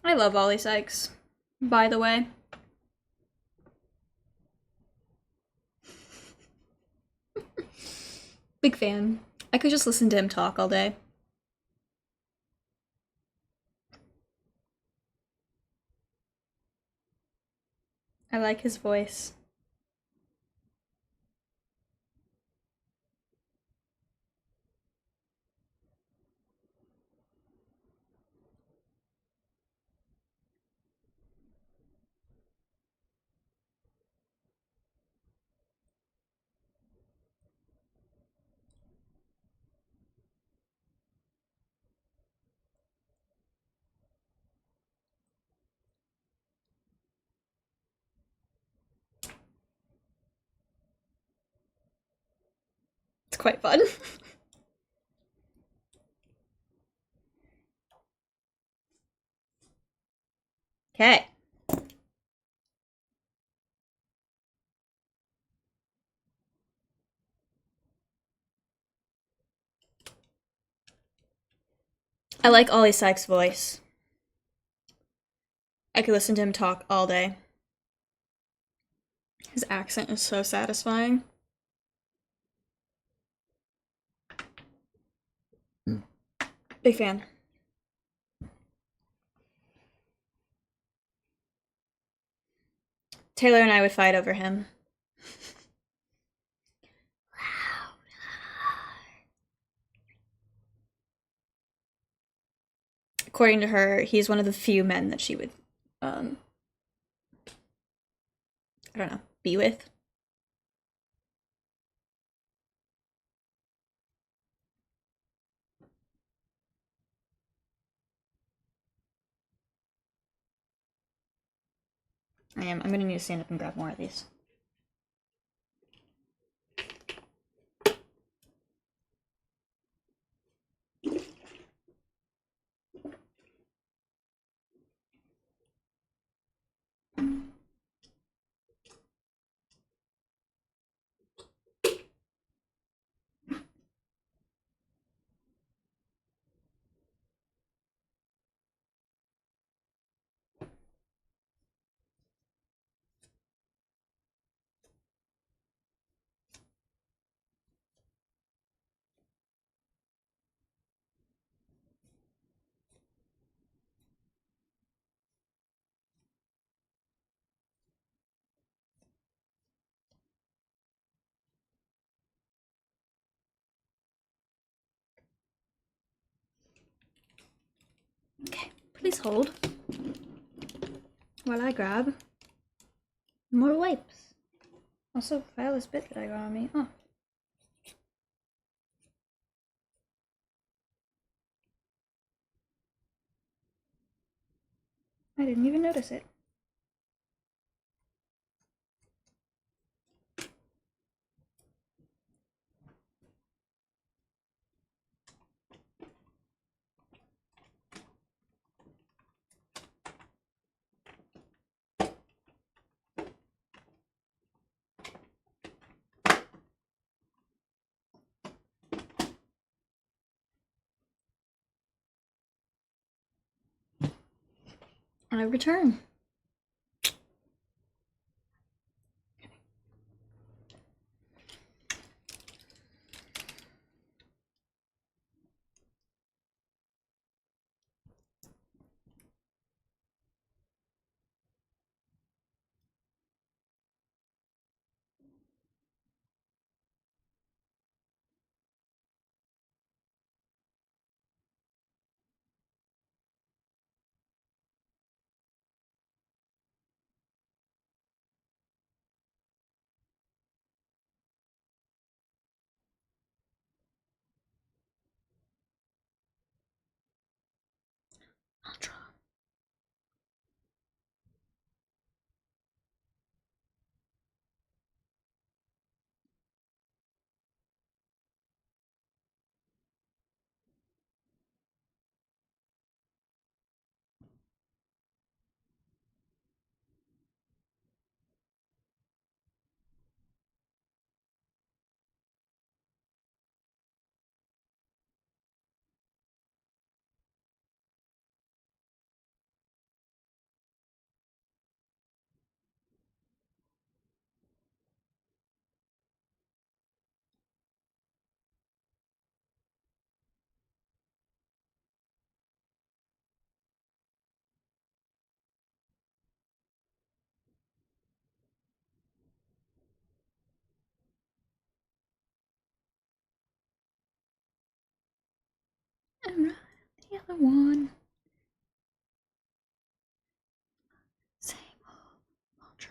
I love Ollie Sykes, by the way. Big fan. I could just listen to him talk all day. I like his voice. It's quite fun. Okay. I like Ollie Sykes' voice. I could listen to him talk all day. His accent is so satisfying. Big fan. Taylor and I would fight over him. According to her, he's one of the few men that she would, I don't know, be with. I am. I'm gonna need to stand up and grab more of these. Okay, please hold while I grab more wipes. Also, file this bit that I got on me. Oh. I didn't even notice it. I return. and the other one. Same old mantra.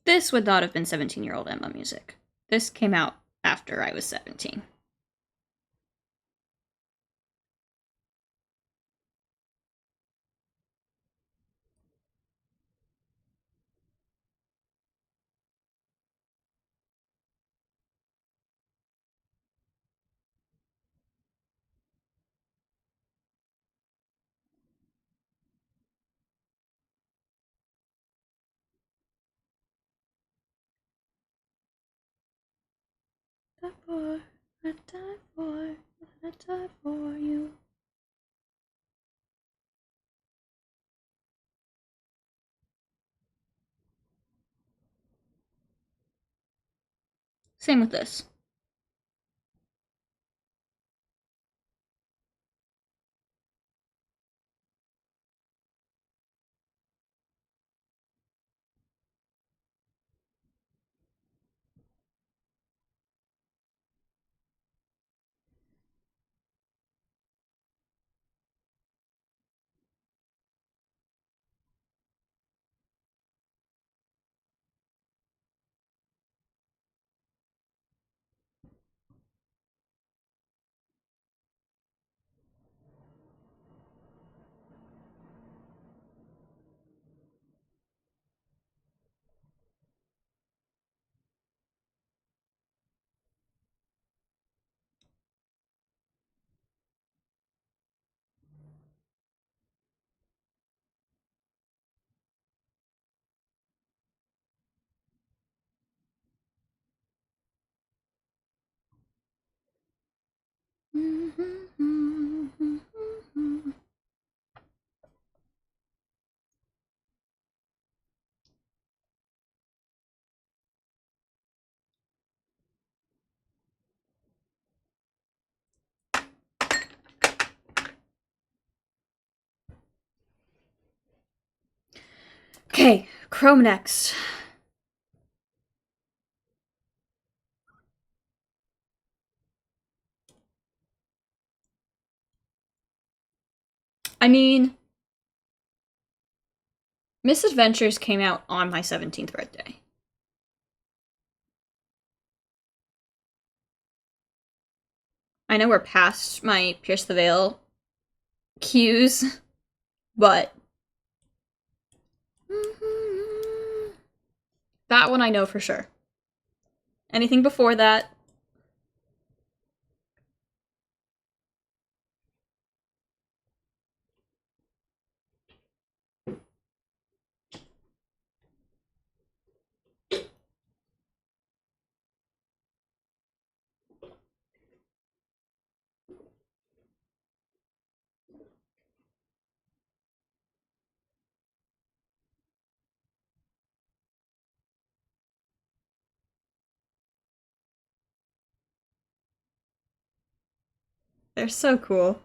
This would not have been 17-year-old Emma music. This came out after I was 17. Die for, I die for, I die for you. Same with this. Okay, Chrome next. I mean, Misadventures came out on my 17th birthday. I know we're past my Pierce the Veil cues, but that one I know for sure. Anything before that, they're so cool.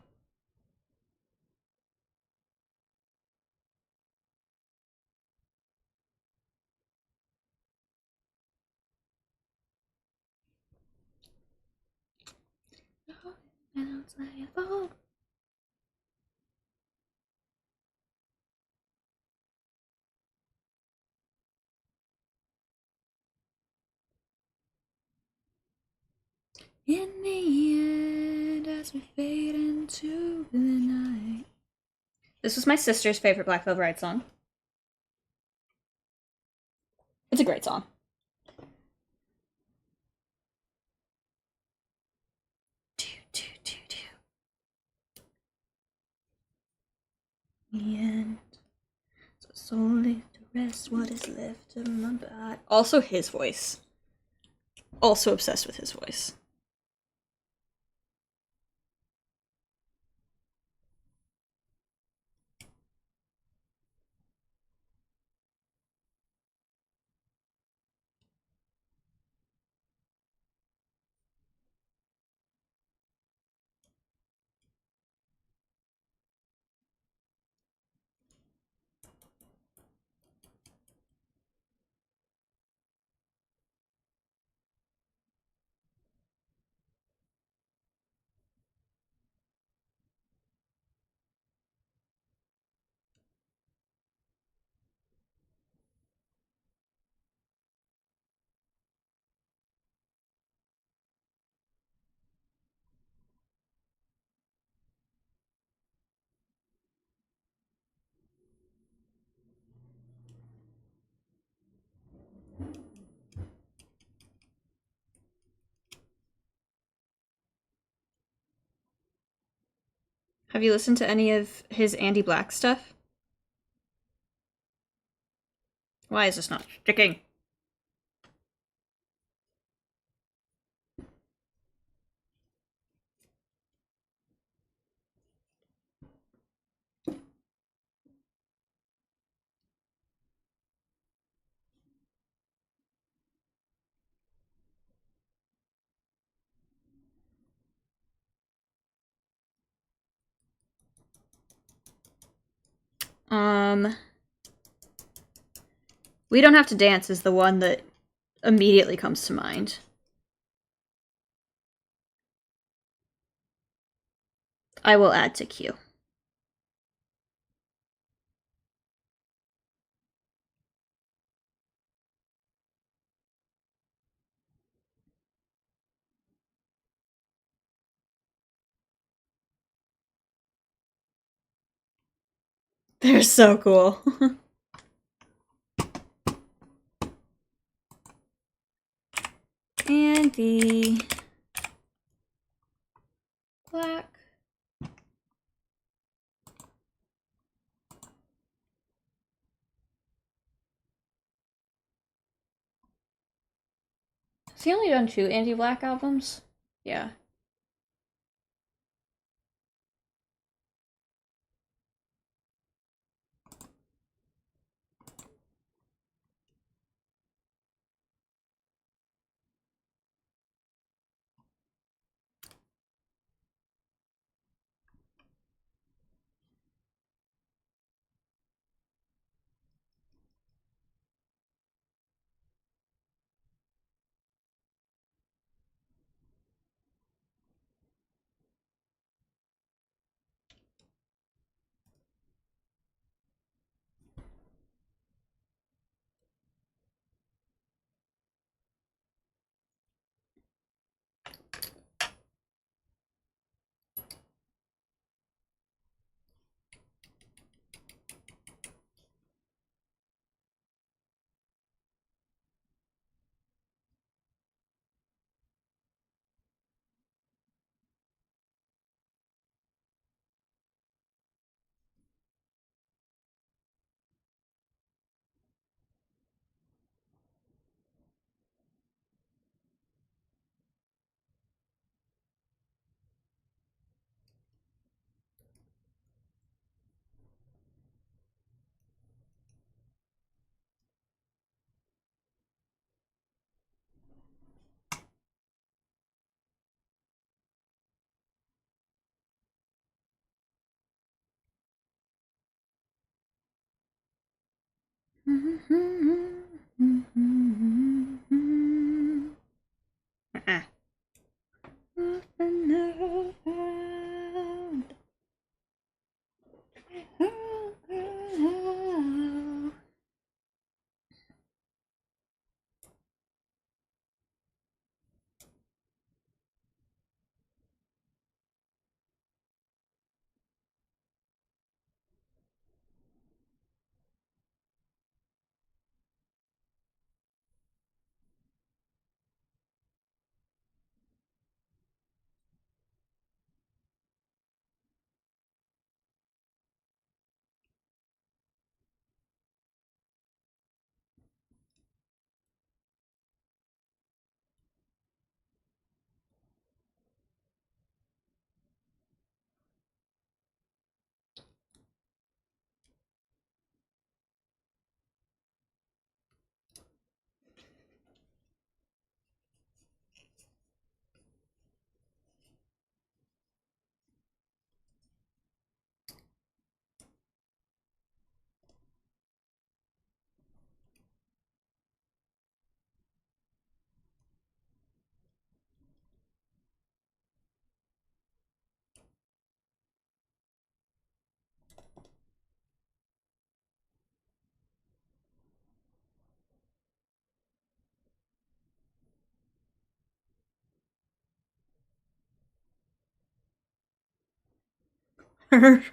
In the end, as we fade into the night. This was my sister's favorite Black Velvet Ride song. It's a great song. The end. So solely to rest what is left of my body. Also his voice. Also obsessed with his voice. Have you listened to any of his Andy Black stuff? Why is this not sticking? We Don't Have to Dance is the one that immediately comes to mind. I will add to queue. They're so cool. Andy Black. Has he only done 2 Andy Black albums? Yeah.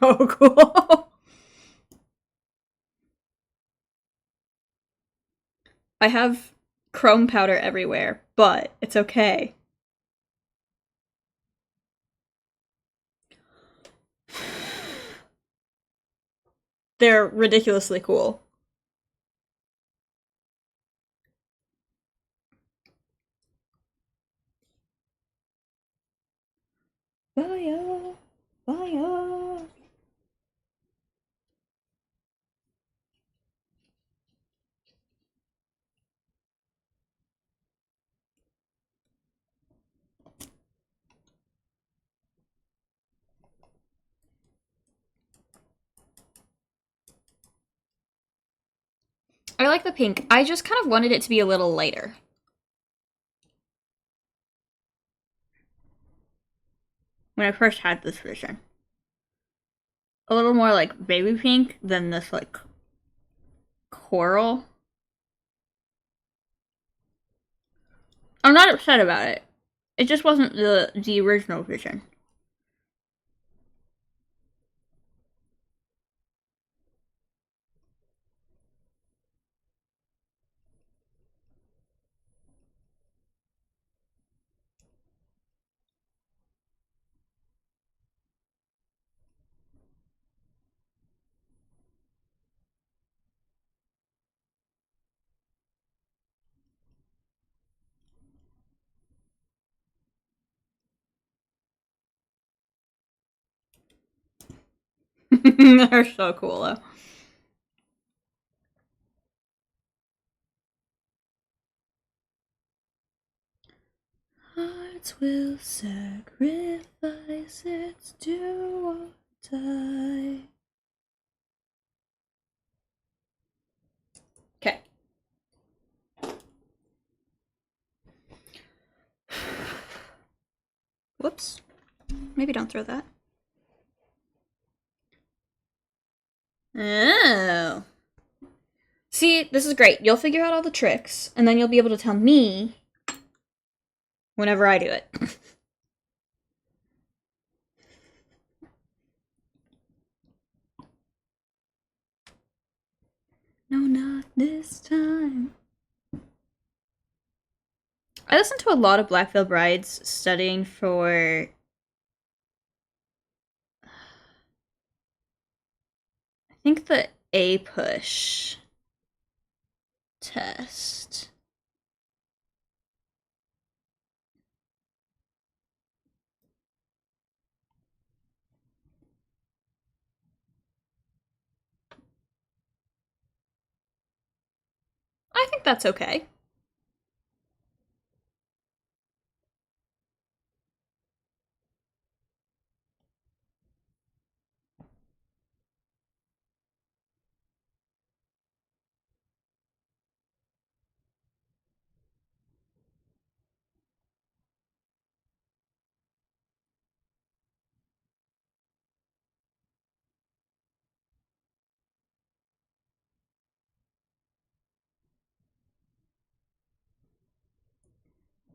So cool. I have chrome powder everywhere, but it's okay. They're ridiculously cool. Fire, fire. I like the pink. I just kind of wanted it to be a little lighter. When I first had this vision. A little more like baby pink than this like coral. I'm not upset about it. It just wasn't the original vision. They're so cool though. Hearts will sacrifice its do or die. Okay. Whoops. Maybe don't throw that. Oh. See, this is great. You'll figure out all the tricks, and then you'll be able to tell me whenever I do it. No, not this time. I listened to a lot of Black Veil Brides studying for... I think the A-push test. I think that's okay.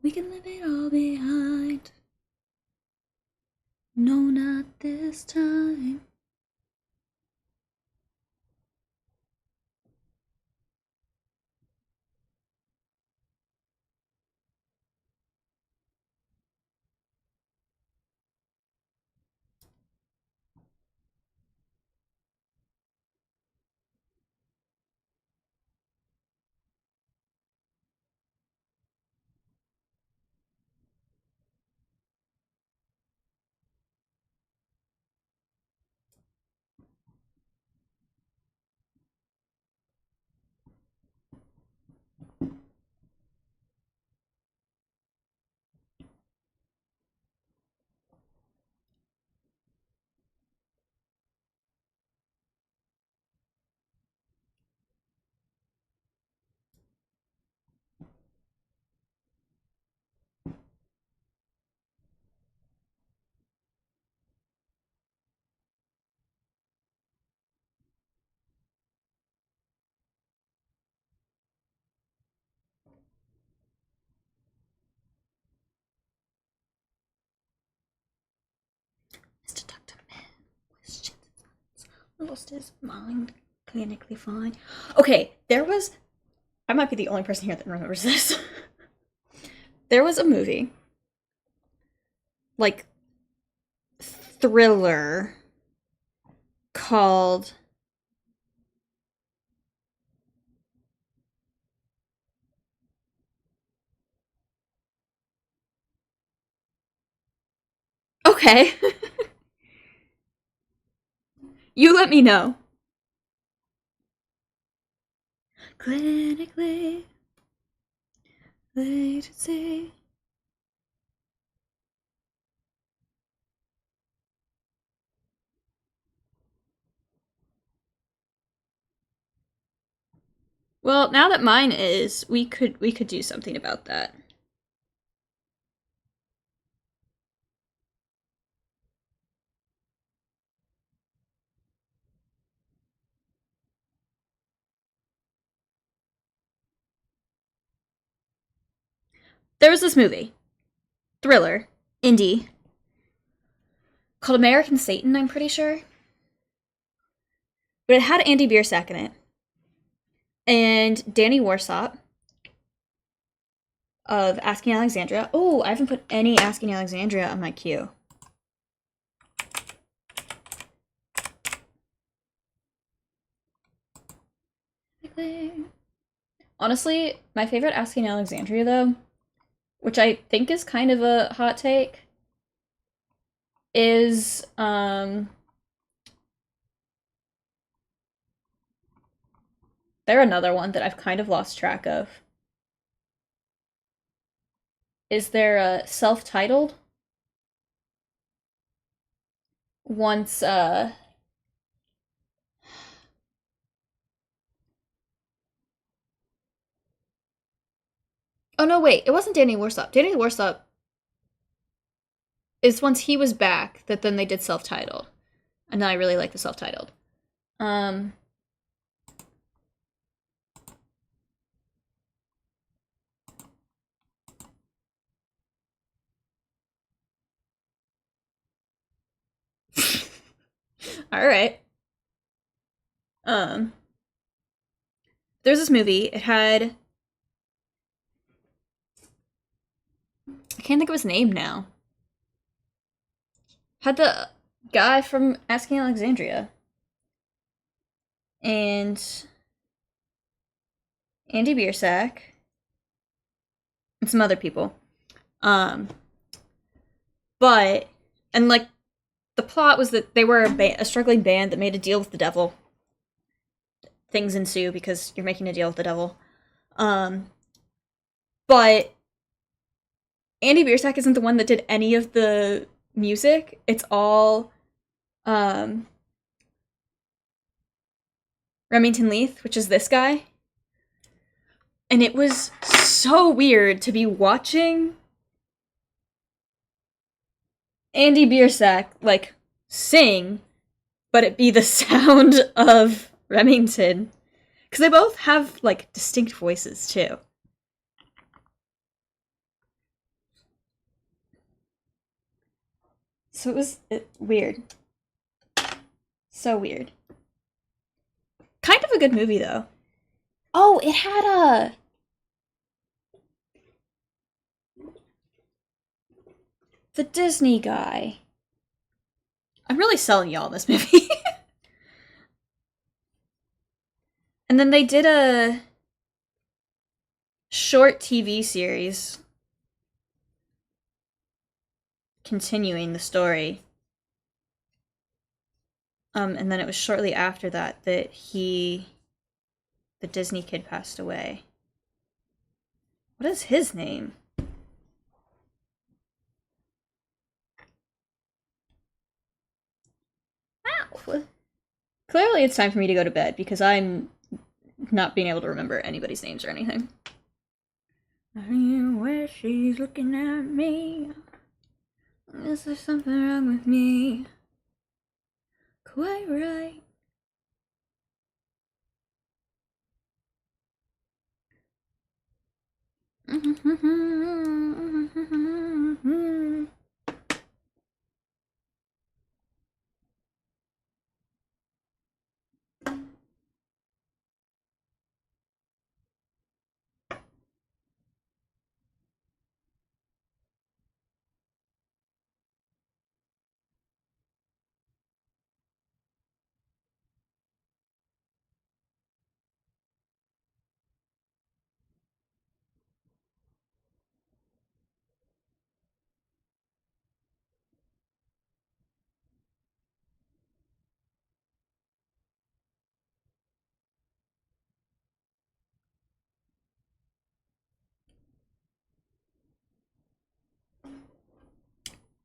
We can leave it all behind. No, not this time. Mr. Dr. Man questions lost his mind, clinically fine. Okay, I might be the only person here that remembers this. There was a movie, like, thriller, called Okay. You let me know. Clinically, latency. Well, now that mine is, we could do something about that. There was this movie, thriller, indie, called American Satan, I'm pretty sure. But it had Andy Biersack in it. And Danny Warsop of Asking Alexandria. Oh, I haven't put any Asking Alexandria on my queue. Honestly, my favorite Asking Alexandria, though, which I think is kind of a hot take, is they're another one that I've kind of lost track of. Is there a self-titled? Once oh no, wait, it wasn't Danny Warsop. Danny Warsop is once he was back that then they did self-titled. And then I really like the self-titled. Um all right. Um there's this movie. It had I can't think of his name now. Had the guy from Asking Alexandria and Andy Biersack and some other people. Um but and like the plot was that they were a struggling band that made a deal with the devil. Things ensue because you're making a deal with the devil. Um, but Andy Biersack isn't the one that did any of the music. It's all um, Remington Leith, which is this guy. And it was so weird to be watching Andy Biersack like sing, but it be the sound of Remington. Because they both have like distinct voices too. So it was weird. So weird. Kind of a good movie though. Oh, it had the Disney guy. I'm really selling y'all this movie. And then they did a short TV series continuing the story. And then it was shortly after that that the Disney kid passed away. What is his name? Ow! Clearly it's time for me to go to bed because I'm not being able to remember anybody's names or anything. Where she's looking at me. Is there something wrong with me? Quite right.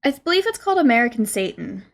I believe it's called American Satan.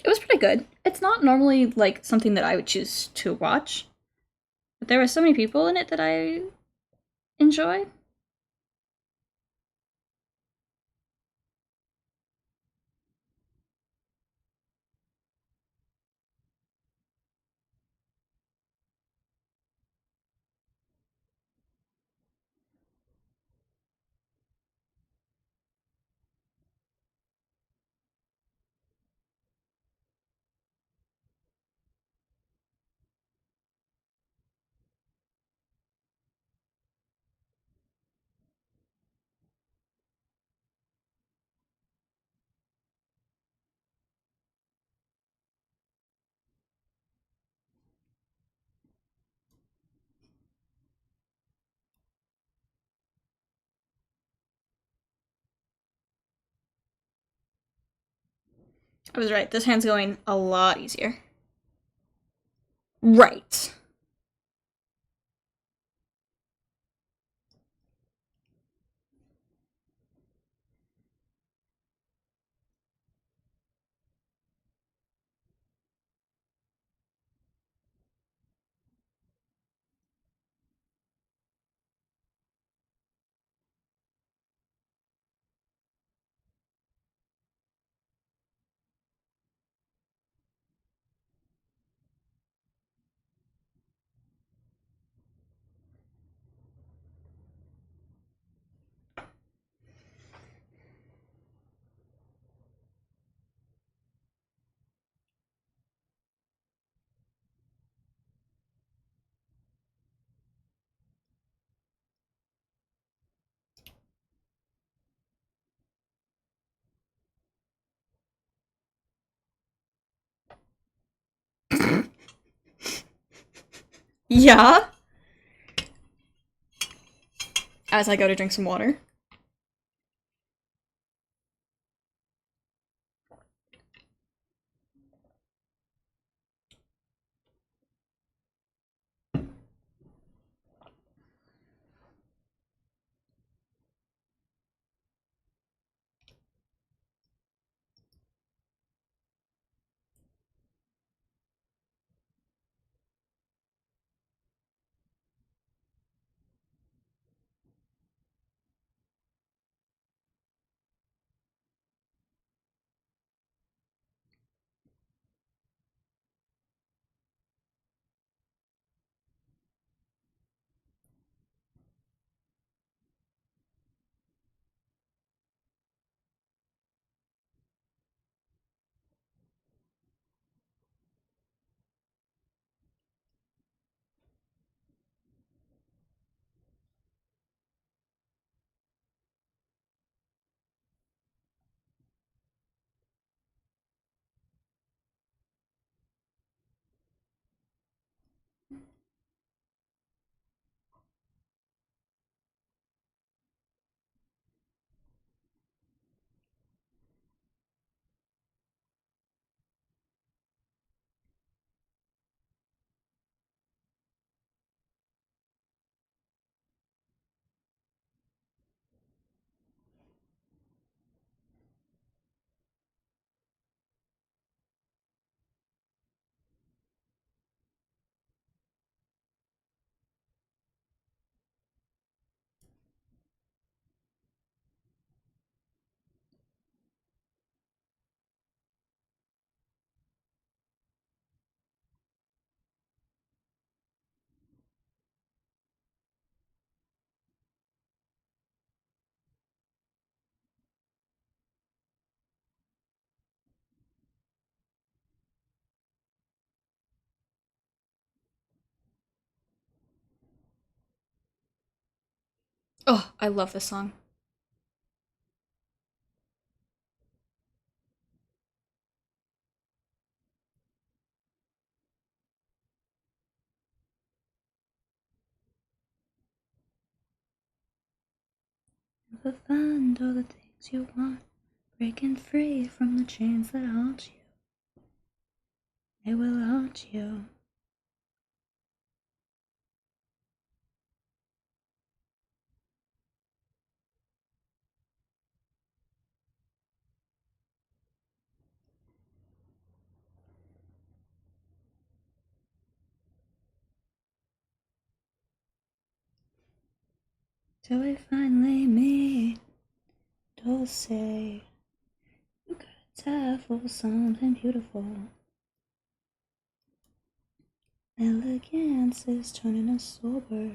It was pretty good. It's not normally like something that I would choose to watch, but there were so many people in it that I enjoy. I was right. This hand's going a lot easier. Right. Yeah. As I go to drink some water. Oh, I love this song. Never find all the things you want, breaking free from the chains that haunt you. They will haunt you. Till we finally meet, Dulce. You got a tie for something beautiful. Elegance is turning us sober.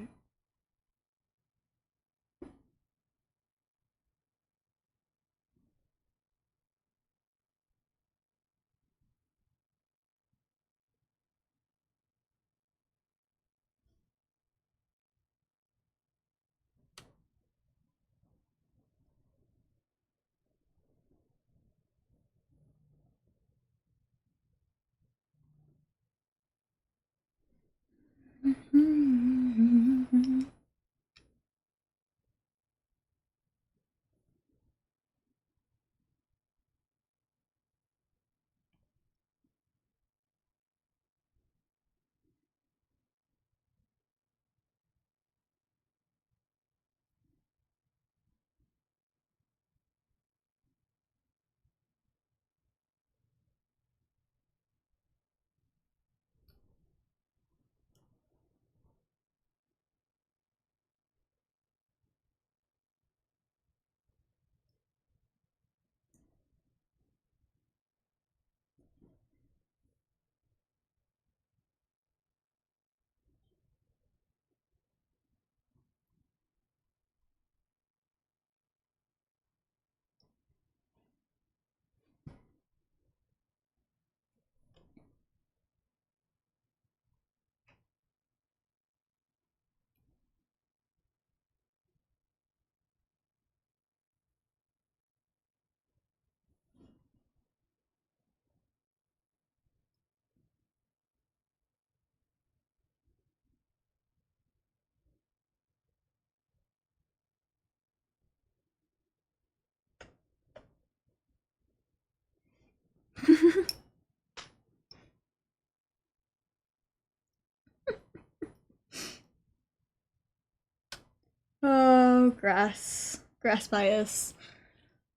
Oh, grass. Grass bias.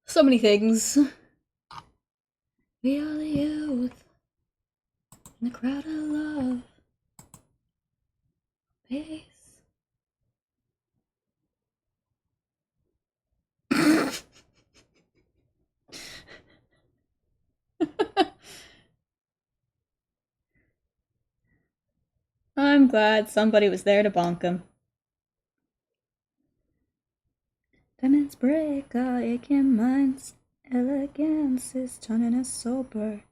So many things. We are the youth in the crowd of love. Peace. I'm glad somebody was there to bonk him. Diamonds break our aching minds. Elegance is turning us sober.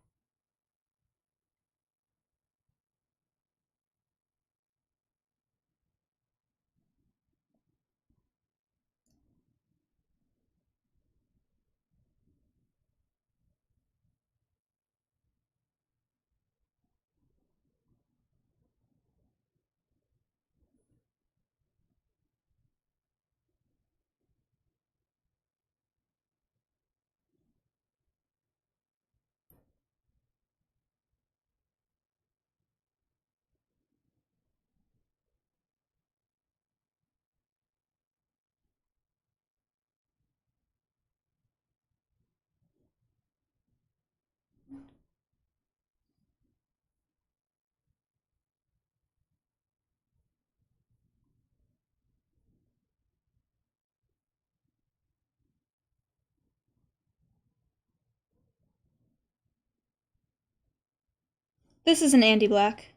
This is an Andy Black.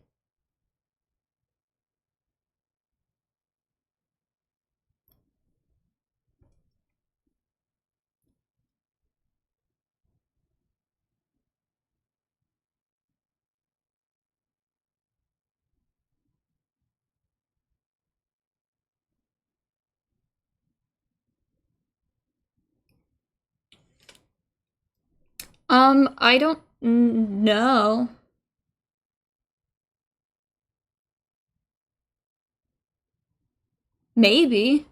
I don't know. Maybe.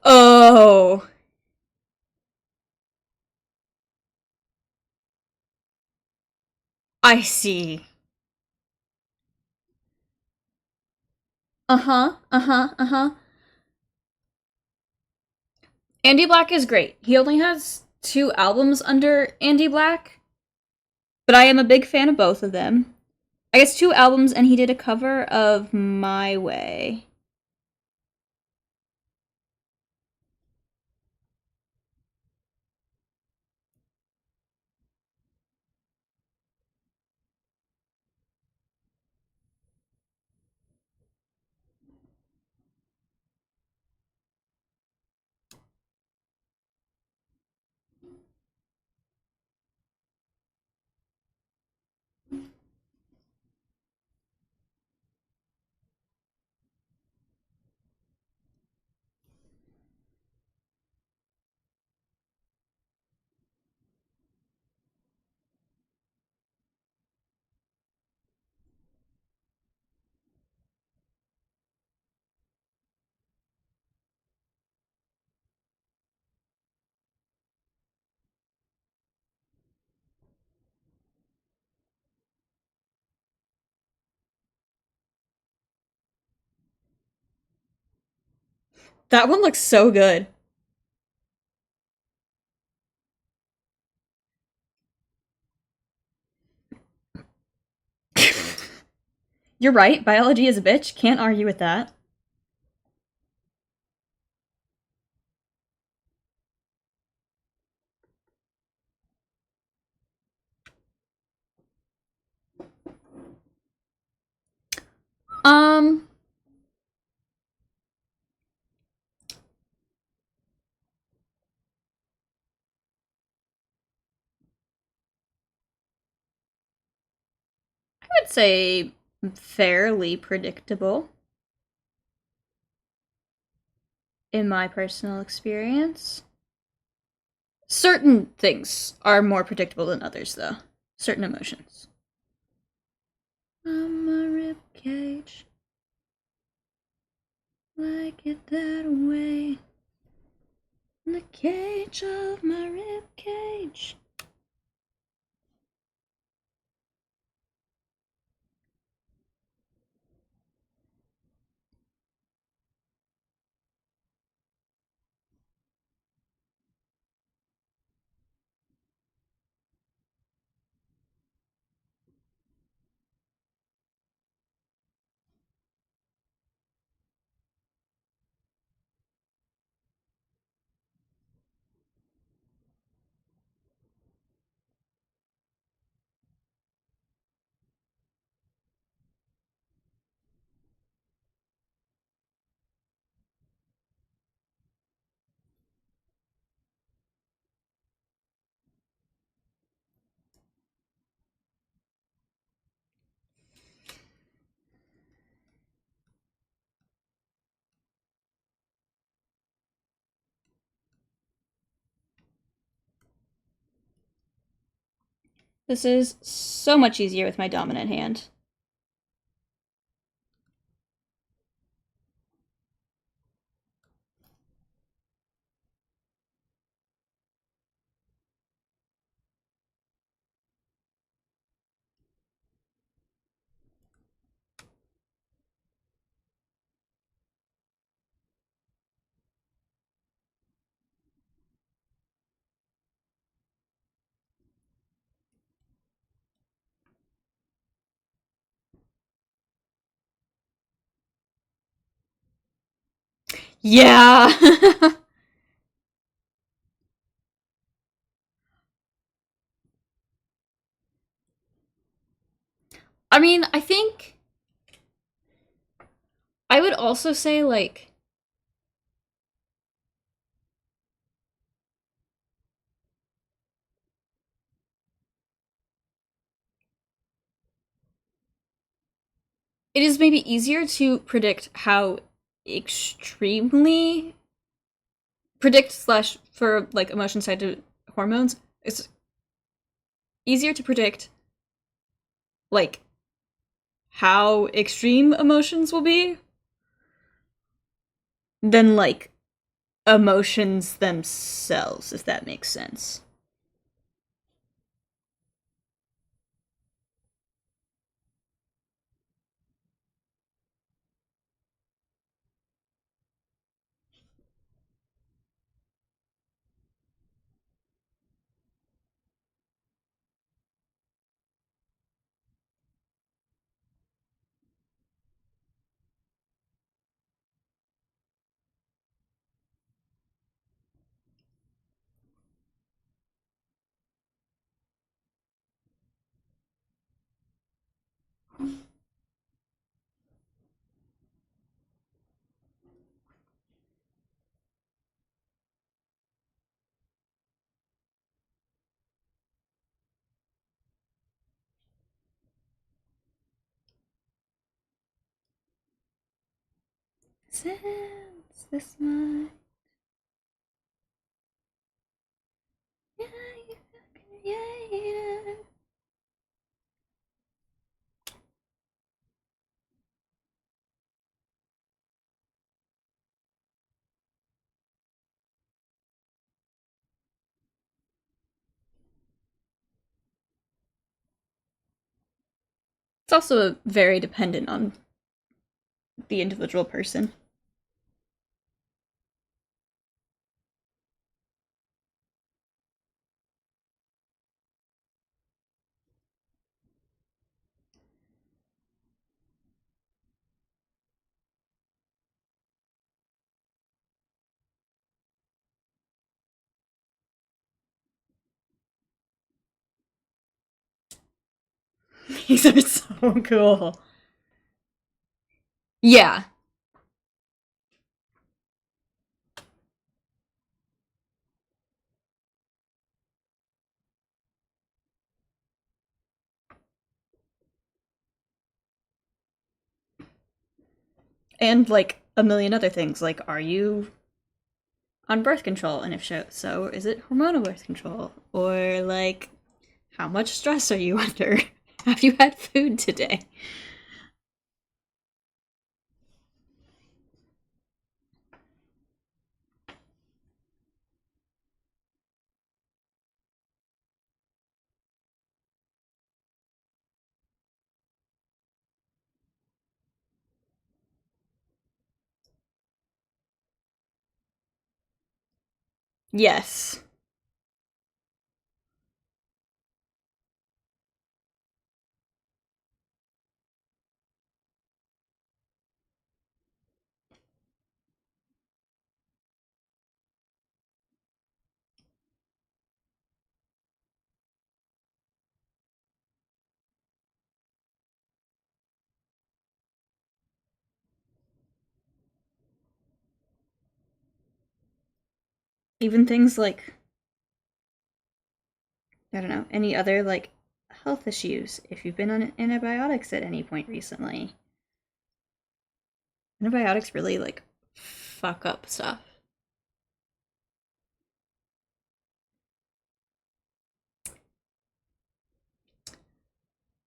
Oh, I see. Uh-huh, uh-huh, uh-huh. Andy Black is great. He only has 2 albums under Andy Black, but I am a big fan of both of them. I guess 2 albums, and he did a cover of My Way. That one looks so good. You're right, biology is a bitch. Can't argue with that. Um, I would say fairly predictable in my personal experience. Certain things are more predictable than others, though. Certain emotions. I'm a rib cage, like it that way. In the cage of my rib cage. This is so much easier with my dominant hand. Yeah. I mean, I think I would also say like it is maybe easier to predict how extremely predict slash for like emotion side to hormones. It's easier to predict like how extreme emotions will be than like emotions themselves, if that makes sense. Since this month, yeah. It's also very dependent on the individual person. These are so cool. Yeah. And like a million other things. Like, are you on birth control? And if so, is it hormonal birth control? Or like, how much stress are you under? Have you had food today? Yes. Even things like, I don't know, any other like health issues. If you've been on antibiotics at any point recently, antibiotics really like fuck up stuff.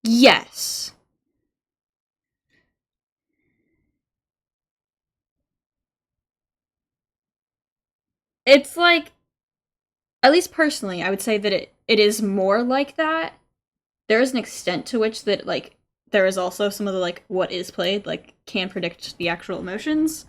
Yes. It's like, at least personally, I would say that it is more like that. There is an extent to which that like there is also some of the like what is played like can predict the actual emotions.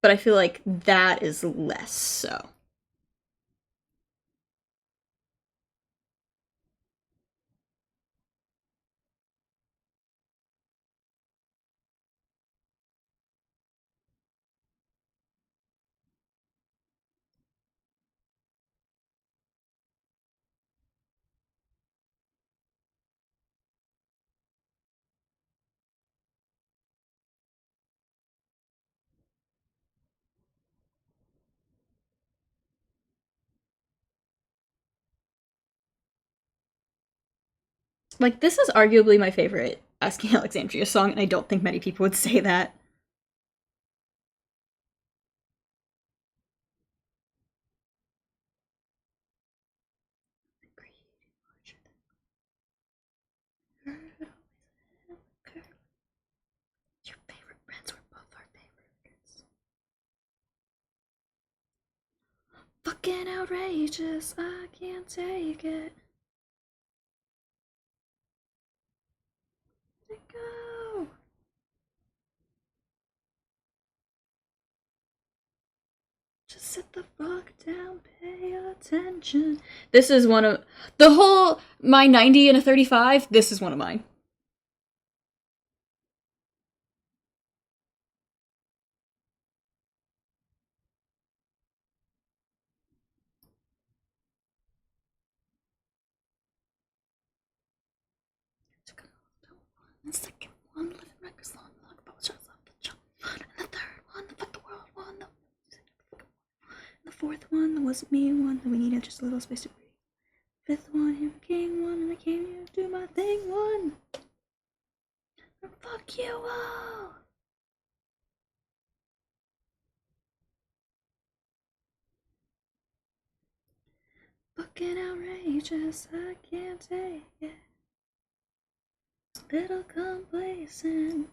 But I feel like that is less so. Like, this is arguably my favorite Asking Alexandria song, and I don't think many people would say that. Your favorite friends were both our favorites. Fucking outrageous, I can't take it. Let go. Just sit the fuck down, pay attention. This is one of the whole my 90 and a 35. This is one of mine. The second one, living records long, about shots off the jump. And the third one, the fuck the world one. The fourth one, the wasn't me one, that we needed just a little space to breathe. Fifth one, here came one, and I came here to do my thing one. And fuck you all. Fucking outrageous, I can't take it. Little complacent.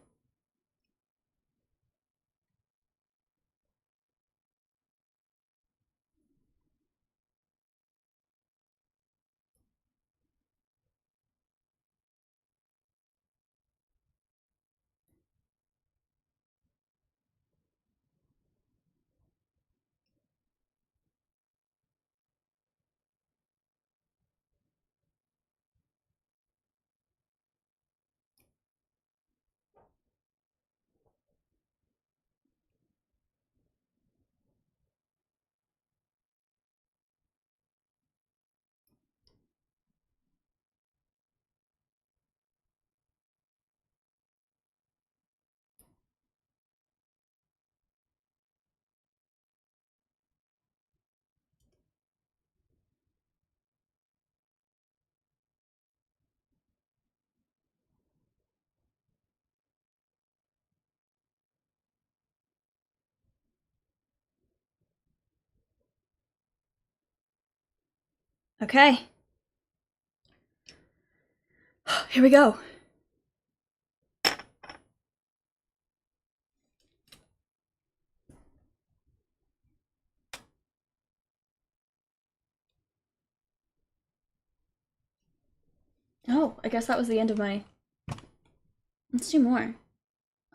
Okay. Here we go. Oh, I guess that was the end of my... Let's do more.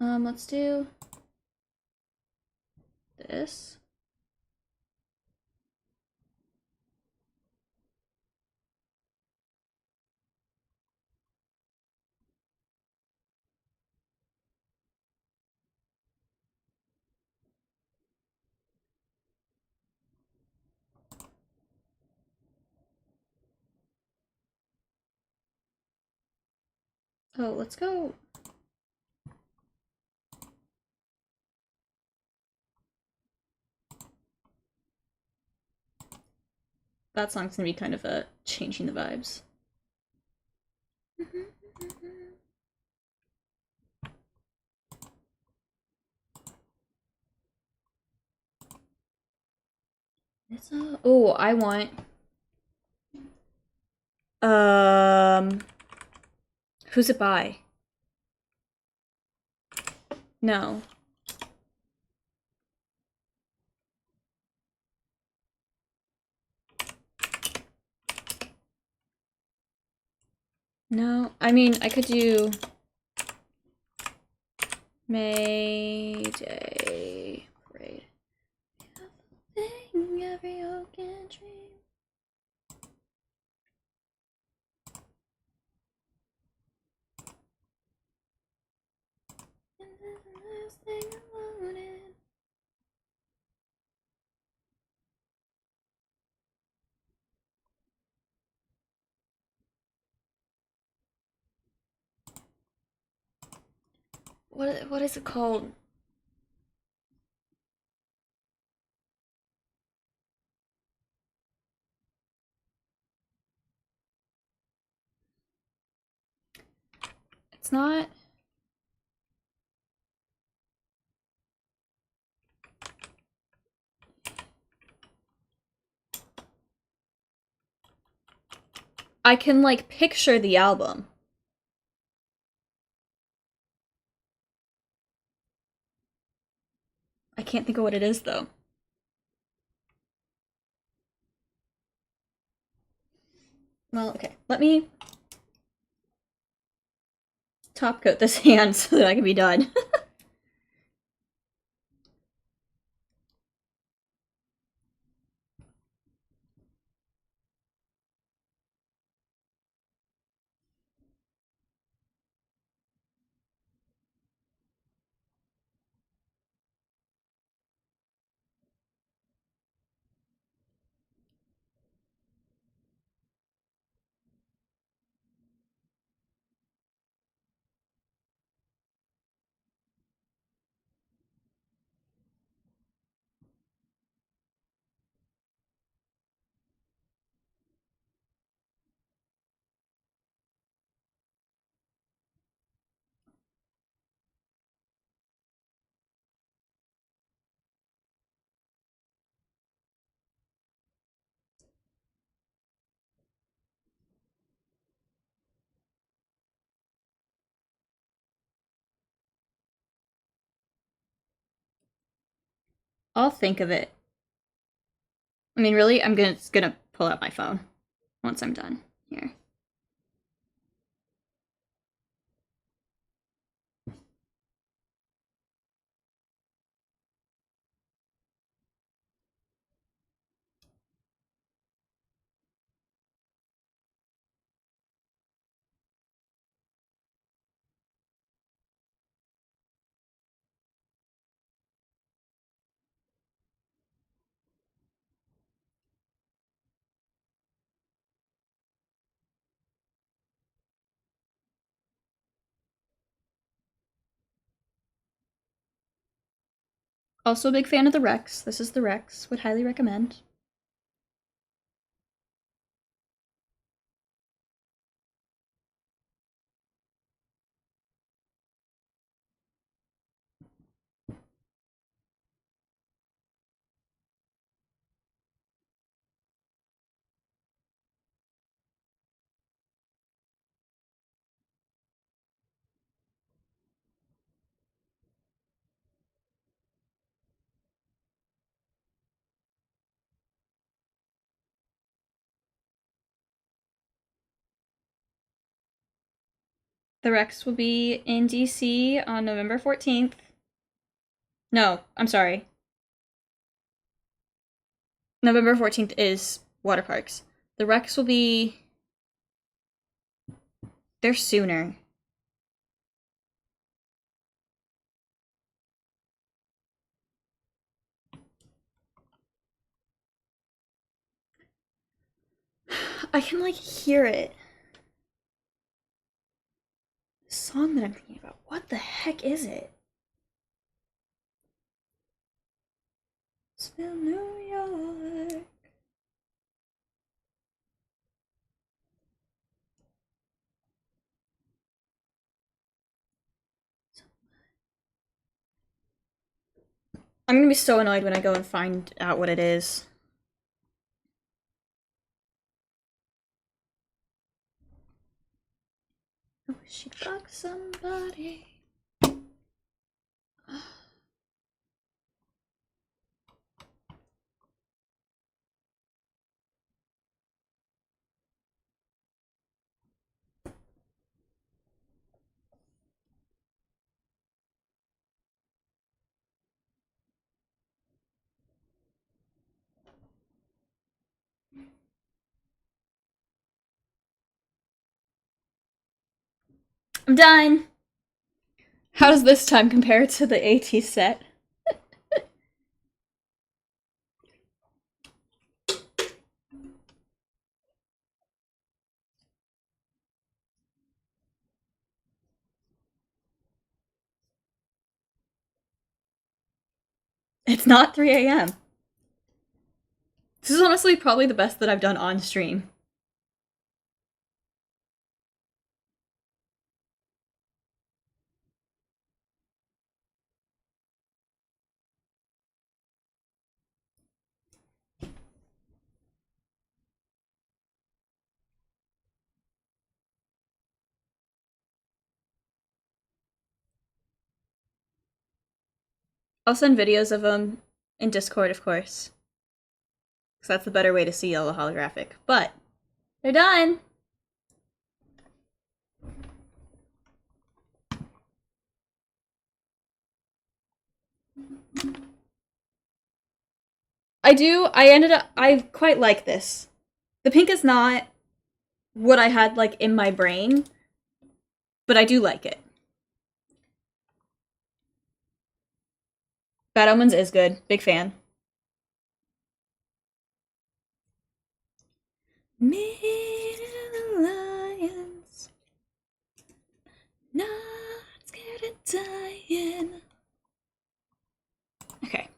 Let's do... this. Oh, let's go... That song's gonna be kind of changing the vibes. It's a... Oh, I want... Who's it by? No. No, I mean, I could do... Mayday Parade. Every hope can dream. And that's the last thing I wanted. What is it called? It's not... I can, like, picture the album. I can't think of what it is, though. Well, okay. Let me top coat this hand so that I can be done. I'll think of it. I mean, really, I'm just gonna pull out my phone once I'm done here. Also a big fan of the Rex. This is the Rex. Would highly recommend. The Rex will be in DC on November 14th. No, I'm sorry. November 14th is water parks. The Rex will be... They're sooner. I can, like, hear it. The song that I'm thinking about. What the heck is it? Still New York. I'm gonna be so annoyed when I go and find out what it is. I wish she'd fuck somebody. I'm done! How does this time compare to the AT set? It's not 3 a.m. This is honestly probably the best that I've done on stream. I'll send videos of them in Discord, of course. Because that's the better way to see all the holographic. But, they're done! I quite like this. The pink is not what I had, like, in my brain, but I do like it. Bad Omens is good. Big fan. Lions, not scared of dying. Okay,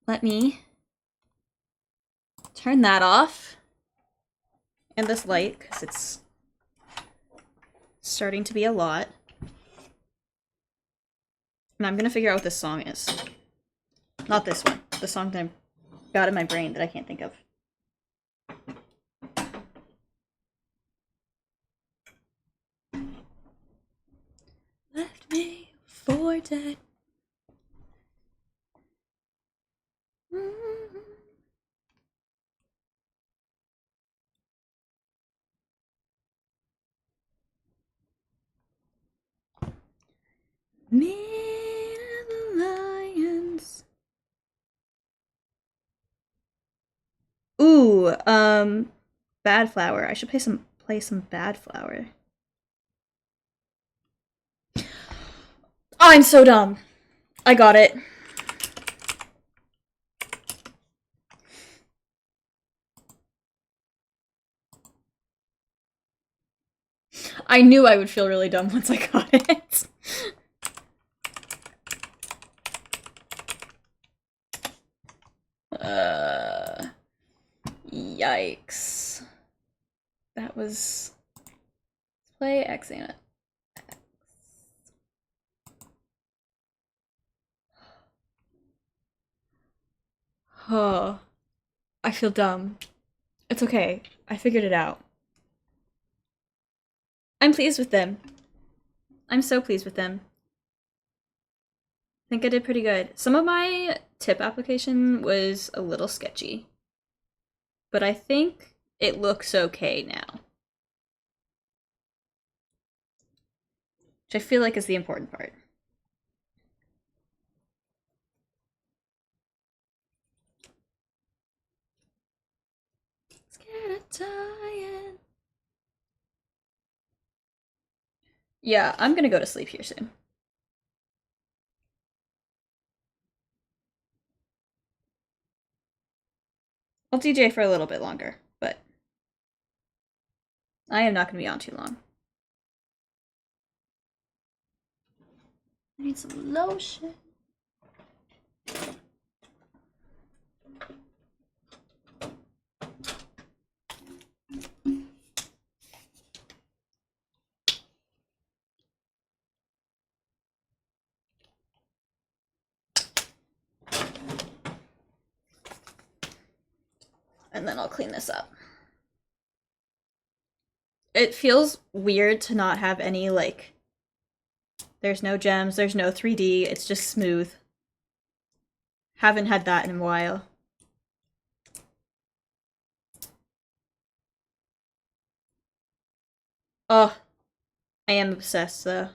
let me turn that off. And this light, because it's starting to be a lot. And I'm gonna figure out what this song is. Not this one. The song that I've got in my brain that I can't think of. Left me for dead. Me and the lions. Ooh, Bad Flower. I should play some Bad Flower. Oh, I'm so dumb. I got it. I knew I would feel really dumb once I got it. Yikes. That was... Let's play X and X. Oh, I feel dumb. It's okay. I figured it out. I'm pleased with them. I'm so pleased with them. I think I did pretty good. Some of my tip application was a little sketchy. But I think it looks okay now. Which I feel like is the important part. Scared of dying. Yeah, I'm gonna go to sleep here soon. I'll DJ for a little bit longer, but I am not gonna be on too long. I need some lotion. And then I'll clean this up. It feels weird to not have any, like, there's no gems, there's no 3D, it's just smooth. Haven't had that in a while. Oh, I am obsessed, though.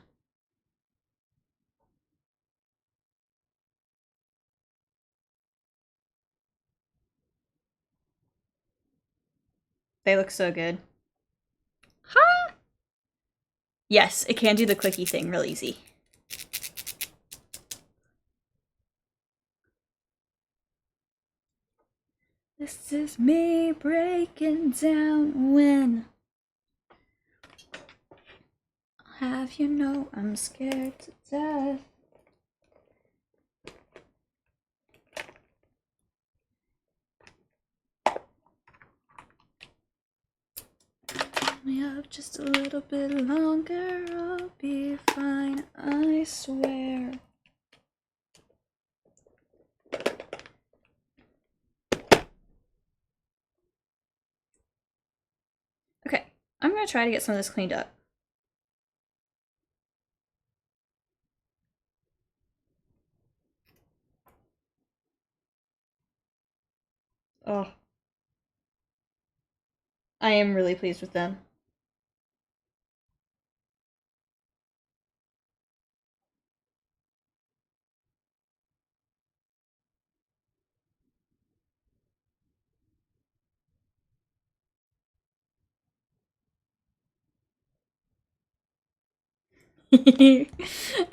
They look so good. Ha! Yes, it can do the clicky thing real easy. This is me breaking down when I'll have you know I'm scared to death. Me up just a little bit longer, I'll be fine, I swear. Okay, I'm gonna try to get some of this cleaned up. Oh, I am really pleased with them.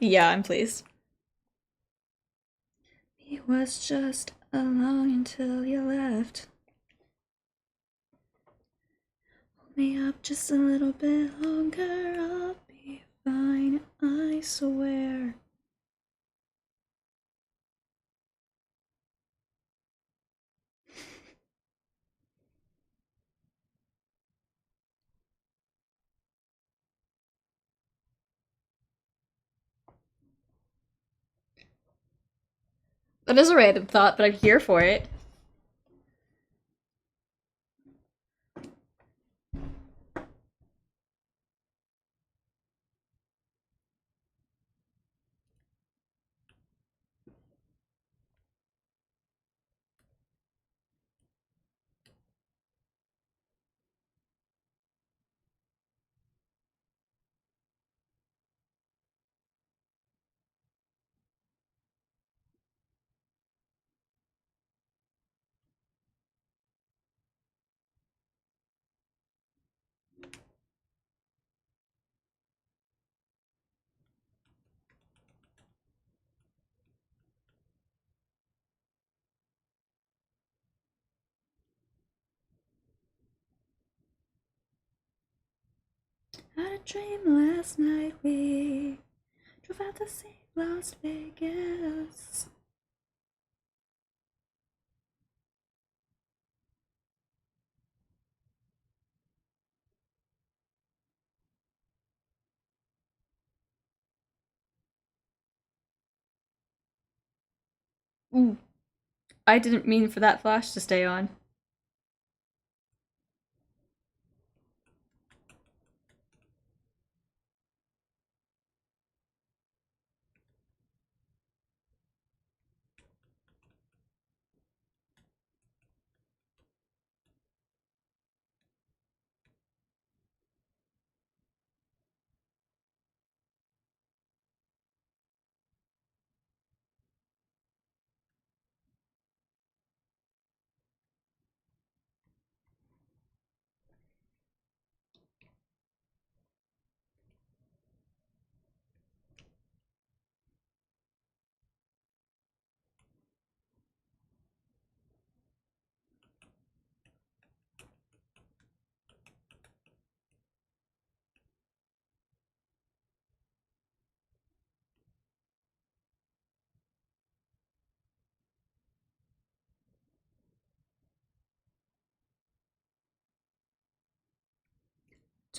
Yeah, I'm pleased. It was just along until you left. Hold me up just a little bit longer, I'll be fine, I swear. That is a random thought, but I'm here for it. Had a dream last night, we drove out to see Las Vegas. Ooh, I didn't mean for that flash to stay on.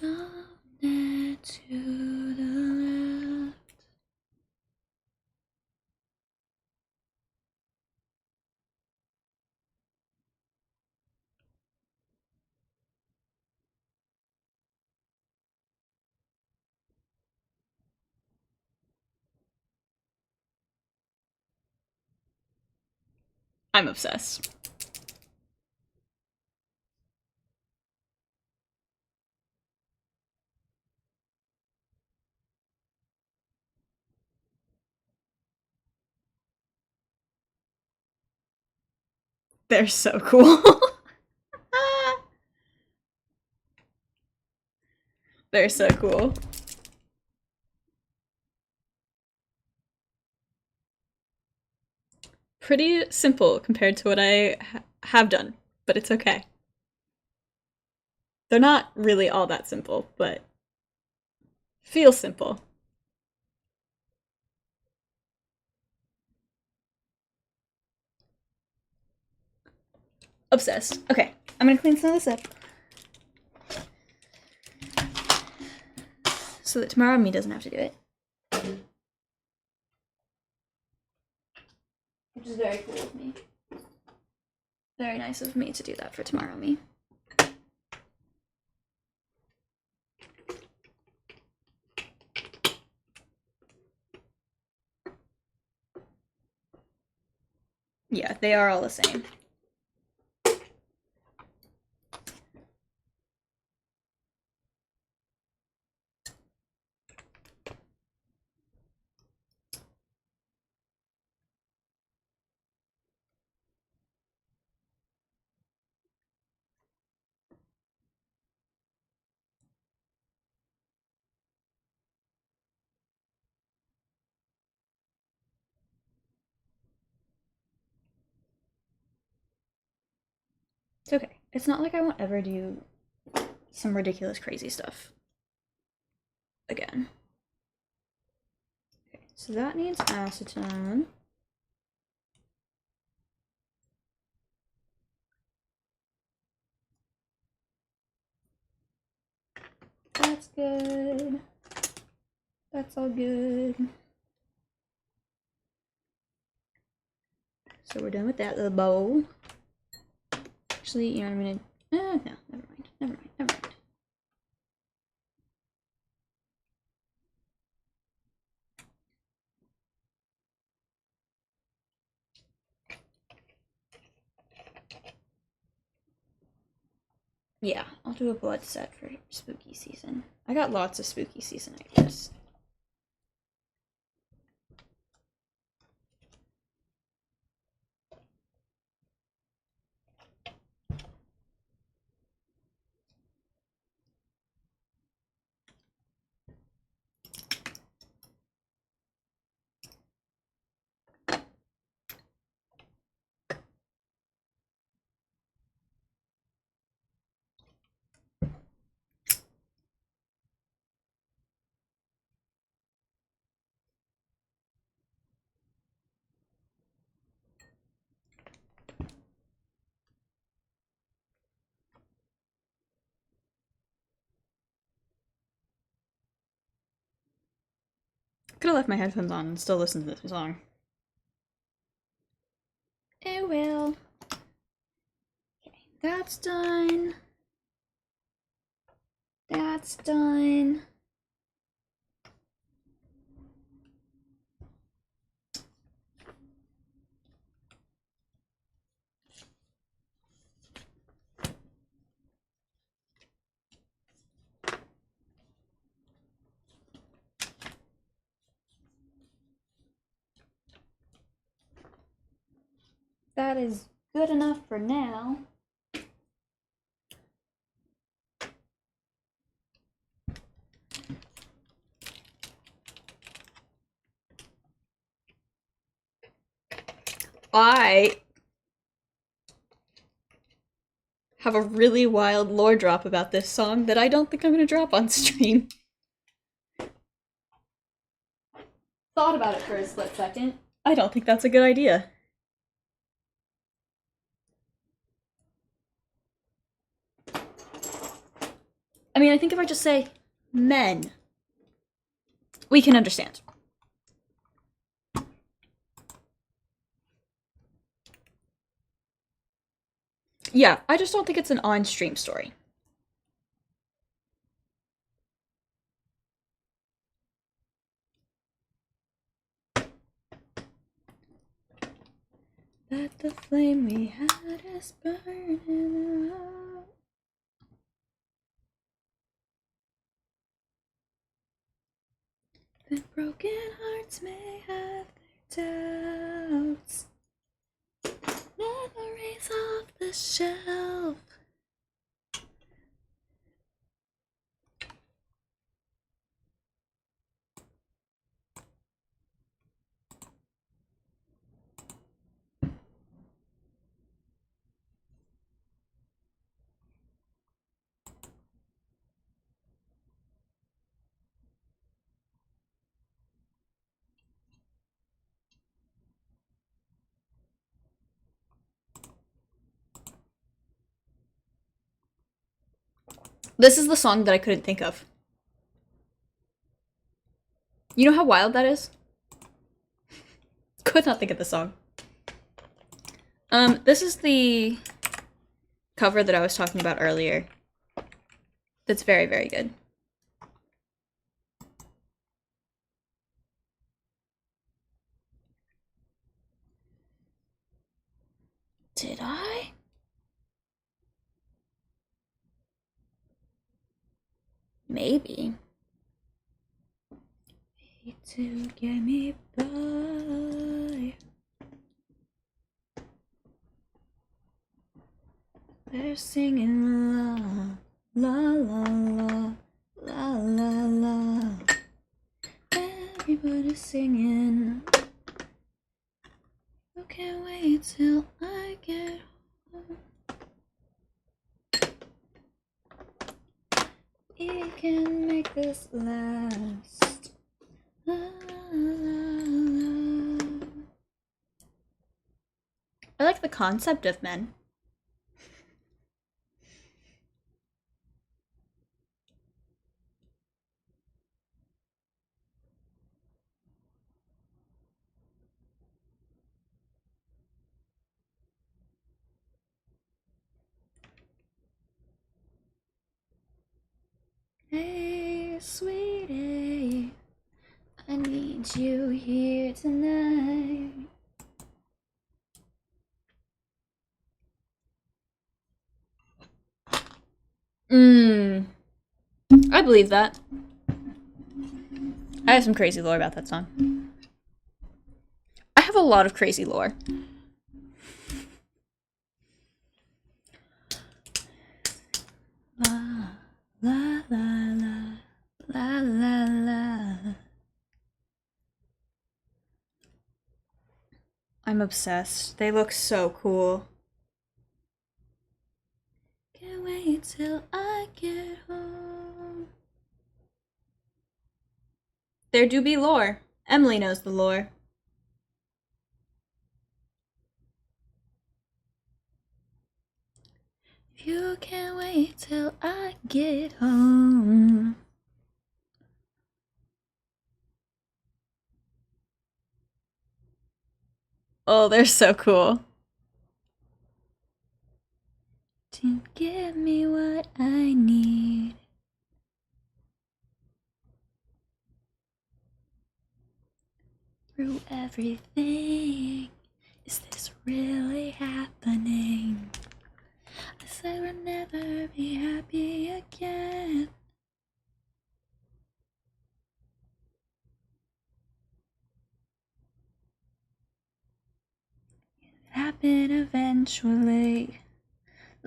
Down it to the left. I'm obsessed. They're so cool. They're so cool. Pretty simple compared to what I have done, but it's okay. They're not really all that simple, but feel simple. Obsessed. Okay, I'm gonna clean some of this up so that tomorrow me doesn't have to do it. Which is very cool of me. Very nice of me to do that for tomorrow me. Yeah, they are all the same. It's okay. It's not like I won't ever do some ridiculous, crazy stuff again. Okay, so that needs acetone. That's good. That's all good. So we're done with that little bowl. Actually, you know what I'm gonna... no, never mind. Never mind. Never mind. Yeah, I'll do a blood set for spooky season. I got lots of spooky season ideas. Could have left my headphones on and still listened to this song. It will. Okay, that's done. That's done. That is good enough for now. I have a really wild lore drop about this song that I don't think I'm gonna drop on stream. Thought about it for a split second. I don't think that's a good idea. I mean, I think if I just say men, we can understand. Yeah, I just don't think it's an on-stream story. Let the flame we had is burning out. The broken hearts may have their doubts. Memories off the shelf. This is the song that I couldn't think of. You know how wild that is? Could not think of the song. This is the cover that I was talking about earlier. That's very, very good. Did I? Maybe. To get me by. They're singing la la la la la la. Everybody's singing. You can't wait till I get home. We can make this last. La, la, la. I like the concept of men. Hey, sweetie, I need you here tonight. I believe that. I have some crazy lore about that song. I have a lot of crazy lore. La, la, la, la, la, la, la. I'm obsessed. They look so cool. Can't wait till I get home. There do be lore. Emily knows the lore. You can't wait till I get home. Oh, they're so cool. To give me what I need. Through everything. Is this really happening? I said we'll never be happy again. It happened eventually.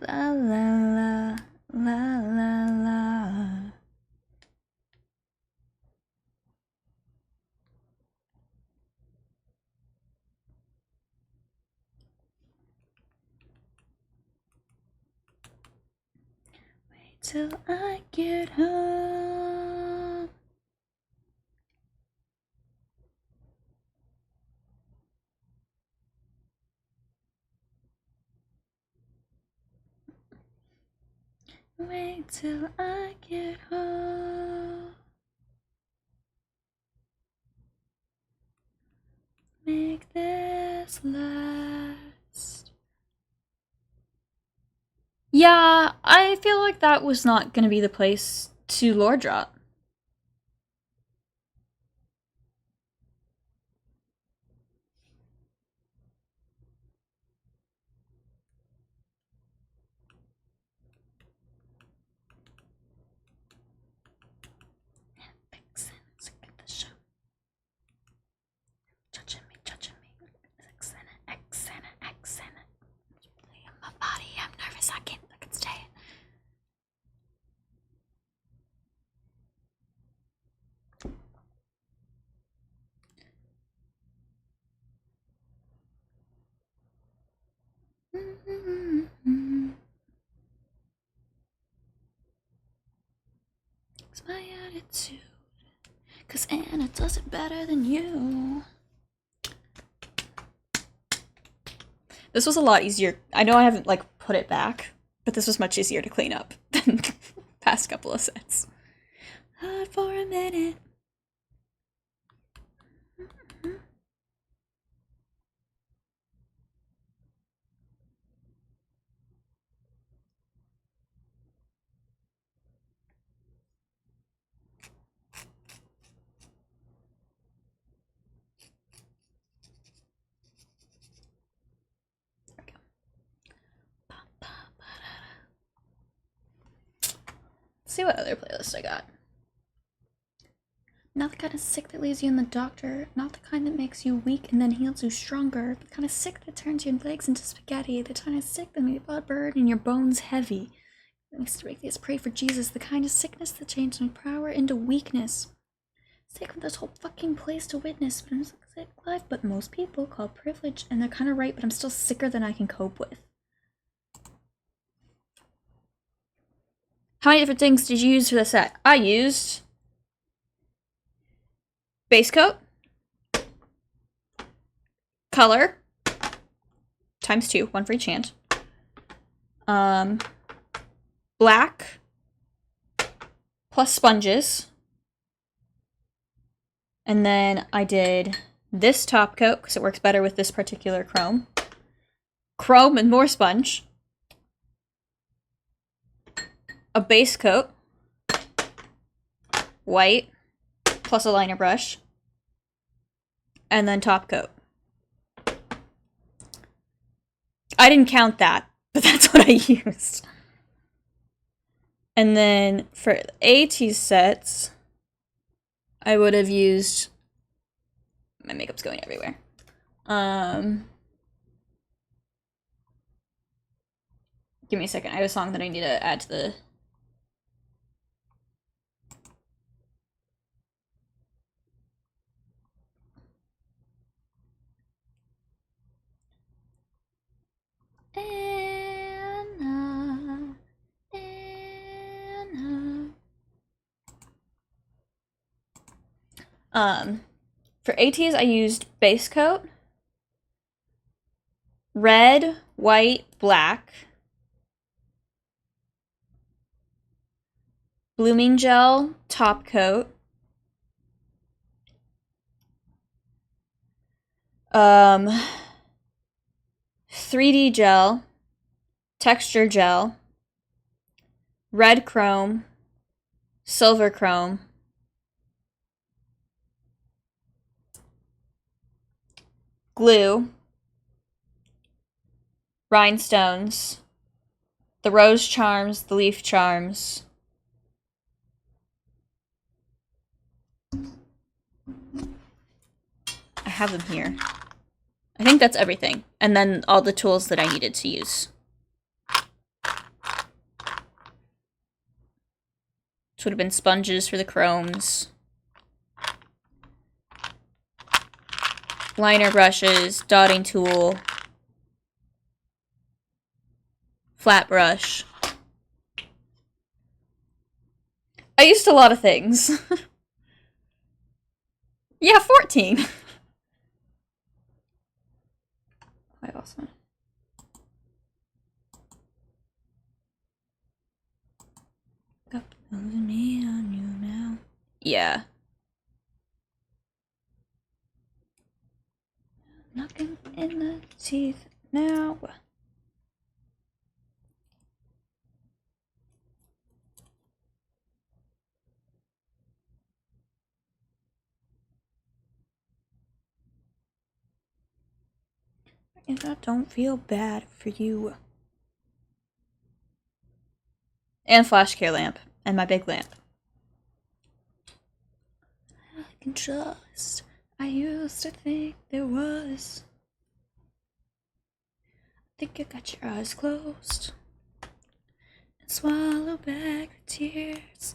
La la la, la la la. Wait till I get home. Wait till I get home. Make this last. Yeah, I feel like that was not gonna be the place to lore drop. My body, I'm nervous, I can stay. It's my attitude, 'cause Anna does it better than you. This was a lot easier. I know I haven't put it back, but this was much easier to clean up than the past couple of sets. Hard for a minute. Let's see what other playlist I got. Not the kind of sick that leaves you in the doctor, not the kind that makes you weak and then heals you stronger, the kind of sick that turns your legs into spaghetti, the kind of sick that makes your blood burn and your bones heavy. That makes us pray for Jesus, the kind of sickness that changed my power into weakness. Sick of this whole fucking place to witness, but I'm sick life, but most people call privilege, and they're kind of right, but I'm still sicker than I can cope with. How many different things did you use for the set? I used base coat, color, ×2, 1 for each hand, black, plus sponges, and then I did this top coat because it works better with this particular chrome, and more sponge, a base coat, white, plus a liner brush, and then top coat. I didn't count that, but that's what I used. And then for AT sets, I would have used... My makeup's going everywhere. Give me a second. I have a song that I need to add to the... Anna, Anna. For ATs, I used base coat, red, white, black, blooming gel, top coat, 3D gel, texture gel, red chrome, silver chrome, glue, rhinestones, the rose charms, the leaf charms, I have them here. I think that's everything. And then all the tools that I needed to use. Which would have been sponges for the chromes, liner brushes, dotting tool, flat brush. I used a lot of things. Yeah, 14. I also... me on you now. Yeah. Knocking in the teeth now. If I don't feel bad for you. And flash care lamp. And my big lamp. I can trust. I used to think there was. I think you got your eyes closed. And swallow back the tears.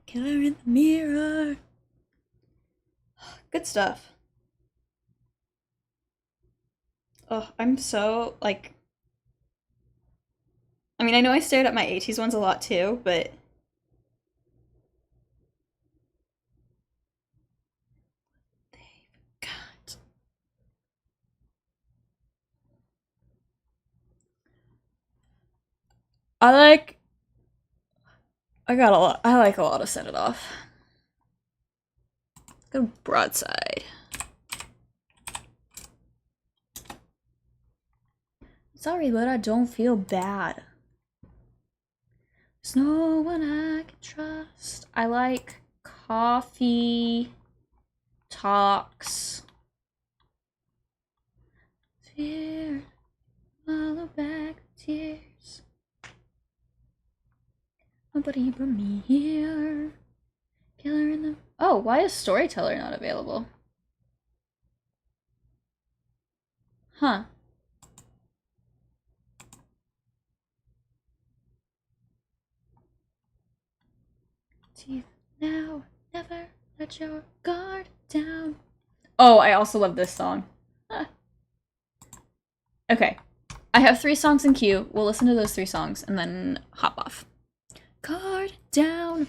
Killer in the mirror. Good stuff. Oh, I'm so, like... I mean, I know I stared at my 80s ones a lot too, but... They've got... I like a lot of Set It Off. Go broadside. Sorry, but I don't feel bad. There's no one I can trust. I like Coffee Talks. Fear, follow back tears. Nobody but me here. Killer in the... Oh, why is Storyteller not available? Huh. Teeth now, never let your guard down. Oh, I also love this song. Okay. I have 3 songs in queue. We'll listen to those 3 songs and then hop off. Guard down.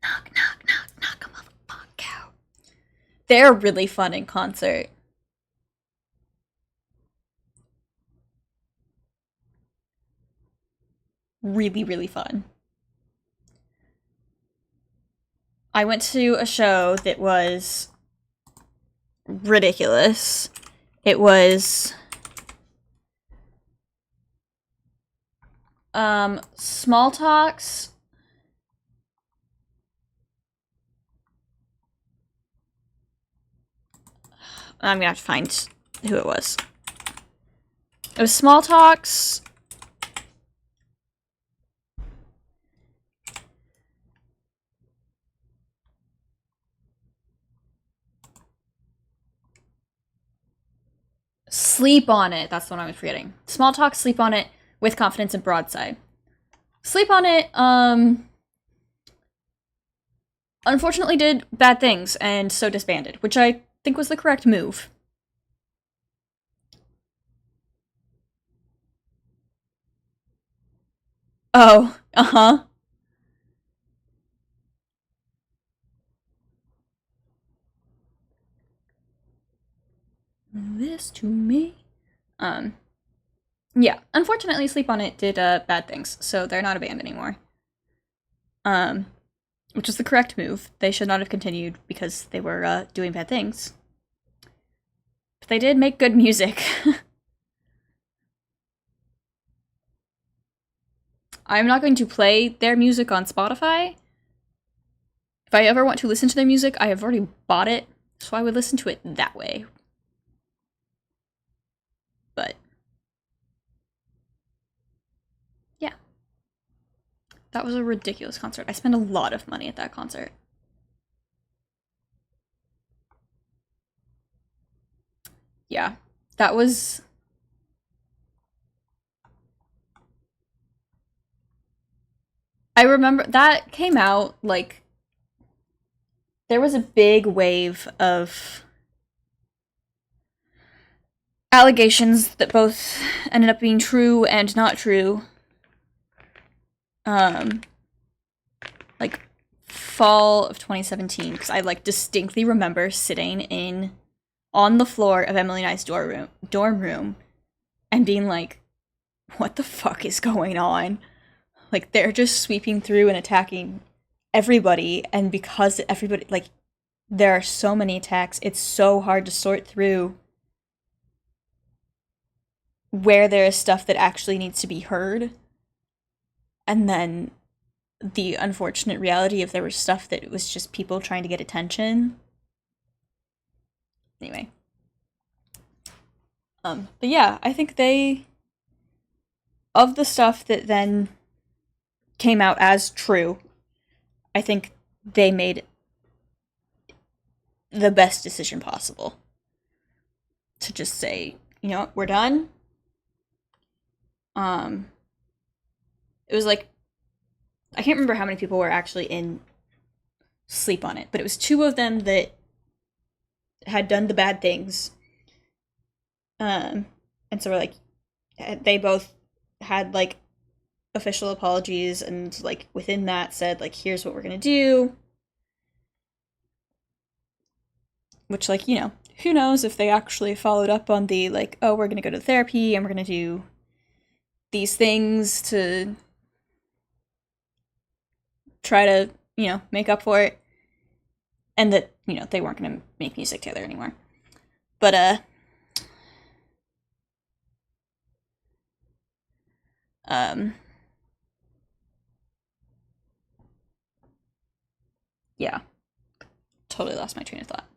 Knock, knock, knock, knock, a motherfucker out. They're really fun in concert. Really, really fun. I went to a show that was ridiculous. It was Small Talks. I'm gonna have to find who it was. It was Small Talks. Sleep on It. That's the one I was forgetting. Small Talk, Sleep on It, With Confidence, and Broadside. Sleep on It, unfortunately did bad things and so disbanded, which I think was the correct move. Oh, uh-huh. This to me. Yeah, unfortunately Sleep on It did bad things, so they're not a band anymore. Which was the correct move. They should not have continued because they were doing bad things. But they did make good music. I'm not going to play their music on Spotify. If I ever want to listen to their music, I have already bought it, so I would listen to it that way. But yeah. That was a ridiculous concert. I spent a lot of money at that concert. Yeah. That was... I remember that came out, like, there was a big wave of allegations that both ended up being true and not true. Like, fall of 2017, because I, like, distinctly remember sitting on the floor of Emily and I's dorm room and being like, what the fuck is going on? Like, they're just sweeping through and attacking everybody, and because everybody, like, there are so many attacks, it's so hard to sort through where there is stuff that actually needs to be heard, and then the unfortunate reality of there was stuff that was just people trying to get attention. Anyway. But yeah, I think of the stuff that then came out as true, I think they made the best decision possible. To just say, you know what, we're done. It was like, I can't remember how many people were actually in Sleep on It, but it was 2 of them that had done the bad things. And so we're like, they both had, like, official apologies, and, like, within that said, like, here's what we're gonna do. Which, like, you know, who knows if they actually followed up on the, like, oh, we're gonna go to therapy and we're gonna do these things to try to, you know, make up for it. And that, you know, they weren't gonna make music together anymore. But, yeah. Totally lost my train of thought.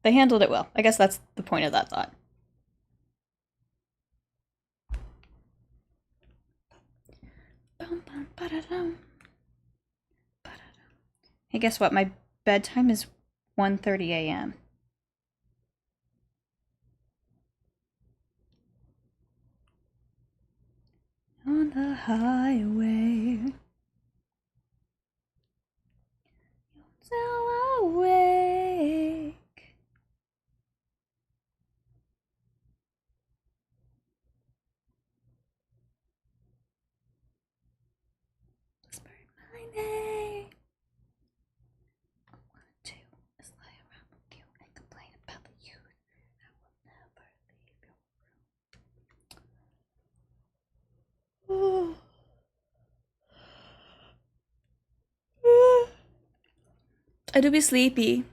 They handled it well. I guess that's the point of that thought. Hey, guess what? My bedtime is 1:30 a.m. on the highway. You're still awake. Whisper my name. All I wanna do is lay around with you and complain about the youth. I will never leave your room. I do be sleepy.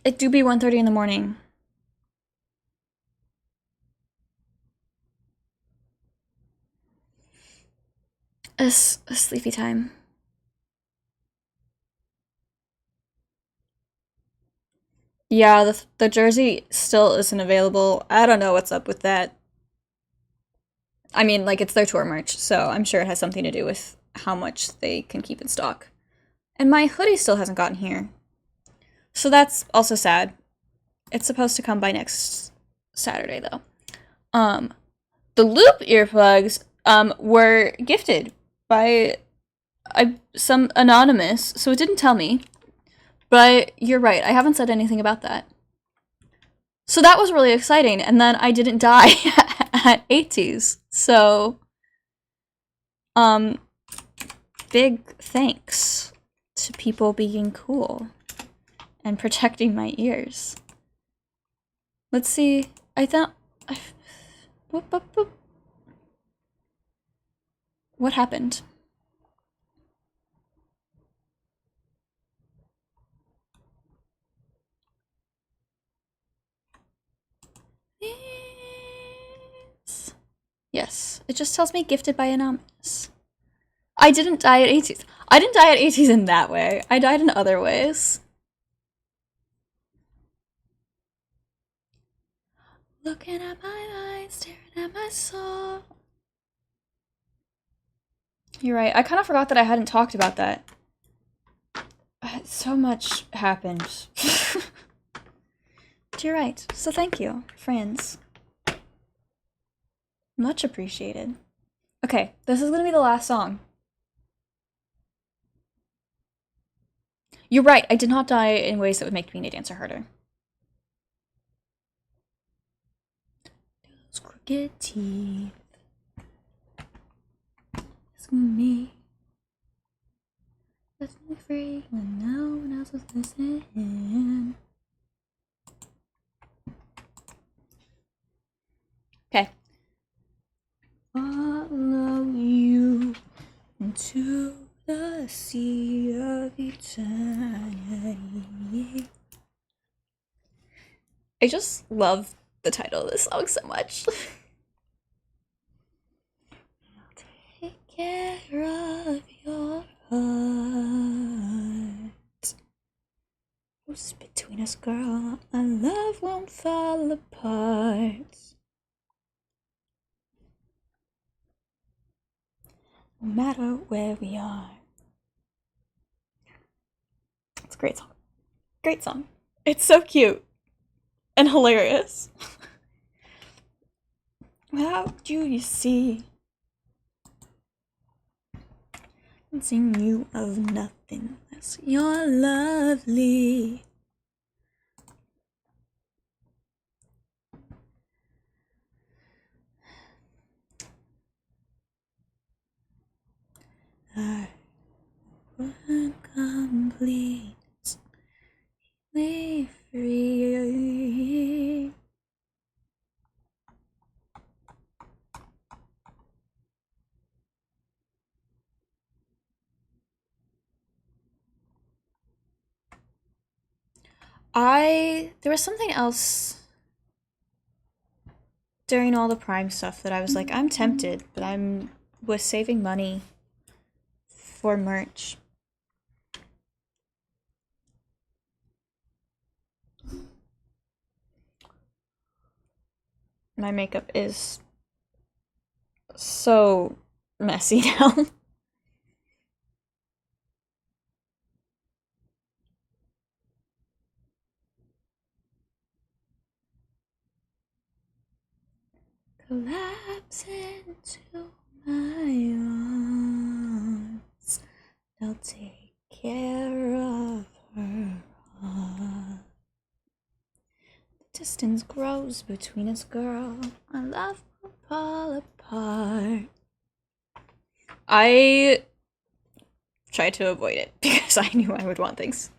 It do be 1:30 in the morning. It's a sleepy time. Yeah, the jersey still isn't available. I don't know what's up with that. I mean, like, it's their tour merch, so I'm sure it has something to do with how much they can keep in stock. And my hoodie still hasn't gotten here. So that's also sad. It's supposed to come by next Saturday, though. The Loop earplugs, were gifted by some anonymous, so it didn't tell me. But you're right, I haven't said anything about that. So that was really exciting, and then I didn't die at 80s. So, big thanks to people being cool and protecting my ears. Let's see, I thought... Whoop, whoop, whoop. What happened? Yes, it just tells me gifted by anonymous. I didn't die at 80s. I didn't die at 80s in that way. I died in other ways. Looking at my eyes, staring at my soul. You're right. I kind of forgot that I hadn't talked about that. So much happened. You're right. So thank you, friends. Much appreciated. Okay, this is gonna be the last song. You're right, I did not die in ways that would make being a dancer harder. Those crooked teeth. It's me. Set me free when no one else is listening. Okay. Follow you into the sea of eternity. I just love the title of this song so much. I'll take care of your heart. What's between us, girl? Our love won't fall apart. No matter where we are. It's a great song. Great song. It's so cute. And hilarious. Without you, you see, sing you of nothing less. You're lovely. I would complete me free. There was something else during all the Prime stuff that I was like, I'm tempted, but was saving money for merch. My makeup is so messy now. collapse into my arms. I'll take care of her heart. The distance grows between us, girl. Our love will fall apart. I tried to avoid it because I knew I would want things.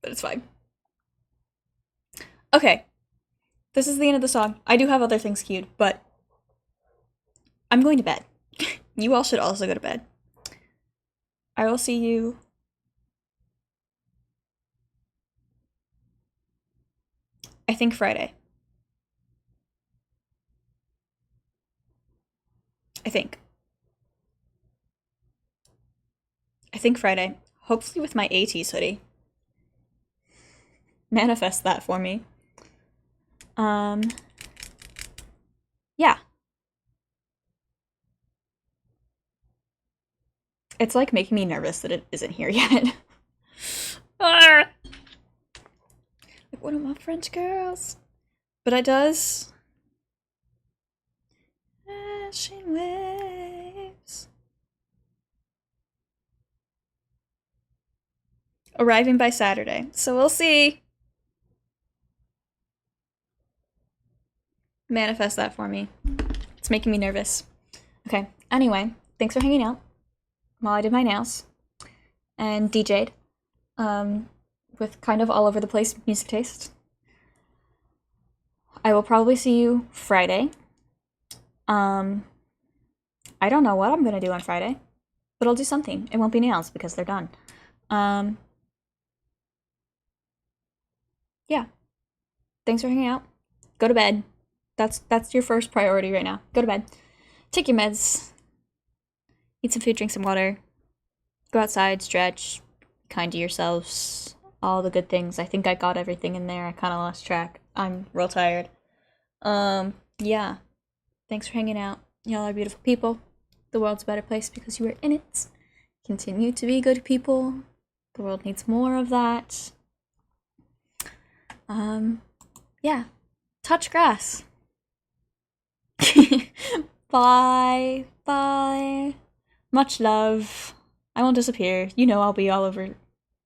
But it's fine. Okay. This is the end of the song. I do have other things queued, but I'm going to bed. You all should also go to bed. I will see you I think Friday. I think Friday. Hopefully with my AT's hoodie. Manifest that for me. Yeah. It's like making me nervous that it isn't here yet. Like one of my French girls. But it does. Flashing waves. Arriving by Saturday. So we'll see. Manifest that for me. It's making me nervous. Okay. Anyway, thanks for hanging out while I did my nails and DJ'd with kind of all over the place music taste. I will probably see you Friday. I don't know what I'm gonna do on Friday, but I'll do something. It won't be nails because they're done. Yeah. Thanks for hanging out. Go to bed. That's your first priority right now. Go to bed. Take your meds. Eat some food, drink some water. Go outside, stretch, kind to yourselves. All the good things. I think I got everything in there. I kind of lost track. I'm real tired. Yeah. Thanks for hanging out. Y'all are beautiful people. The world's a better place because you are in it. Continue to be good people. The world needs more of that. Yeah. Touch grass. Bye. Bye. Much love. I won't disappear. You know I'll be all over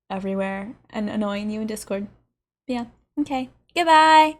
everywhere and annoying you in Discord. Yeah. Okay. Goodbye.